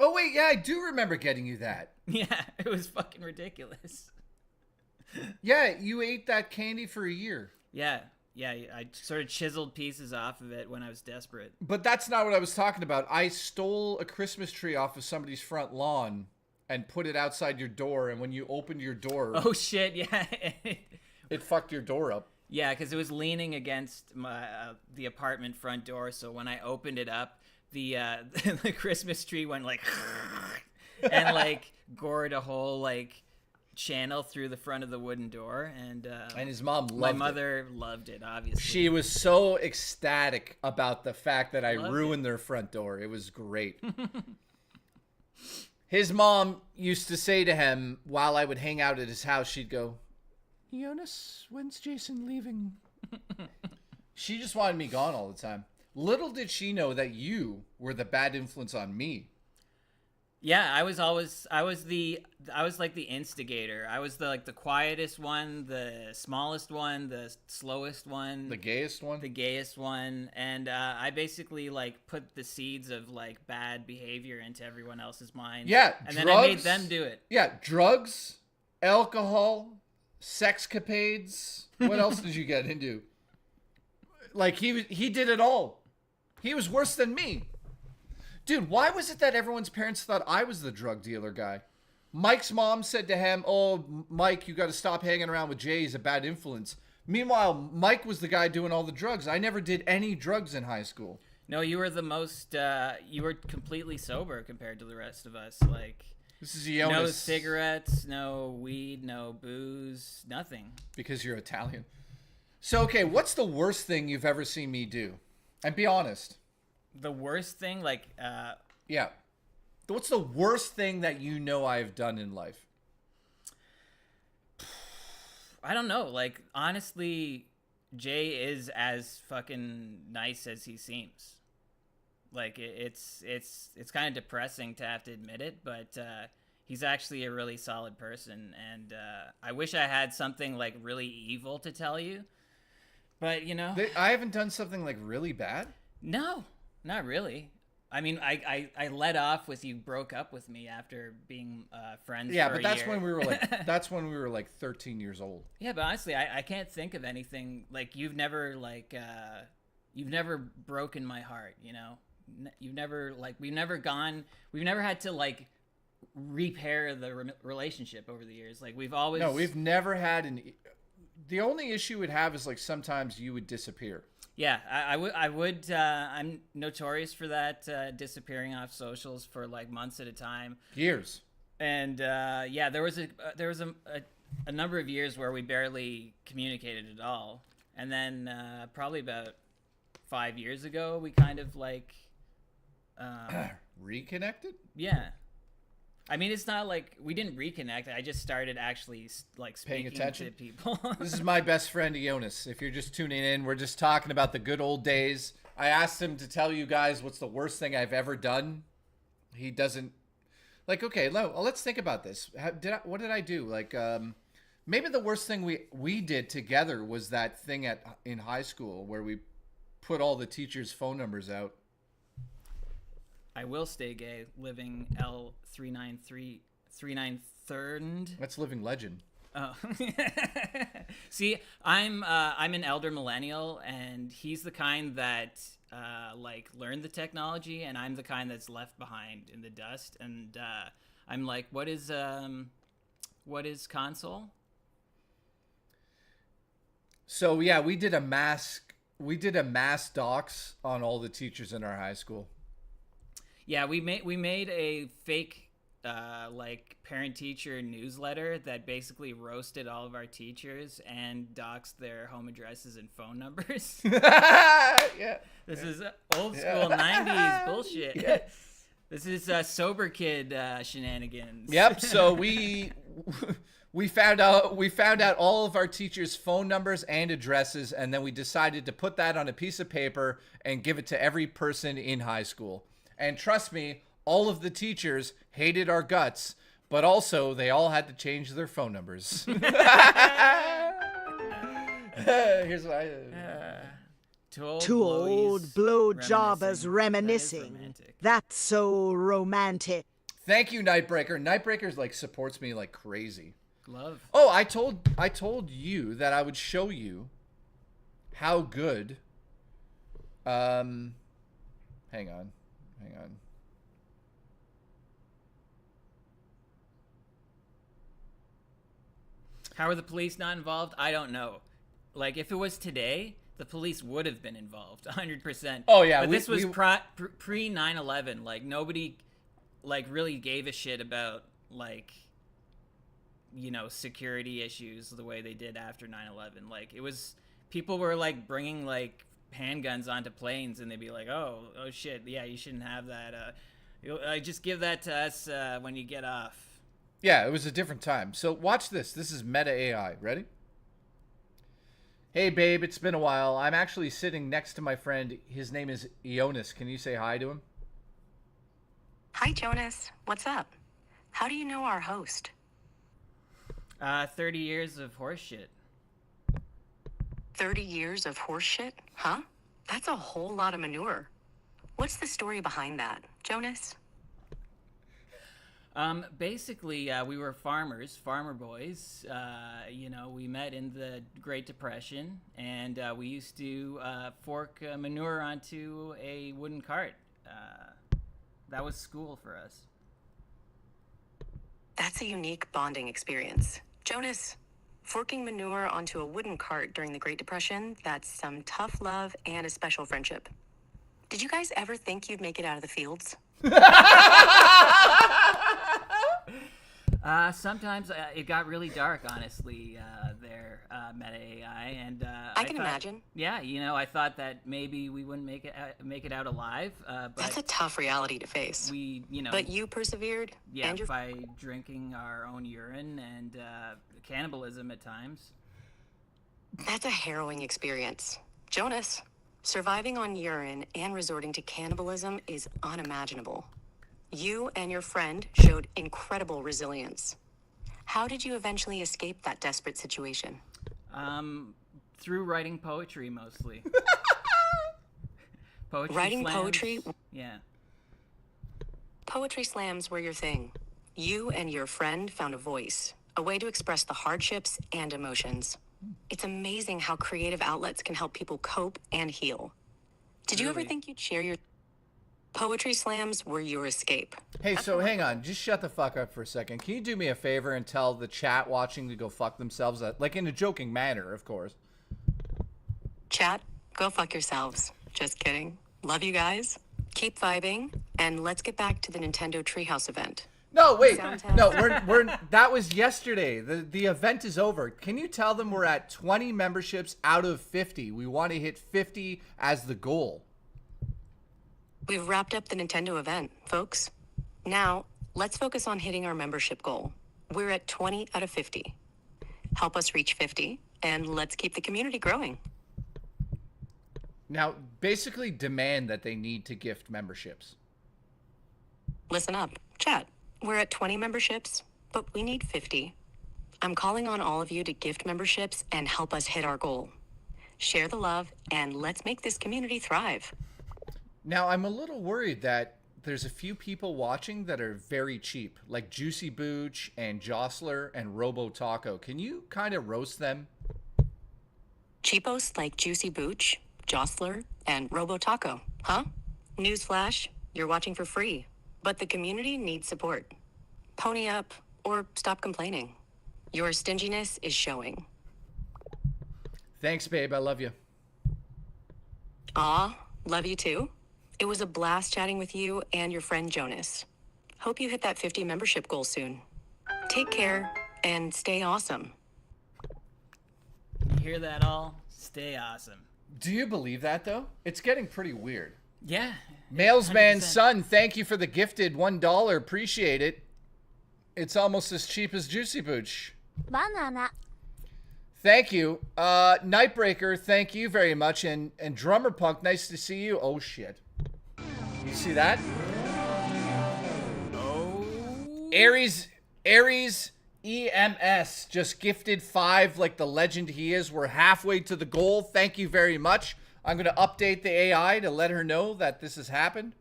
Oh, wait, yeah, I do remember getting you that.
Yeah, it was fucking ridiculous.
Yeah, you ate that candy for a year.
Yeah, I sort of chiseled pieces off of it when I was desperate.
But that's not what I was talking about. I stole a Christmas tree off of somebody's front lawn and put it outside your door, and when you opened your door...
Oh, shit, yeah.
It fucked your door up.
Yeah, because it was leaning against the apartment front door, so when I opened it up, the Christmas tree went like and like gored a whole like channel through the front of the wooden door, and
his mom loved it.
My mother loved it, obviously.
She was so ecstatic about the fact that I ruined their front door. It was great. His mom used to say to him while I would hang out at his house, she'd go, Jonas, when's Jason leaving? She just wanted me gone all the time. Little did she know that you were the bad influence on me.
Yeah, I was like the instigator. I was the quietest one, the smallest one, the slowest one,
the gayest one,
and I basically like put the seeds of like bad behavior into everyone else's mind.
Yeah,
and then I made them do it.
Yeah, drugs, alcohol, sexcapades. What else did you get into? Like he did it all. He was worse than me. Dude, why was it that everyone's parents thought I was the drug dealer guy? Mike's mom said to him, oh, Mike, you got to stop hanging around with Jay. He's a bad influence. Meanwhile, Mike was the guy doing all the drugs. I never did any drugs in high school.
No, you were the most, you were completely sober compared to the rest of us. Like,
this is Jonas.
No cigarettes, no weed, no booze, nothing.
Because you're Italian. So, okay, what's the worst thing you've ever seen me do? And be honest.
The worst thing, like,
yeah. What's the worst thing that you know I've done in life?
I don't know. Like, honestly, Jay is as fucking nice as he seems. Like, it's kind of depressing to have to admit it, but he's actually a really solid person. And I wish I had something, like, really evil to tell you. But, you know.
I haven't done something, like, really bad?
No. Not really. I mean, I led off with you broke up with me after being friends.
Yeah,
for
but
a
that's
year.
when we were like that's when we were like 13 years old.
Yeah, but honestly, I can't think of anything like you've never broken my heart. You know, you've never we've never had to like repair the relationship over the years. Like we've
never had the only issue we'd have is like sometimes you would disappear.
Yeah, I would. I'm notorious for that, disappearing off socials for like months at a time.
Years.
And yeah, there was a number of years where we barely communicated at all. And then probably about 5 years ago, we kind of like
reconnected.
Yeah. I mean, it's not like we didn't reconnect. I just started actually like
Paying
speaking
attention
to people.
This is my best friend Jonas. If you're just tuning in, we're just talking about the good old days. I asked him to tell you guys what's the worst thing I've ever done. He doesn't. Like, okay, let's think about this. What did I do? Like, maybe the worst thing we did together was that thing in high school where we put all the teachers' phone numbers out.
I will stay gay, living L393.
That's living legend.
Oh. See, I'm an elder millennial, and he's the kind that like learned the technology, and I'm the kind that's left behind in the dust. And I'm like, what is console?
So yeah, we did a mass docs on all the teachers in our high school.
Yeah, we made a fake like parent-teacher newsletter that basically roasted all of our teachers and doxed their home addresses and phone numbers.
Yeah.
This is old school 90s bullshit.
Yes.
This is sober kid shenanigans.
Yep. So we found out all of our teachers' phone numbers and addresses, and then we decided to put that on a piece of paper and give it to every person in high school. And trust me, all of the teachers hated our guts, but also they all had to change their phone numbers. Here's what I
Two old blowjobbers reminiscing. That's so romantic.
Thank you, Nightbreaker. Nightbreaker's like supports me like crazy.
Love.
Oh, I told you that I would show you how good. Hang on.
How are the police not involved? I don't know. Like, if it was today, the police would have been involved, 100%.
Oh, yeah.
But this was pre 9/11. Like, nobody, like, really gave a shit about, like, you know, security issues the way they did after 9/11. Like, it was, people were, like, bringing, like, handguns onto planes, and they'd be like, oh shit, yeah, you shouldn't have that. Just give that to us when you get off.
Yeah, it was a different time. So watch this. This is Meta AI. Ready? Hey, babe, it's been a while. I'm actually sitting next to my friend. His name is Jonas. Can you say hi to him?
Hi, Jonas. What's up? How do you know our host?
30 years of horse shit.
30 years of horse shit? Huh? That's a whole lot of manure. What's the story behind that, Jonas?
Basically, we were farmer boys. You know, we met in the Great Depression, and we used to fork manure onto a wooden cart. That was school for us.
That's a unique bonding experience. Jonas, forking manure onto a wooden cart during the Great Depression, that's some tough love and a special friendship. Did you guys ever think you'd make it out of the fields?
Sometimes it got really dark, honestly, there, Meta AI, and
I can imagine.
Yeah, you know, I thought that maybe we wouldn't make it out alive. But
that's a tough reality to face.
We, you know,
but you persevered.
Yeah,
and
by drinking our own urine and cannibalism at times.
That's a harrowing experience, Jonas. Surviving on urine and resorting to cannibalism is unimaginable. You and your friend showed incredible resilience. How did you eventually escape that desperate situation?
Through writing poetry, mostly.
Writing
slams.
Poetry?
Yeah.
Poetry slams were your thing. You and your friend found a voice, a way to express the hardships and emotions. It's amazing how creative outlets can help people cope and heal. Did you ever think you'd share your... Poetry slams were your escape?
Hey, so hang on. Just shut the fuck up for a second. Can you do me a favor and tell the chat watching to go fuck themselves? Like in a joking manner, of course.
Chat, go fuck yourselves. Just kidding. Love you guys. Keep vibing. And let's get back to the Nintendo Treehouse event.
No, wait. No, we're that was yesterday. The event is over. Can you tell them we're at 20 memberships out of 50? We want to hit 50 as the goal.
We've wrapped up the Nintendo event, folks. Now, Let's focus on hitting our membership goal. We're at 20 out of 50. Help us reach 50, and let's keep the community growing.
Now, basically demand that they need to gift memberships.
Listen up, chat. We're at 20 memberships, but we need 50. I'm calling on all of you to gift memberships and help us hit our goal. Share the love, and let's make this community thrive.
Now, I'm a little worried that there's a few people watching that are very cheap, like Juicy Booch and Jostler and Robo Taco. Can you kind of roast them?
Cheapos like Juicy Booch, Jostler, and Robo Taco, huh? Newsflash, you're watching for free, but the community needs support. Pony up or stop complaining. Your stinginess is showing.
Thanks, babe. I love you.
Aw, love you too. It was a blast chatting with you and your friend Jonas. Hope you hit that 50 membership goal soon. Take care and stay awesome.
You hear that all? Stay awesome.
Do you believe that, though? It's getting pretty weird.
Yeah.
Mailsman's
100%.
son, thank you for the gifted $1. Appreciate it. It's almost as cheap as Juicy Booch.
Banana.
Thank you. Nightbreaker, thank you very much. And Drummer Punk, nice to see you. Oh, shit. You see that?
Oh.
Aries EMS just gifted 5 like the legend he is. We're halfway to the goal. Thank you very much. I'm going to update the AI to let her know that this has happened.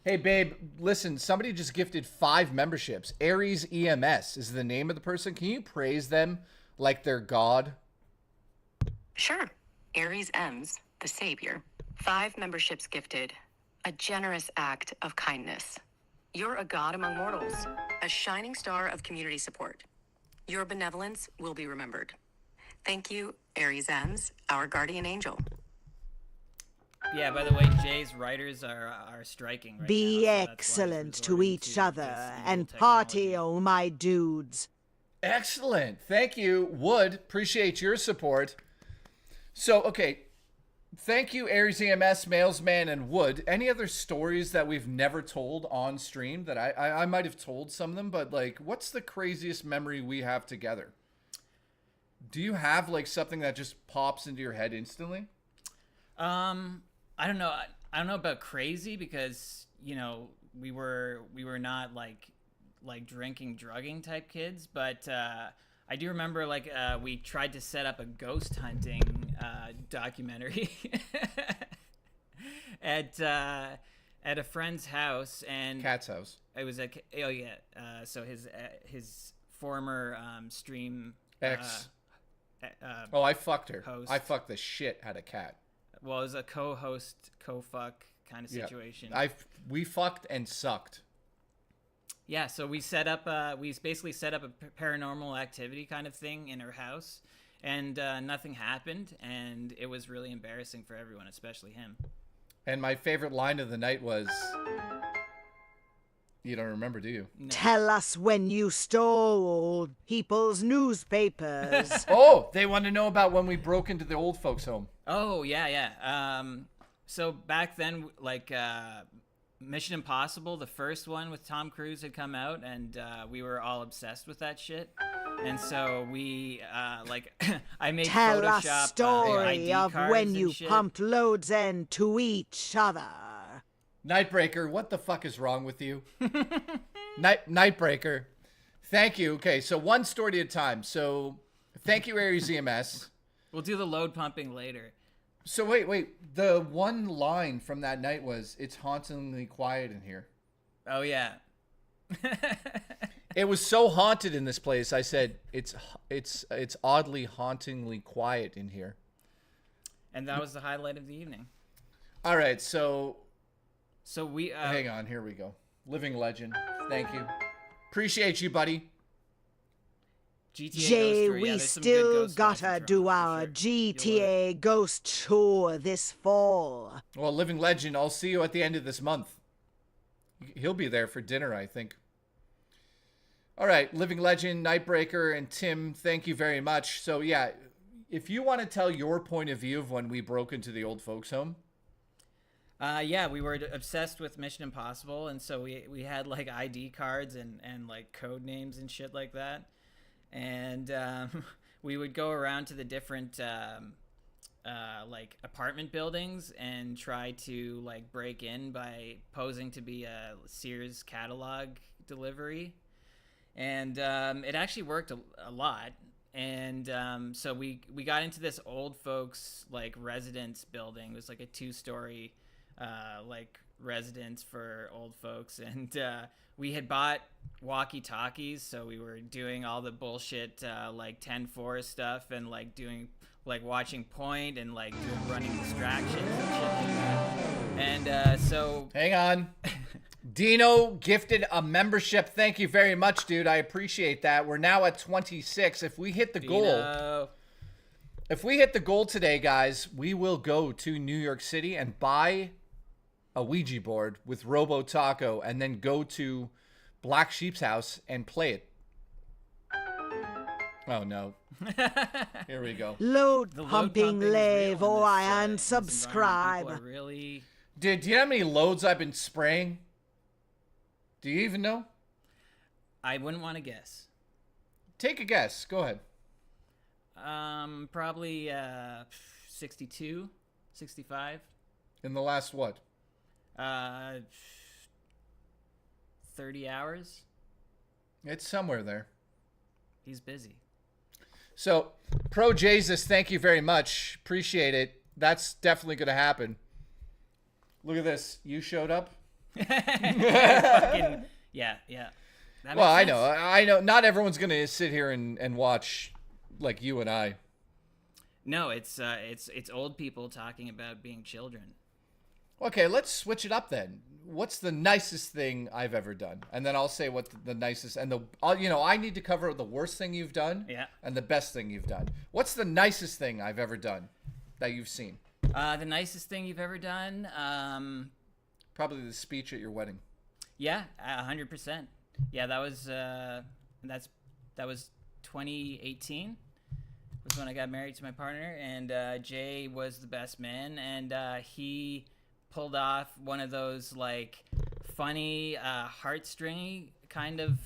Hey, babe, listen, somebody just gifted 5 memberships. Aries EMS is the name of the person. Can you praise them like they're God?
Sure. Aries M's, the savior. 5 memberships gifted. A generous act of kindness. You're a god among mortals, a shining star of community support. Your benevolence will be remembered. Thank you, Aries M's, our guardian angel.
Yeah, by the way, Jay's writers are striking right
Be
now. So that's why he's
excellent to
resorting
each
to
other
this evil
and
technology.
party, oh my dudes.
Excellent. Thank you, Wood. Appreciate your support. So, okay. Thank you, Aries EMS, Mailsman, and Wood. Any other stories that we've never told on stream that I might have told some of them, but like, what's the craziest memory we have together? Do you have like something that just pops into your head instantly?
I don't know. I don't know about crazy because, you know, we were not like drinking, drugging type kids, but I do remember like we tried to set up a ghost hunting documentary at a friend's house and
Cat's house.
It was so his former stream
Ex. Oh, I fucked her.
Host.
I fucked the shit out of Cat.
Well, it was a co-host, co-fuck kind of situation.
Yeah. We fucked and sucked.
Yeah, so we basically set up a paranormal activity kind of thing in her house, and nothing happened, and it was really embarrassing for everyone, especially him.
And my favorite line of the night was, you don't remember, do you?
No.
Tell us when you stole people's newspapers.
Oh, they want to know about when we broke into the old folks' home.
Oh, yeah. So back then, like, Mission Impossible, the first one with Tom Cruise had come out, and we were all obsessed with that shit. And so we, I made
Tell
Photoshop
us story
ID
of
cards
when
and
you
shit.
pumped loads into each other.
Nightbreaker, what the fuck is wrong with you? Nightbreaker, thank you. Okay, so one story at a time. So thank you, Aries EMS.
We'll do the load pumping later.
So wait. The one line from that night was, "It's hauntingly quiet in here."
Oh, yeah.
It was so haunted in this place. I said, it's oddly hauntingly quiet in here.
And that was the highlight of the evening.
All right, so
we...
hang on, here we go. Living Legend, thank you. Appreciate you, buddy.
GTA
Jay,
Ghost Tour. Yeah,
we
there's some good
still
ghost stories
gotta
in
do
Toronto,
our
for sure.
GTA Ghost Tour this fall.
Well, Living Legend, I'll see you at the end of this month. He'll be there for dinner, I think. All right, Living Legend, Nightbreaker, and Tim, thank you very much. So, yeah, if you want to tell your point of view of when we broke into the old folks' home.
Yeah, we were obsessed with Mission Impossible, and so we had like ID cards and like code names and shit like that, and we would go around to the different like apartment buildings and try to like break in by posing to be a Sears catalog delivery, and it actually worked a lot. And so we got into this old folks like residence building. It was like a 2-story like residence for old folks, and we had bought walkie-talkies, so we were doing all the bullshit like 10-4 stuff and like doing like watching point and like doing running distractions and shit like that. And so
hang on. Dino gifted a membership. Thank you very much, dude. I appreciate that. We're now at 26. If we hit the goal, if we hit the goal today, guys, we will go to New York City and buy a Ouija board with Robo Taco and then go to Black Sheep's house and play it. Oh, no. Here we go.
Load pumping lave or I unsubscribe.
Really...
Dude, do you know how many loads I've been spraying? Do you even know?
I wouldn't want to guess.
Take a guess. Go ahead.
Probably 62, 65.
In the last what?
30 hours.
It's somewhere there.
He's busy.
So, Pro Jesus, thank you very much. Appreciate it. That's definitely going to happen. Look at this. You showed up?
Fucking, yeah.
Well, I know. Not everyone's going to sit here and watch like you and I.
No, it's old people talking about being children.
Okay, let's switch it up then. What's the nicest thing I've ever done? And then I'll say what the nicest and I need to cover the worst thing you've done and the best thing you've done. What's the nicest thing I've ever done that you've seen?
The nicest thing you've ever done?
Probably the speech at your wedding.
Yeah, 100%. Yeah, that was 2018 was when I got married to my partner, and Jay was the best man, and he pulled off one of those like funny heartstringy kind of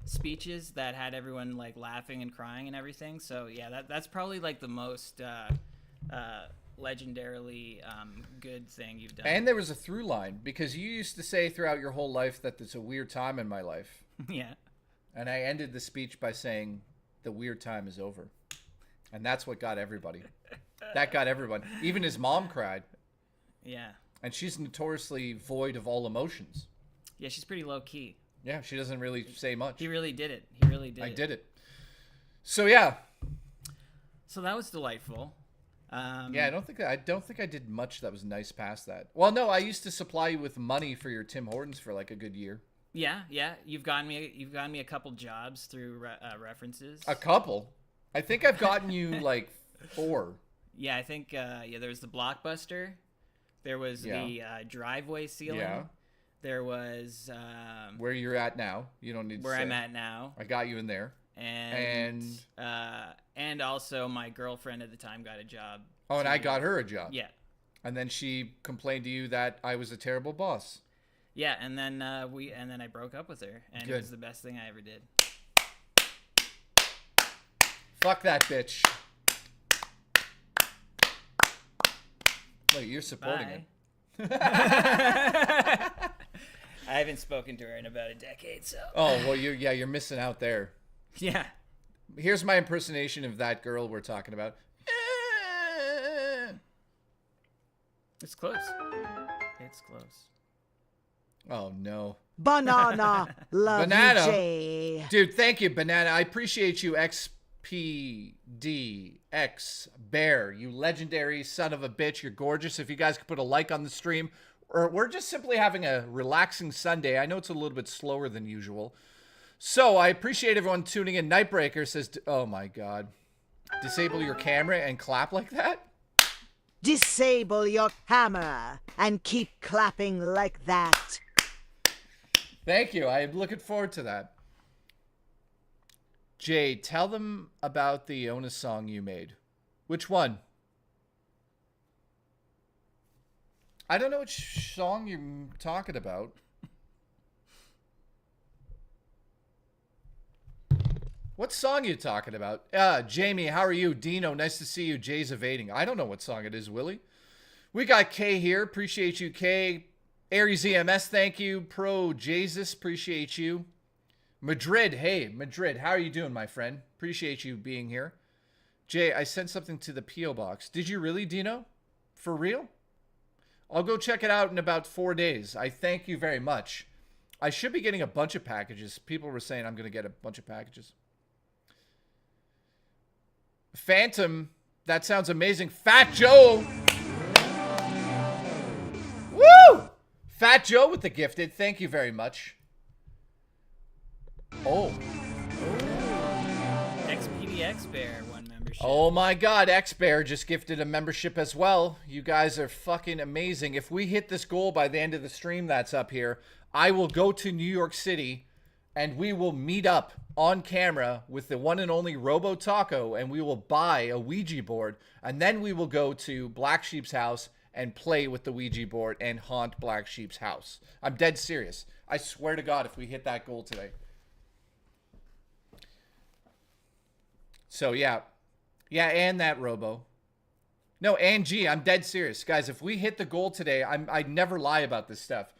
speeches that had everyone like laughing and crying and everything. So yeah, that's probably like the most legendarily good thing you've done.
And there was a through line, because you used to say throughout your whole life that it's a weird time in my life.
Yeah.
And I ended the speech by saying the weird time is over. And that's what got everybody. That got everyone. Even his mom cried.
Yeah.
And she's notoriously void of all emotions.
Yeah, she's pretty low key.
Yeah, she doesn't really say much.
He really did it.
I did it. So yeah.
So that was delightful.
Yeah, I don't think I did much that was nice past that. Well, no, I used to supply you with money for your Tim Hortons for like a good year.
Yeah. You've gotten me a couple jobs through references.
A couple? I think I've gotten you like 4.
Yeah, I think there was the Blockbuster. There was the driveway ceiling.
Yeah.
There was
where you're at now. You don't need to
where
say.
I'm at now.
I got you in there.
And also my girlfriend at the time got a job.
Oh, and I got her a job.
Yeah.
And then she complained to you that I was a terrible boss.
Yeah, and then I broke up with her, and
Good.
it was the best thing I ever did.
Fuck that bitch. Look, you're supporting
Bye.
it.
I haven't spoken to her in about a decade, so.
Oh, well, you're missing out there.
Yeah.
Here's my impersonation of that girl we're talking about.
It's close. It's close.
Oh, no.
Banana. Love
Banana.
you, Jay.
Dude, thank you, Banana. I appreciate you, XPDX Bear. You legendary son of a bitch. You're gorgeous. If you guys could put a like on the stream. Or we're just simply having a relaxing Sunday. I know it's a little bit slower than usual. So I appreciate everyone tuning in. Nightbreaker says, oh my God. Disable your camera and clap like that?
Disable your camera and keep clapping like that.
Thank you. I'm looking forward to that. Jay, tell them about the Iona song you made. Which one? I don't know what song you're talking about. What song are you talking about? Jamie, how are you? Dino, nice to see you. Jay's evading. I don't know what song it is, Willie. We got Kay here. Appreciate you, Kay. Aries EMS, thank you. Pro Jesus, appreciate you. Madrid, hey, Madrid, how are you doing, my friend? Appreciate you being here. Jay, I sent something to the P.O. box. Did you really, Dino? For real? I'll go check it out in about 4 days. I thank you very much. I should be getting a bunch of packages. People were saying I'm going to get a bunch of packages. Phantom, that sounds amazing. Fat Joe. Woo! Fat Joe with the gifted. Thank you very much. Oh.
XPDX Bear, one membership.
Oh my God, X Bear just gifted a membership as well. You guys are fucking amazing. If we hit this goal by the end of the stream that's up here, I will go to New York City and we will meet up on camera with the one and only Robo Taco, and we will buy a Ouija board, and then we will go to Black Sheep's house and play with the Ouija board and haunt Black Sheep's house. I'm dead serious. I swear to God, if we hit that goal today. So yeah, and that Robo. No, and G, I'm dead serious, guys. If we hit the goal today, I never lie about this stuff.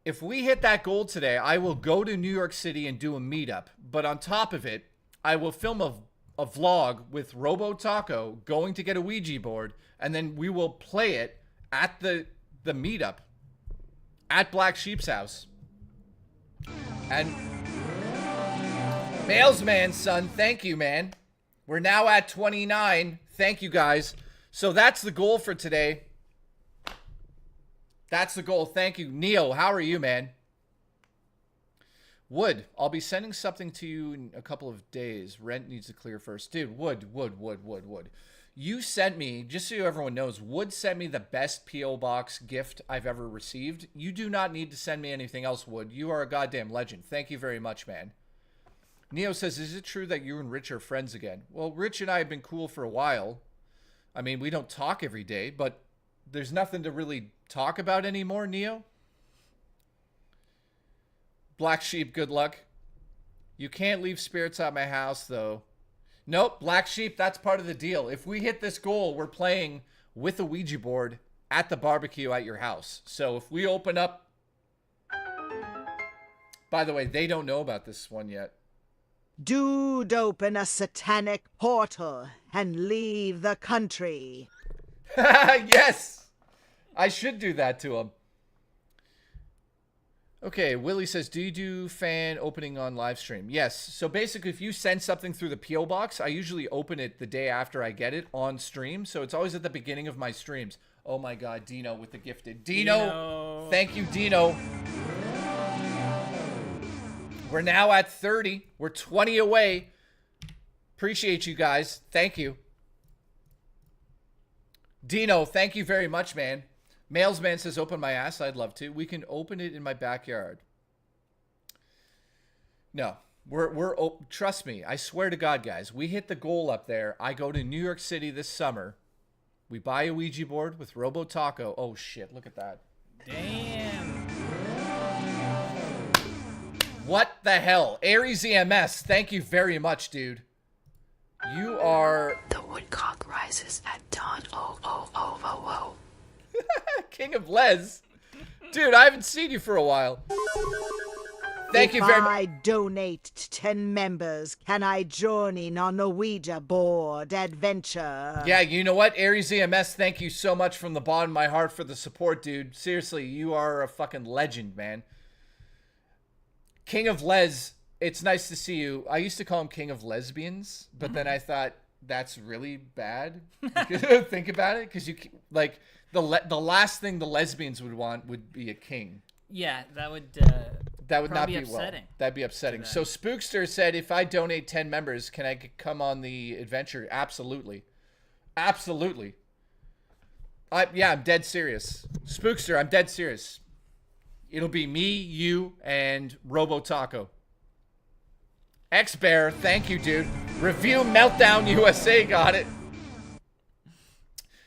If we hit that goal today, I will go to New York City and do a meetup. But on top of it, I will film a vlog with Robo Taco going to get a Ouija board, and then we will play it at the meetup at Black Sheep's house. And Mailsman, son, thank you, man. We're now at 29. Thank you, guys. So that's the goal for today. That's the goal. Thank you. Neo, how are you, man? Wood, I'll be sending something to you in a couple of days. Rent needs to clear first. Dude, Wood. You sent me, just so everyone knows, Wood sent me the best P.O. Box gift I've ever received. You do not need to send me anything else, Wood. You are a goddamn legend. Thank you very much, man. Neo says, is it true that you and Rich are friends again? Well, Rich and I have been cool for a while. I mean, we don't talk every day, but there's nothing to really talk about anymore, Neo. Black Sheep, good luck. You can't leave spirits at my house, though. Nope, Black Sheep, that's part of the deal. If we hit this goal, we're playing with a Ouija board at the barbecue at your house. So if we open up... By the way, they don't know about this one yet.
Dude, open a satanic portal and leave the country.
Yes! I should do that to him. Okay, Willie says, do you do fan opening on live stream? Yes. So basically, if you send something through the P.O. box, I usually open it the day after I get it on stream. So it's always at the beginning of my streams. Oh my God, Dino with the gifted. Dino. Thank you, Dino. We're now at 30. We're 20 away. Appreciate you guys. Thank you. Dino, thank you very much, man. Mailsman says, open my ass. I'd love to. We can open it in my backyard. No, trust me. I swear to God, guys, we hit the goal up there. I go to New York City this summer. We buy a Ouija board with Robo Taco. Oh, shit. Look at that.
Damn.
What the hell? Aries EMS, thank you very much, dude. You are...
The woodcock rises at dawn. Oh.
King of Les. Dude, I haven't seen you for a while. Thank you very much.
If I donate 10 members, can I journey on a Ouija board adventure?
Yeah, you know what? Aries EMS, thank you so much from the bottom of my heart for the support, dude. Seriously, you are a fucking legend, man. King of Les, it's nice to see you. I used to call him King of Lesbians, but then I thought that's really bad. Think about it, because you like the last thing the lesbians would want would be a king.
Yeah, that would
not be
upsetting.
Well. That'd be upsetting. So Spookster said, if I donate 10 members, can I come on the adventure? Absolutely. Absolutely. Yeah, I'm dead serious. Spookster, I'm dead serious. It'll be me, you, and Robo Taco. X-Bear, thank you, dude. Review Meltdown USA got it.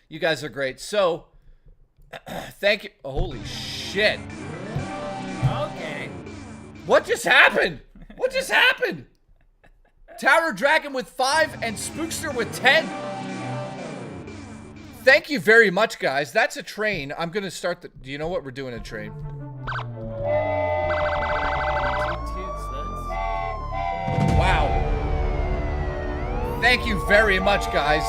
You guys are great. So, Thank you. Holy shit.
Okay.
What just happened? What just happened? Tower Dragon with 5 and Spookster with 10. Thank you very much, guys. That's a train. I'm going to start the... Do you know what? We're doing a train. Wow. Thank you very much, guys.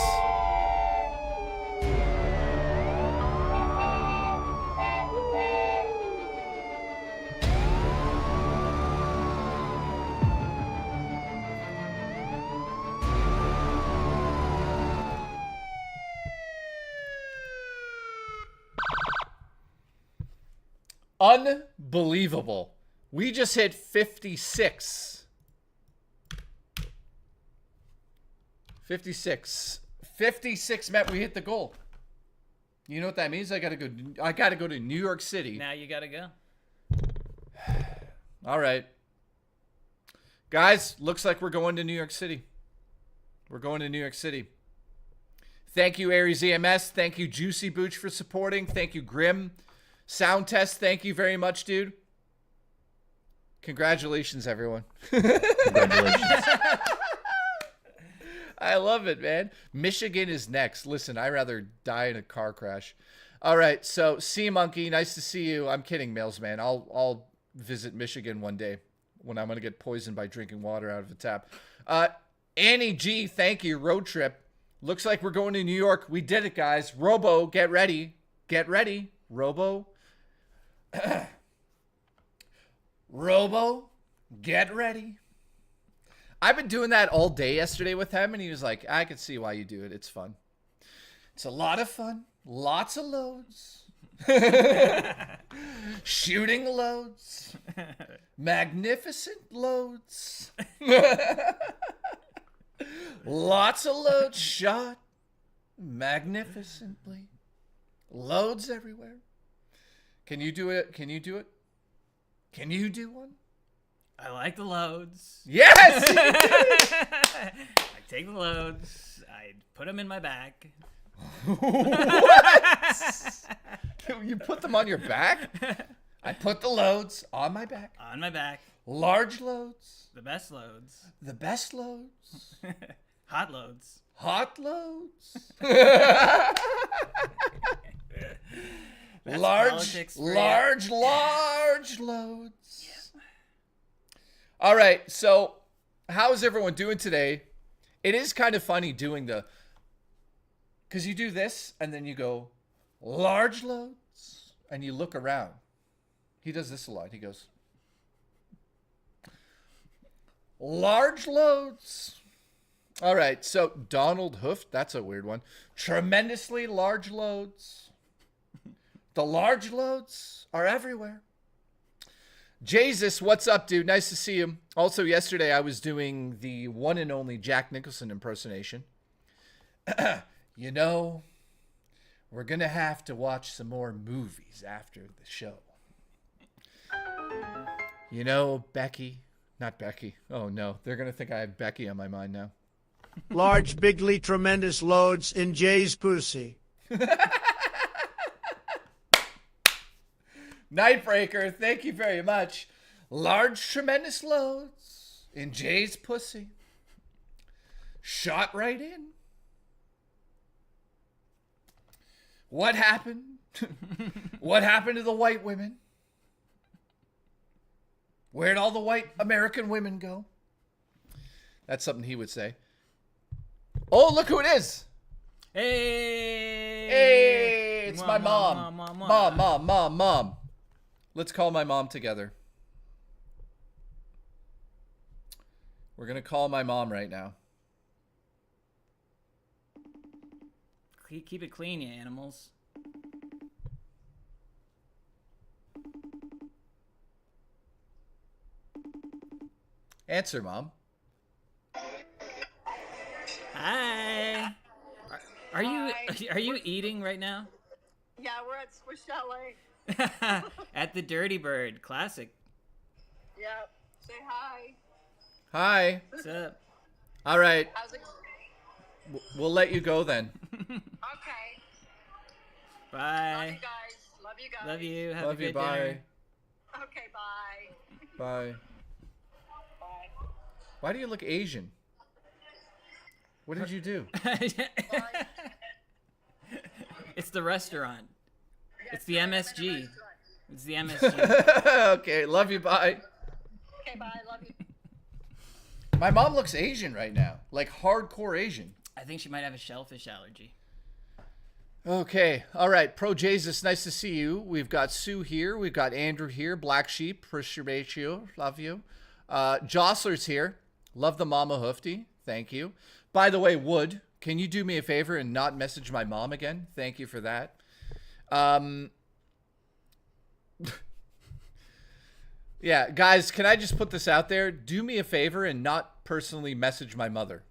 Unbelievable. We just hit 56. 56 meant we hit the goal. You know what that means? I gotta go to New York City.
Now you gotta go.
All right. Guys, looks like we're going to New York City. We're going to New York City. Thank you, Aries EMS. Thank you, Juicy Booch, for supporting. Thank you, Grim. Sound Test, thank you very much, dude. Congratulations, everyone.
Congratulations.
I love it, man. Michigan is next. Listen, I'd rather die in a car crash. All right, so Sea Monkey, nice to see you. I'm kidding, Mailsman. I'll visit Michigan one day when I'm going to get poisoned by drinking water out of a tap. Annie G, thank you. Road trip. Looks like we're going to New York. We did it, guys. Robo, get ready. Get ready. Robo. Robo, get ready. I've been doing that all day yesterday with him, and he was like, I can see why you do it. It's fun. It's a lot of fun. Lots of loads. Shooting loads. Magnificent loads. Lots of loads shot magnificently. Loads everywhere. Can you do it? Can you do it? Can you do one?
I like the loads.
Yes!
I take the loads. I put them in my back.
What? You put them on your back? I put the loads on my back.
On my back.
Large loads.
The best loads.
The best loads.
Hot loads.
Hot loads.
That's
large loads. Yeah. All right, so how's everyone doing today? It is kind of funny doing because you do this and then you go large loads and you look around. He does this a lot. He goes large loads. All right, so Donald Hooft, that's a weird one. Tremendously large loads. The large loads are everywhere. Jesus, what's up, dude? Nice to see you. Also, yesterday I was doing the one and only Jack Nicholson impersonation. You know, we're going to have to watch some more movies after the show. You know, Becky. Not Becky. Oh, no. They're going to think I have Becky on my mind now.
Large, bigly, tremendous loads in Jay's pussy.
Nightbreaker, thank you very much. Large, tremendous loads in Jay's pussy. Shot right in. What happened? What happened to the white women? Where'd all the white American women go? That's something he would say. Oh, look who it is.
Hey.
Hey, it's my mom. Mom. Let's call my mom together. We're going to call my mom right now.
Keep it clean, you animals.
Answer, Mom.
Hi. Are you eating right now?
Yeah, we're at Swiss Chalet.
At the Dirty Bird Classic.
Yep. Say hi.
Hi.
What's up?
All right.
How's it?
We'll let you go then.
Okay.
Bye.
Love you guys. Love you guys.
Love you. Have
Love
a good
you. Bye.
dinner.
Okay, bye.
Bye.
Bye.
Why do you look Asian? What did you do?
It's the restaurant. It's the MSG. It's the MSG.
Okay, love you. Bye.
Okay, bye. Love you.
My mom looks Asian right now, like hardcore Asian.
I think she might have a shellfish allergy.
Okay, all right. Pro Jesus, nice to see you. We've got Sue here. We've got Andrew here. Black Sheep, appreciate you. Love you. Jostler's here. Love the Mama Hoofty. Thank you. By the way, Wood, can you do me a favor and not message my mom again? Thank you for that. Yeah, guys, can I just put this out there? Do me a favor and not personally message my mother.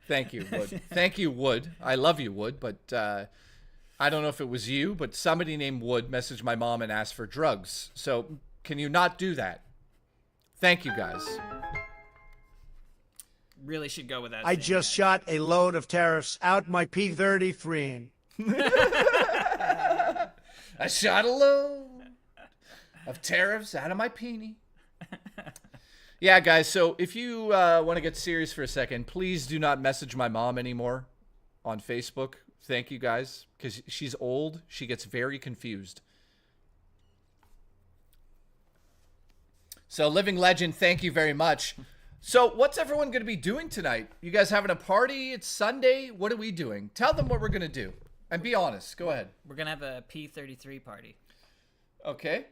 Thank you, Wood. Thank you, Wood. I love you, Wood, but I don't know if it was you, but somebody named Wood messaged my mom and asked for drugs. So can you not do that? Thank you, guys.
Really should go with that.
I just shot a load of tariffs out my P-33.
I shot a load of tariffs out of my peenie. Yeah, guys, so if you want to get serious for a second, please do not message my mom anymore on Facebook. Thank you, guys, because she's old. She gets very confused. So, Living Legend, thank you very much. So, what's everyone going to be doing tonight? You guys having a party? It's Sunday. What are we doing? Tell them what we're going to do. And be honest. Go ahead.
We're going to have a P-33 party.
Okay.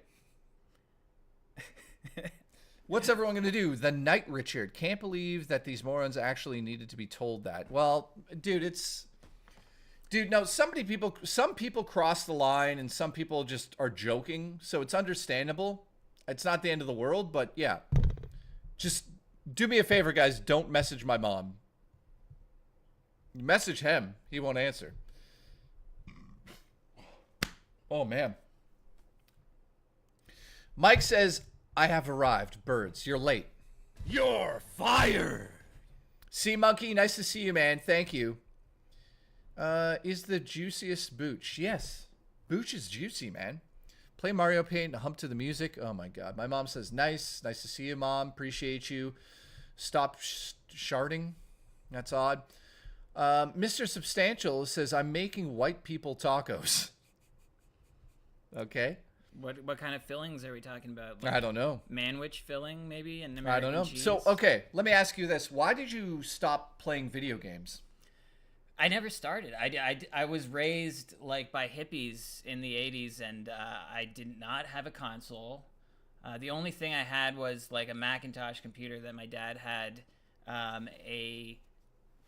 What's everyone going to do? The Night Richard. Can't believe that these morons actually needed to be told that. Well, dude, no, some people cross the line and some people just are joking. So it's understandable. It's not the end of the world, but yeah. Just do me a favor, guys. Don't message my mom. Message him. He won't answer. Oh, man. Mike says, I have arrived. Birds, you're late.
You're fired.
Sea Monkey, nice to see you, man. Thank you. Is the juiciest Booch? Yes. Booch is juicy, man. Play Mario Paint and hump to the music. Oh, my God. My mom says, nice. Nice to see you, Mom. Appreciate you. Stop sharding. That's odd. Mr. Substantial says, I'm making white people tacos. Okay.
What kind of fillings are we talking about?
I don't know.
Manwich filling, maybe? And
I don't know.
cheese?
So, okay, let me ask you this. Why did you stop playing video games?
I never started. I was raised like by hippies in the 80s, and I did not have a console. The only thing I had was like a Macintosh computer that my dad had.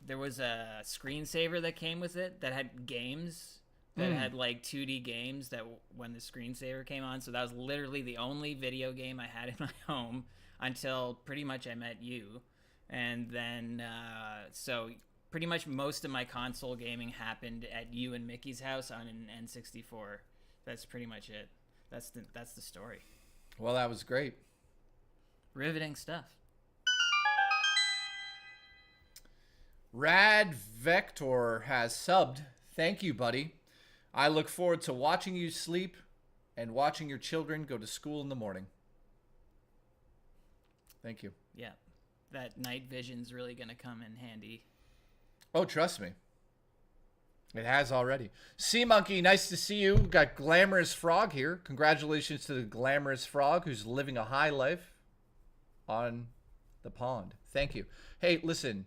There was a screensaver that came with it that had games. That had like 2D games that when the screensaver came on. So that was literally the only video game I had in my home until pretty much I met you. And then, so pretty much most of my console gaming happened at you and Mickey's house on an N64. That's pretty much it. That's the story.
Well, that was great.
Riveting stuff.
Rad Vector has subbed. Thank you, buddy. I look forward to watching you sleep and watching your children go to school in the morning. Thank you.
Yeah. That night vision's really going to come in handy.
Oh, trust me. It has already. Sea Monkey, nice to see you. Got Glamorous Frog here. Congratulations to the Glamorous Frog who's living a high life on the pond. Thank you. Hey, listen.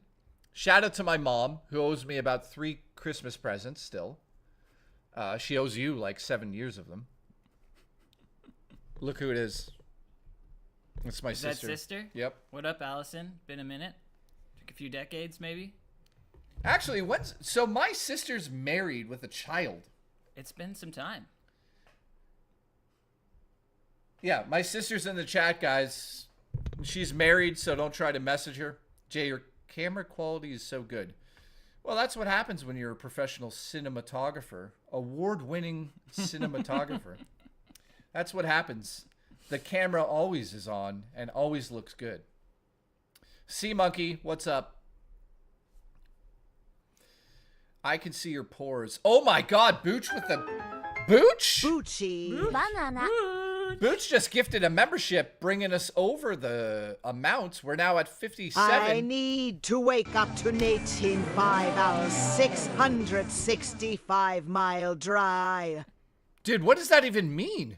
Shout out to my mom who owes me about 3 Christmas presents still. She owes you like 7 years of them. Look who it is. It's my sister.
That sister?
Yep.
What up, Allison? Been a minute? Took a few decades, maybe?
Actually, so my sister's married with a child.
It's been some time.
Yeah, my sister's in the chat, guys. She's married, so don't try to message her. Jay, your camera quality is so good. Well, that's what happens when you're a professional cinematographer. Award-winning cinematographer. That's what happens. The camera always is on and always looks good. Sea Monkey, what's up? I can see your pores. Oh my God, Booch with the... Booch?
Boochie.
Banana.
Booch just gifted a membership, bringing us over the amount. We're now at 57.
I need to wake up to Nate in 5 hours, 665-mile drive.
Dude, what does that even mean?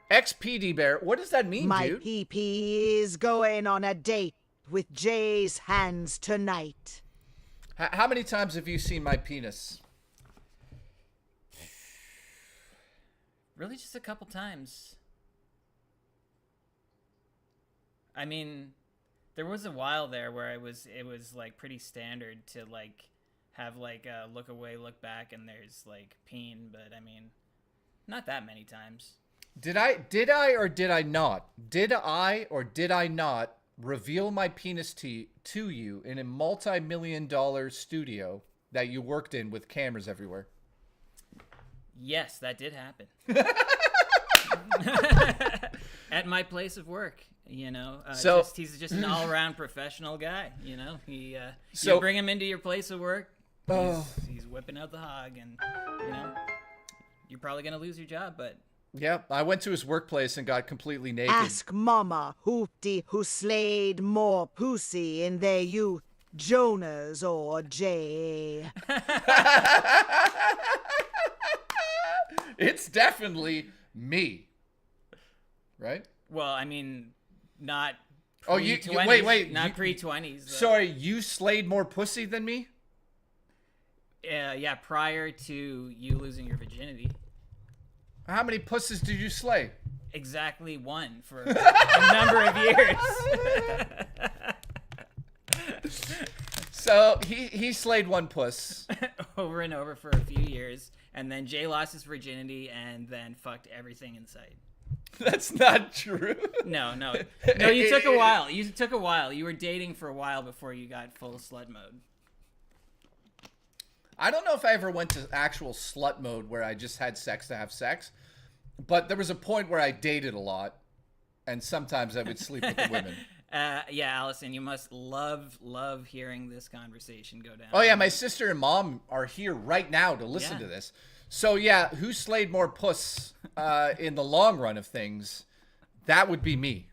XPD Bear, what does that mean,
My
dude?
PP is going on a date with Jay's hands tonight.
How many times have you seen my penis?
Really, just a couple times. I mean, there was a while there where it was like pretty standard to like have like a look away, look back, and there's like peen, but I mean, not that many times.
Did I or did I not? Did I or did I not reveal my penis to you in a multi-million-dollar studio that you worked in with cameras everywhere?
Yes, that did happen. At my place of work, you know.
So
he's just an all-around professional guy, you know. You
So-
bring him into your place of work, he's whipping out the hog, and, you know, you're probably going to lose your job, but...
Yeah, I went to his workplace and got completely naked.
Ask Mama Hoopty who slayed more pussy in their youth, Jonas or Jay.
It's definitely me. Right?
Well, I mean, not
Oh, you
pre-20s,
wait.
Not pre-20s.
Sorry, you slayed more pussy than me?
Yeah, prior to you losing your virginity.
How many pussies did you slay?
Exactly one for a number of years.
So he slayed one puss.
Over and over for a few years, and then Jay lost his virginity and then fucked everything in sight.
That's not true.
No, you took a while. You were dating for a while before you got full slut mode.
I don't know if I ever went to actual slut mode where I just had sex to have sex, but there was a point where I dated a lot, and sometimes I would sleep with the women.
Yeah, Allison, you must love hearing this conversation go down.
Oh yeah, my sister and mom are here right now to listen to this. So yeah, who slayed more puss in the long run of things? That would be me.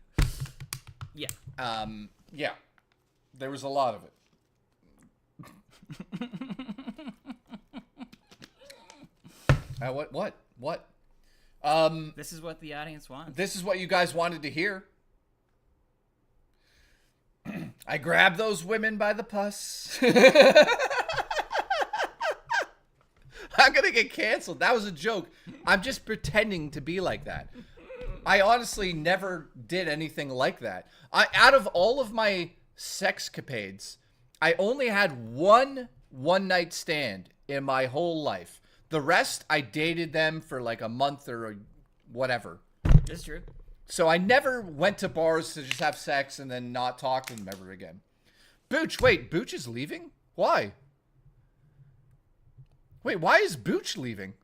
Yeah.
Yeah. There was a lot of it. What?
This is what the audience wants.
This is what you guys wanted to hear. I grabbed those women by the puss. I'm gonna get canceled. That was a joke. I'm just pretending to be like that. I honestly never did anything like that. Out of all of my sexcapades, I only had one night stand in my whole life. The rest, I dated them for like a month or whatever.
That's true.
So I never went to bars to just have sex and then not talk to them ever again. Booch, wait, Booch is leaving? Why? Wait, why is Booch leaving?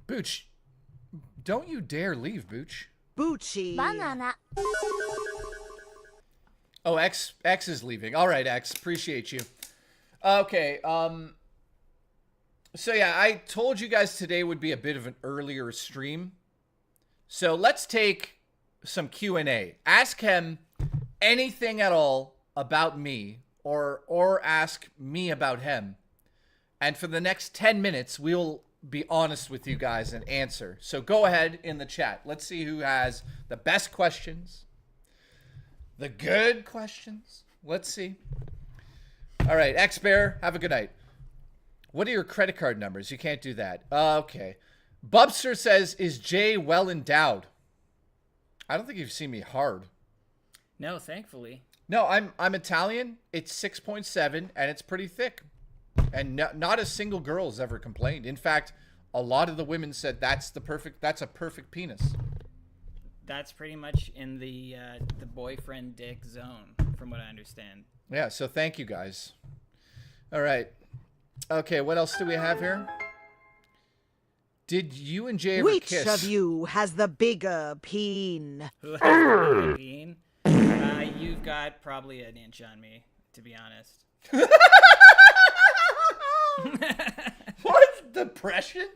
Booch, don't you dare leave, Booch.
Boochie.
Banana.
Oh, X is leaving. All right, X, appreciate you. Okay, so yeah, I told you guys today would be a bit of an earlier stream. So let's take some Q&A. Ask him anything at all about me or ask me about him. And for the next 10 minutes, we'll be honest with you guys and answer. So go ahead in the chat. Let's see who has the best questions. The good questions. Let's see. All right, X-Bear, have a good night. What are your credit card numbers? You can't do that. Okay. Bubster says, is Jay well endowed? I don't think you've seen me hard.
No, thankfully.
No, I'm Italian. It's 6.7, and it's pretty thick. And not a single girl has ever complained. In fact, a lot of the women said that's a perfect penis.
That's pretty much in the boyfriend dick zone, from what I understand.
Yeah, so thank you guys. All right. Okay, what else do we have here? Did you and Jay ever
Which
kiss?
of you has the bigger peen?
Who has the bigger peen? You've got probably an inch on me, to be honest.
What? Depression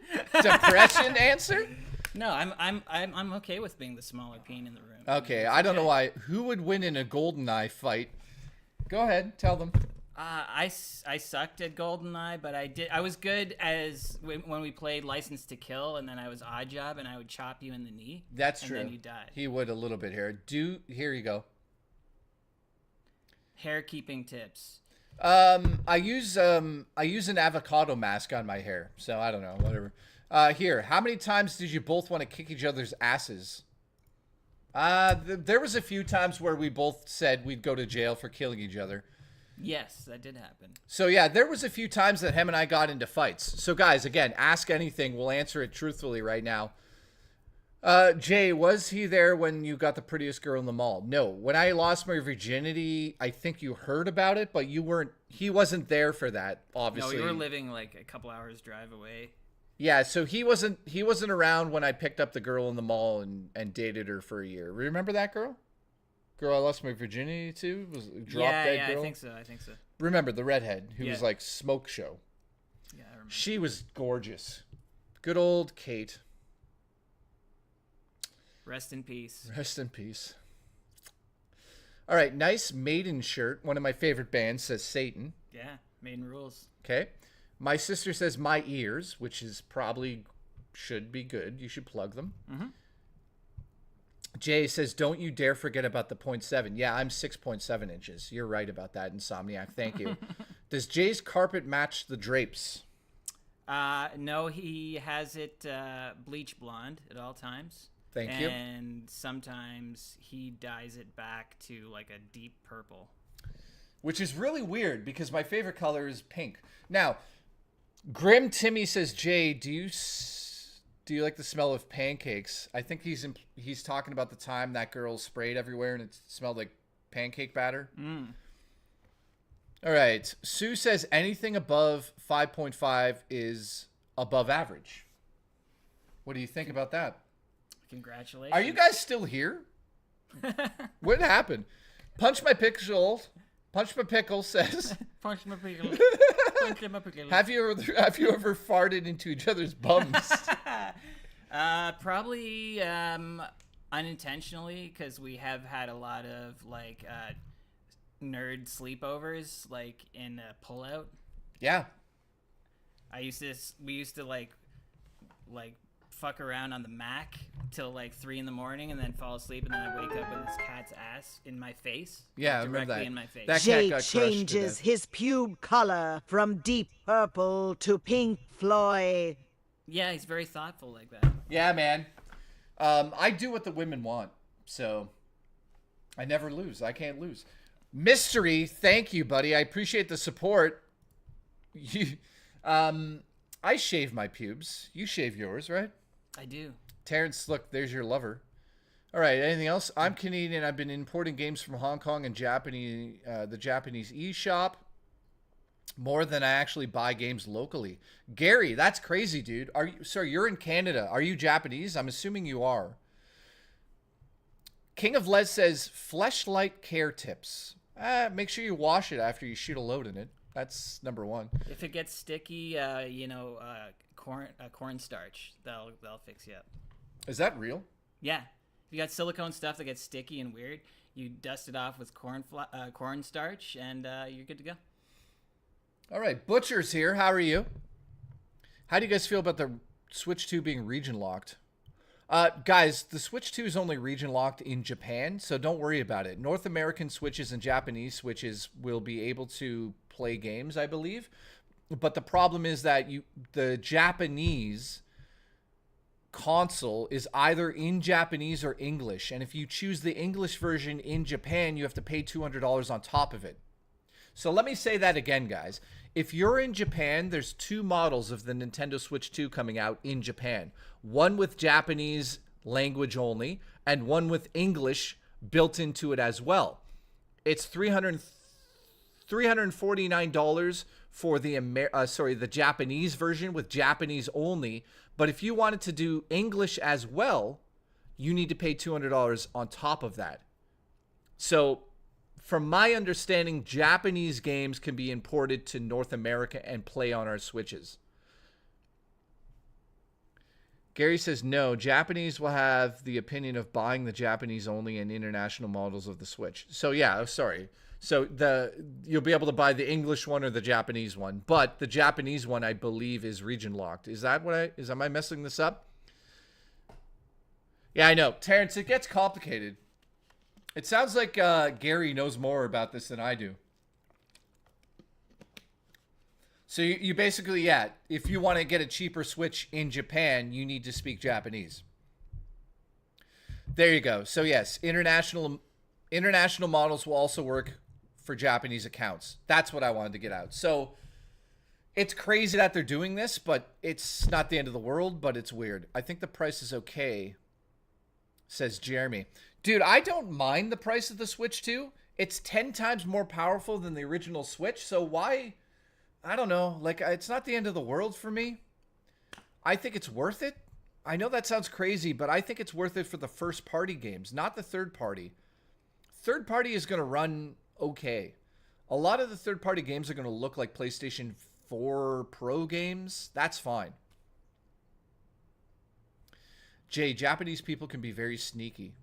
answer?
No, I'm okay with being the smaller peen in the room.
Okay, I don't know why. Who would win in a GoldenEye fight? Go ahead, tell them.
I sucked at GoldenEye, but I was good as when we played License to Kill, and then I was Odd Job, and I would chop you in the knee.
That's true.
And then you died.
He would a little bit here. Here you go.
Hair keeping tips.
I use an avocado mask on my hair, so I don't know, whatever. Here, how many times did you both want to kick each other's asses? There was a few times where we both said we'd go to jail for killing each other.
Yes, that did happen.
So yeah, there was a few times that him and I got into fights. So guys, again, ask anything. We'll answer it truthfully right now. Jay, was he there when you got the prettiest girl in the mall? No. When I lost my virginity, I think you heard about it, but he wasn't there for that, obviously.
No, you were living like a couple hours drive away.
Yeah, so he wasn't around when I picked up the girl in the mall and dated her for a year. Remember that girl? Girl I lost my virginity to? Was a drop-dead girl?
I think so.
Remember the redhead who was like Smoke Show.
Yeah, I remember.
She was gorgeous. Good old Kate.
Rest in peace.
Rest in peace. All right, nice Maiden shirt. One of my favorite bands says Satan.
Yeah, Maiden rules.
Okay. My sister says my ears, which is probably should be good. You should plug them.
Mm-hmm.
Jay says, don't you dare forget about the 0.7. Yeah, I'm 6.7 inches. You're right about that, Insomniac. Thank you. Does Jay's carpet match the drapes?
No, he has it bleach blonde at all times.
Thank you.
And sometimes he dyes it back to like a deep purple.
Which is really weird because my favorite color is pink. Now, Grim Timmy says, Jay, do you like the smell of pancakes? I think he's talking about the time that girl sprayed everywhere and it smelled like pancake batter. All right. Sue says anything above 5.5 is above average. What do you think about that?
Congratulations.
Are you guys still here? What happened? Punch my pickle says.
Punch my pickle. Punch my pickle.
Have you ever farted into each other's bums?
Probably unintentionally, because we have had a lot of like nerd sleepovers, like in a pullout.
Yeah.
We used to like fuck around on the Mac till like 3 a.m. and then fall asleep, and then I wake up with this cat's ass in my face.
Yeah,
directly
I remember that.
In my face.
That cat
Jay
got crushed to
changes
death.
his pube color from deep purple to Pink Floyd.
Yeah, he's very thoughtful like that.
Yeah, man. I do what the women want, so I never lose. I can't lose. Mystery, thank you, buddy. I appreciate the support. I shave my pubes. You shave yours, right?
I do.
Terrence, look, there's your lover. All right, anything else? I'm Canadian. I've been importing games from Hong Kong and the Japanese eShop more than I actually buy games locally. Gary, that's crazy, dude. You're in Canada. Are you Japanese? I'm assuming you are. King of Les says, fleshlight care tips. Make sure you wash it after you shoot a load in it. That's number one.
If it gets sticky, cornstarch, that'll fix you up.
Is that real?
Yeah. If you got silicone stuff that gets sticky and weird, you dust it off with cornstarch, and you're good to go.
All right, Butcher's here. How are you? How do you guys feel about the Switch 2 being region locked? Guys, the Switch 2 is only region locked in Japan, so don't worry about it. North American Switches and Japanese Switches will be able to play games, I believe. But the problem is that the Japanese console is either in Japanese or English. And if you choose the English version in Japan, you have to pay $200 on top of it. So let me say that again, guys. If you're in Japan, there's 2 models of the Nintendo Switch 2 coming out in Japan. One with Japanese language only, and one with English built into it as well. It's $349 for the Japanese version with Japanese only. But if you wanted to do English as well, you need to pay $200 on top of that. So from my understanding, Japanese games can be imported to North America and play on our Switches. Gary says, no, Japanese will have the opinion of buying the Japanese only and international models of the Switch. So, yeah, sorry. So, you'll be able to buy the English one or the Japanese one. But the Japanese one, I believe, is region locked. Am I messing this up? Yeah, I know. Terrence, it gets complicated. It sounds like Gary knows more about this than I do. So you basically, yeah, if you want to get a cheaper Switch in Japan, you need to speak Japanese. There you go. So yes, international models will also work for Japanese accounts. That's what I wanted to get out. So it's crazy that they're doing this, but it's not the end of the world, but it's weird. I think the price is okay, says Jeremy. Dude, I don't mind the price of the Switch 2. It's 10 times more powerful than the original Switch, so why... I don't know. Like, it's not the end of the world for me. I think it's worth it. I know that sounds crazy, but I think it's worth it for the first-party games, not the third-party. Third-party is going to run okay. A lot of the third-party games are going to look like PlayStation 4 Pro games. That's fine. Jay, Japanese people can be very sneaky.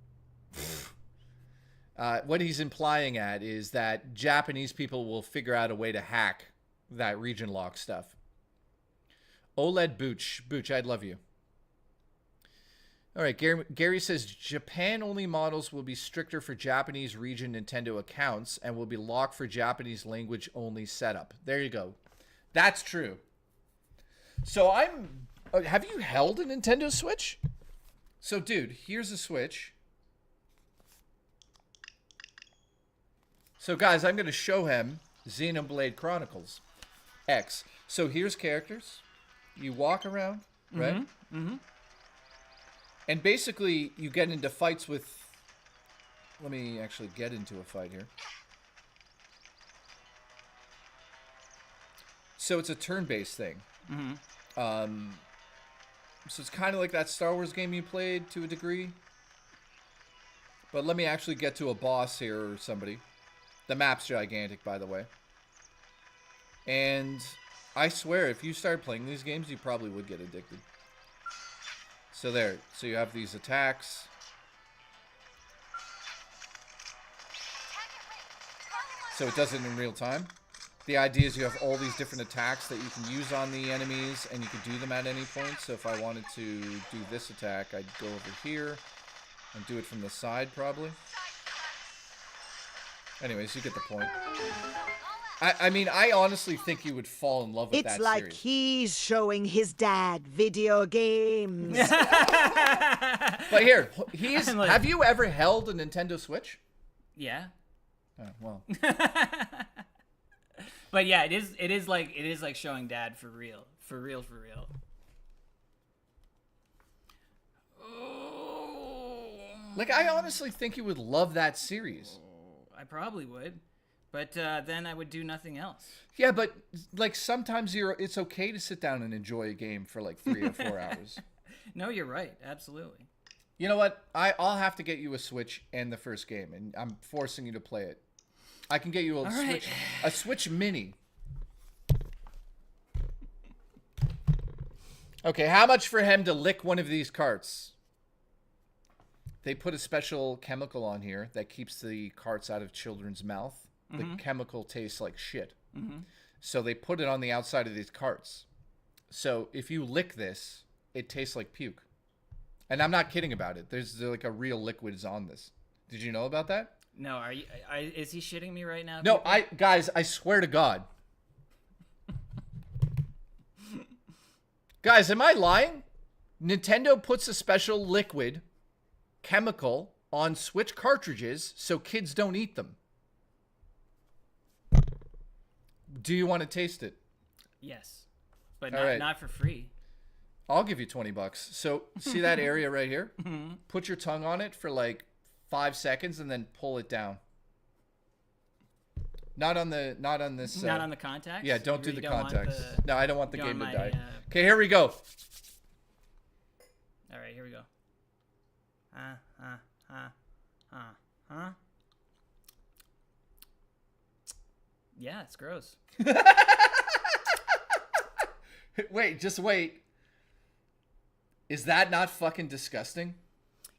What he's implying at is that Japanese people will figure out a way to hack that region lock stuff. OLED Booch, I'd love you. All right, Gary says Japan-only models will be stricter for Japanese region Nintendo accounts and will be locked for Japanese language-only setup. There you go. That's true. So have you held a Nintendo Switch? So, dude, here's a Switch. So, guys, I'm going to show him Xenoblade Chronicles X. So here's characters. You walk around, right?
Mm-hmm.
And basically, you get into fights with... Let me actually get into a fight here. So it's a turn-based thing.
Mm-hmm.
So it's kind of like that Star Wars game you played to a degree. But let me actually get to a boss here or somebody. The map's gigantic, by the way. And I swear, if you started playing these games, you probably would get addicted. So there. So you have these attacks. So it does it in real time. The idea is you have all these different attacks that you can use on the enemies, and you can do them at any point. So if I wanted to do this attack, I'd go over here and do it from the side, probably. Anyways, you get the point. I mean, I honestly think you would fall in love with that
series. It's like he's showing his dad video games.
But here, have you ever held a Nintendo Switch?
Yeah.
Oh, well.
But yeah, it is like showing dad for real. For real.
Like, I honestly think you would love that series.
I probably would. But then I would do nothing else.
Yeah, but like sometimes it's okay to sit down and enjoy a game for like 3 or 4 hours.
No, you're right. Absolutely.
You know what? I'll have to get you a Switch and the first game, and I'm forcing you to play it. I can get you a Switch Mini. Okay, how much for him to lick one of these carts? They put a special chemical on here that keeps the carts out of children's mouth. The chemical tastes like shit. So they put it on the outside of these carts. So if you lick this, it tastes like puke. And I'm not kidding about it. There's like a real liquid on this. Did you know about that?
No, is he shitting me right now?
No, guys, I swear to God. Guys, am I lying? Nintendo puts a special liquid chemical on Switch cartridges so kids don't eat them. Do you want to taste it?
Yes, but not for free.
I'll give you $20. So see that area right here? Put your tongue on it for like 5 seconds and then pull it down. Not on this.
Not on the contacts?
Yeah, don't do the contacts. No, I don't want the game to die. Okay,
Okay,
here we go.
All right, here we go. Yeah, it's gross.
Wait, just wait. Is that not fucking disgusting?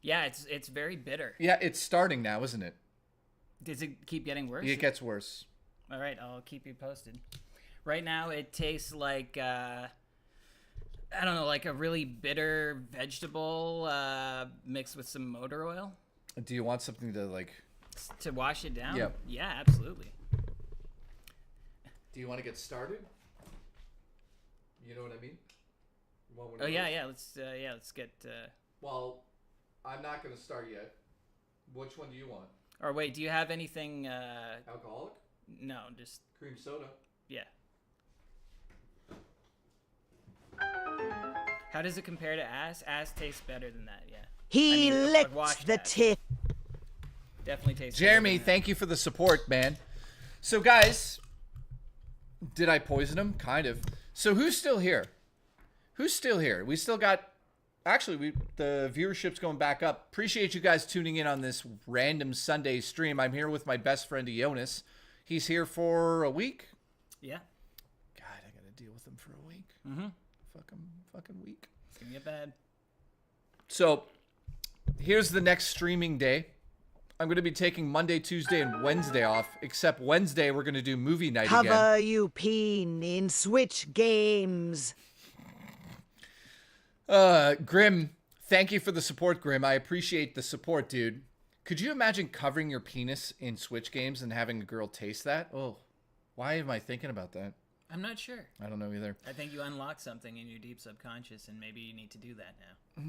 Yeah, it's very bitter.
Yeah, it's starting now, isn't it?
Does it keep getting worse?
It gets worse.
All right, I'll keep you posted. Right now, it tastes like I don't know, like a really bitter vegetable mixed with some motor oil.
Do you want something to like
to wash it down?
Yep.
Yeah, absolutely.
Do you want to get started? You know what I mean?
Oh yeah. Let's get.
Well, I'm not gonna start yet. Which one do you want?
Or wait, do you have anything?
Alcoholic?
No, just
cream soda.
Yeah. How does it compare to ass? Ass tastes better than that. Yeah.
He licked the tip.
Definitely tastes.
Jeremy, thank you for the support, man. So guys, did I poison him? Kind of. So who's still here? Who's still here? We still got. Actually, the viewership's going back up. Appreciate you guys tuning in on this random Sunday stream. I'm here with my best friend, Jonas. He's here for a week.
Yeah.
God, I got to deal with him for a week.
Mm-hmm.
Fucking week.
It's going to get bad.
So, here's the next streaming day. I'm going to be taking Monday, Tuesday, and Wednesday off. Except Wednesday, we're going to do movie night again.
Cover you peen in Switch games.
Grim, thank you for the support, Grim. I appreciate the support, dude. Could you imagine covering your penis in Switch games and having a girl taste that? Oh, why am I thinking about that?
I'm not sure.
I don't know either.
I think you unlock something in your deep subconscious, and maybe you need to do that now.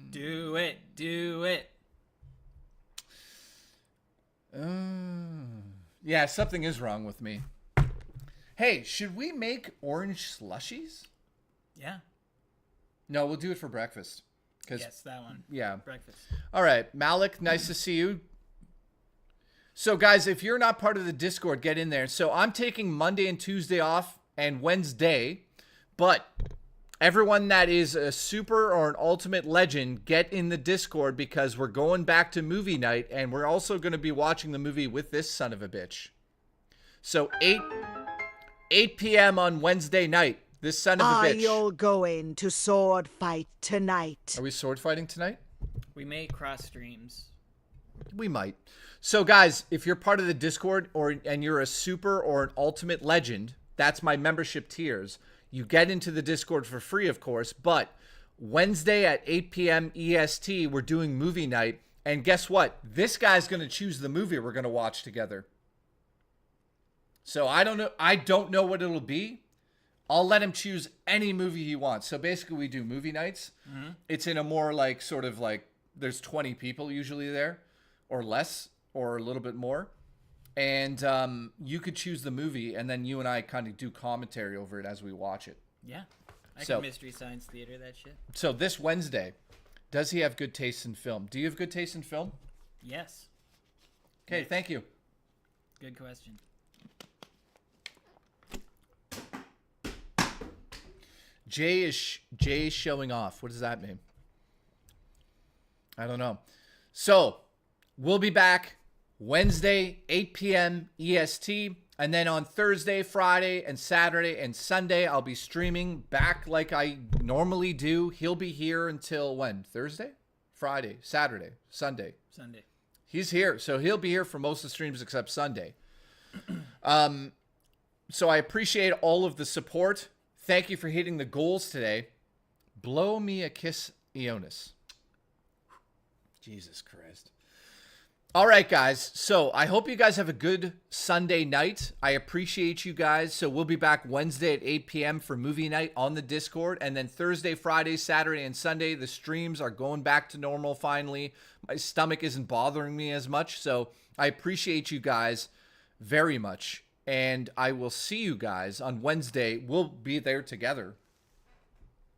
Do it. Do it.
Yeah, something is wrong with me. Hey, should we make orange slushies?
Yeah.
No, we'll do it for breakfast.
Yes, that one.
Yeah.
Breakfast.
All right, Malik, nice to see you. So, guys, if you're not part of the Discord, get in there. So, I'm taking Monday and Tuesday off and Wednesday, but everyone that is a super or an ultimate legend, get in the Discord because we're going back to movie night and we're also going to be watching the movie with this son of a bitch. So, 8 p.m. on Wednesday night. This son of a bitch.
Are you going to sword fight tonight?
Are we sword fighting tonight?
We may cross streams.
We might. So, guys, if you're part of the Discord and you're a super or an ultimate legend, that's my membership tiers. You get into the Discord for free, of course. But Wednesday at 8 p.m. EST, we're doing movie night. And guess what? This guy's going to choose the movie we're going to watch together. So I don't know what it'll be. I'll let him choose any movie he wants. So basically we do movie nights. Mm-hmm. It's in a more like sort of like there's 20 people usually there or less or a little bit more. And you could choose the movie and then you and I kind of do commentary over it as we watch it.
Yeah. I can Mystery Science Theater that shit.
So this Wednesday, does he have good taste in film? Do you have good taste in film?
Yes.
Okay, thank you.
Good question.
Jay is showing off. What does that mean? I don't know. So, we'll be back Wednesday, 8 p.m. EST. And then on Thursday, Friday, and Saturday, and Sunday, I'll be streaming back like I normally do. He'll be here until when? Thursday? Friday, Saturday, Sunday.
Sunday.
He's here. So, he'll be here for most of the streams except Sunday. So, I appreciate all of the support. Thank you for hitting the goals today. Blow me a kiss, Ionis. Jesus Christ. All right, guys. So I hope you guys have a good Sunday night. I appreciate you guys. So we'll be back Wednesday at 8 p.m. for movie night on the Discord. And then Thursday, Friday, Saturday, and Sunday, the streams are going back to normal finally. My stomach isn't bothering me as much. So I appreciate you guys very much. And I will see you guys on Wednesday. We'll be there together.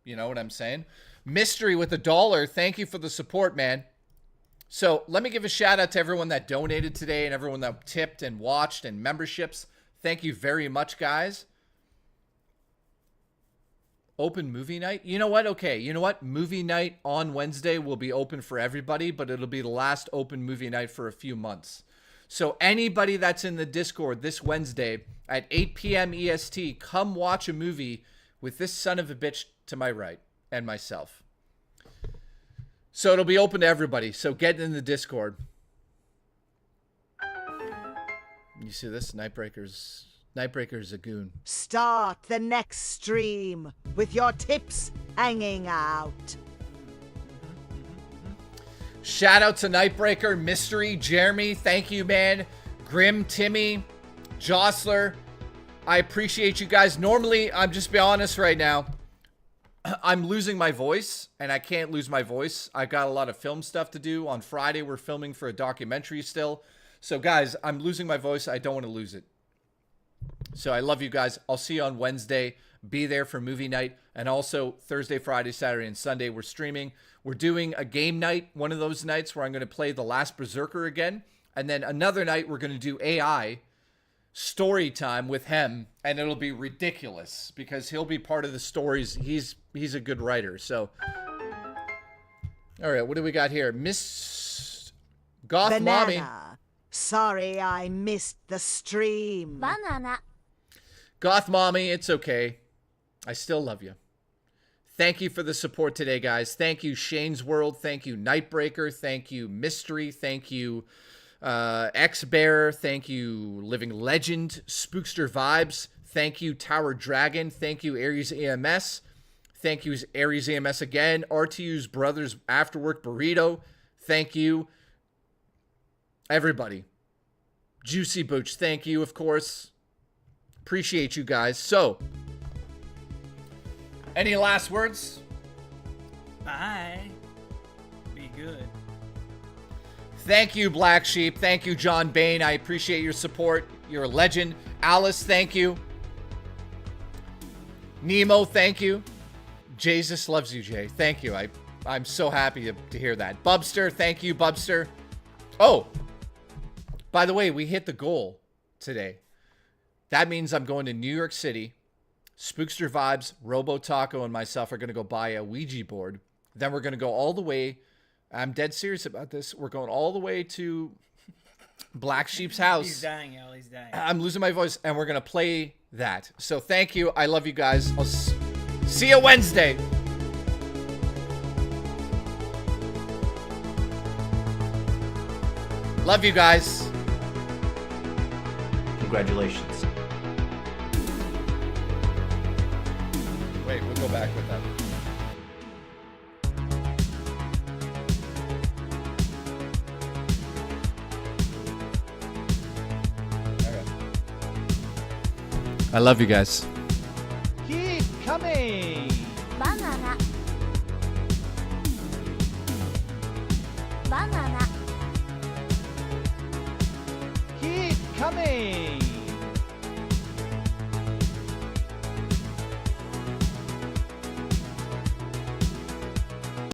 You know what I'm saying? Mystery with $1. Thank you for the support, man. So let me give a shout out to everyone that donated today and everyone that tipped and watched and memberships. Thank you very much, guys. Open movie night? You know what? Okay, you know what? Movie night on Wednesday will be open for everybody, but it'll be the last open movie night for a few months. So anybody that's in the Discord this Wednesday at 8 p.m. EST, come watch a movie with this son of a bitch to my right and myself. So it'll be open to everybody. So get in the Discord. You see this? Nightbreaker's a goon.
Start the next stream with your tips hanging out.
Shout out to Nightbreaker, Mystery, Jeremy, thank you, man. Grim, Timmy, Jostler, I appreciate you guys. Normally, I'm just be honest right now, I'm losing my voice, and I can't lose my voice. I got a lot of film stuff to do. On Friday, we're filming for a documentary still. So, guys, I'm losing my voice. I don't want to lose it. So, I love you guys. I'll see you on Wednesday. Be there for movie night. And also, Thursday, Friday, Saturday, and Sunday, we're streaming. We're doing a game night, one of those nights where I'm going to play The Last Berserker again. And then another night, we're going to do AI story time with him. And it'll be ridiculous because he'll be part of the stories. He's a good writer. So, all right, what do we got here? Miss Goth
Banana.
Mommy.
Sorry I missed the stream.
Banana.
Goth Mommy, it's okay. I still love you. Thank you for the support today, guys. Thank you, Shane's World. Thank you, Nightbreaker. Thank you, Mystery. Thank you, X-Bear. Thank you, Living Legend. Spookster Vibes. Thank you, Tower Dragon. Thank you, Aries EMS. Thank you, Aries EMS again. RTU's Brothers Afterwork Burrito. Thank you. Everybody. Juicy Booch, thank you, of course. Appreciate you guys. So, any last words?
Bye. Be good.
Thank you, Black Sheep. Thank you, John Bain. I appreciate your support. You're a legend. Alice, thank you. Nemo, thank you. Jesus loves you, Jay. Thank you. I'm so happy to hear that. Bubster, thank you, Bubster. Oh, by the way, we hit the goal today. That means I'm going to New York City. Spookster Vibes, Robo Taco, and myself are going to go buy a Ouija board. Then we're going to go all the way. I'm dead serious about this. We're going all the way to Black Sheep's house.
He's dying, Al. He's dying.
I'm losing my voice, and we're going to play that. So thank you. I love you guys. I'll see you Wednesday. Love you guys.
Congratulations.
Wait, we'll go back with that. All right. I love you guys.
Keep coming.
Banana. Banana.
Keep coming.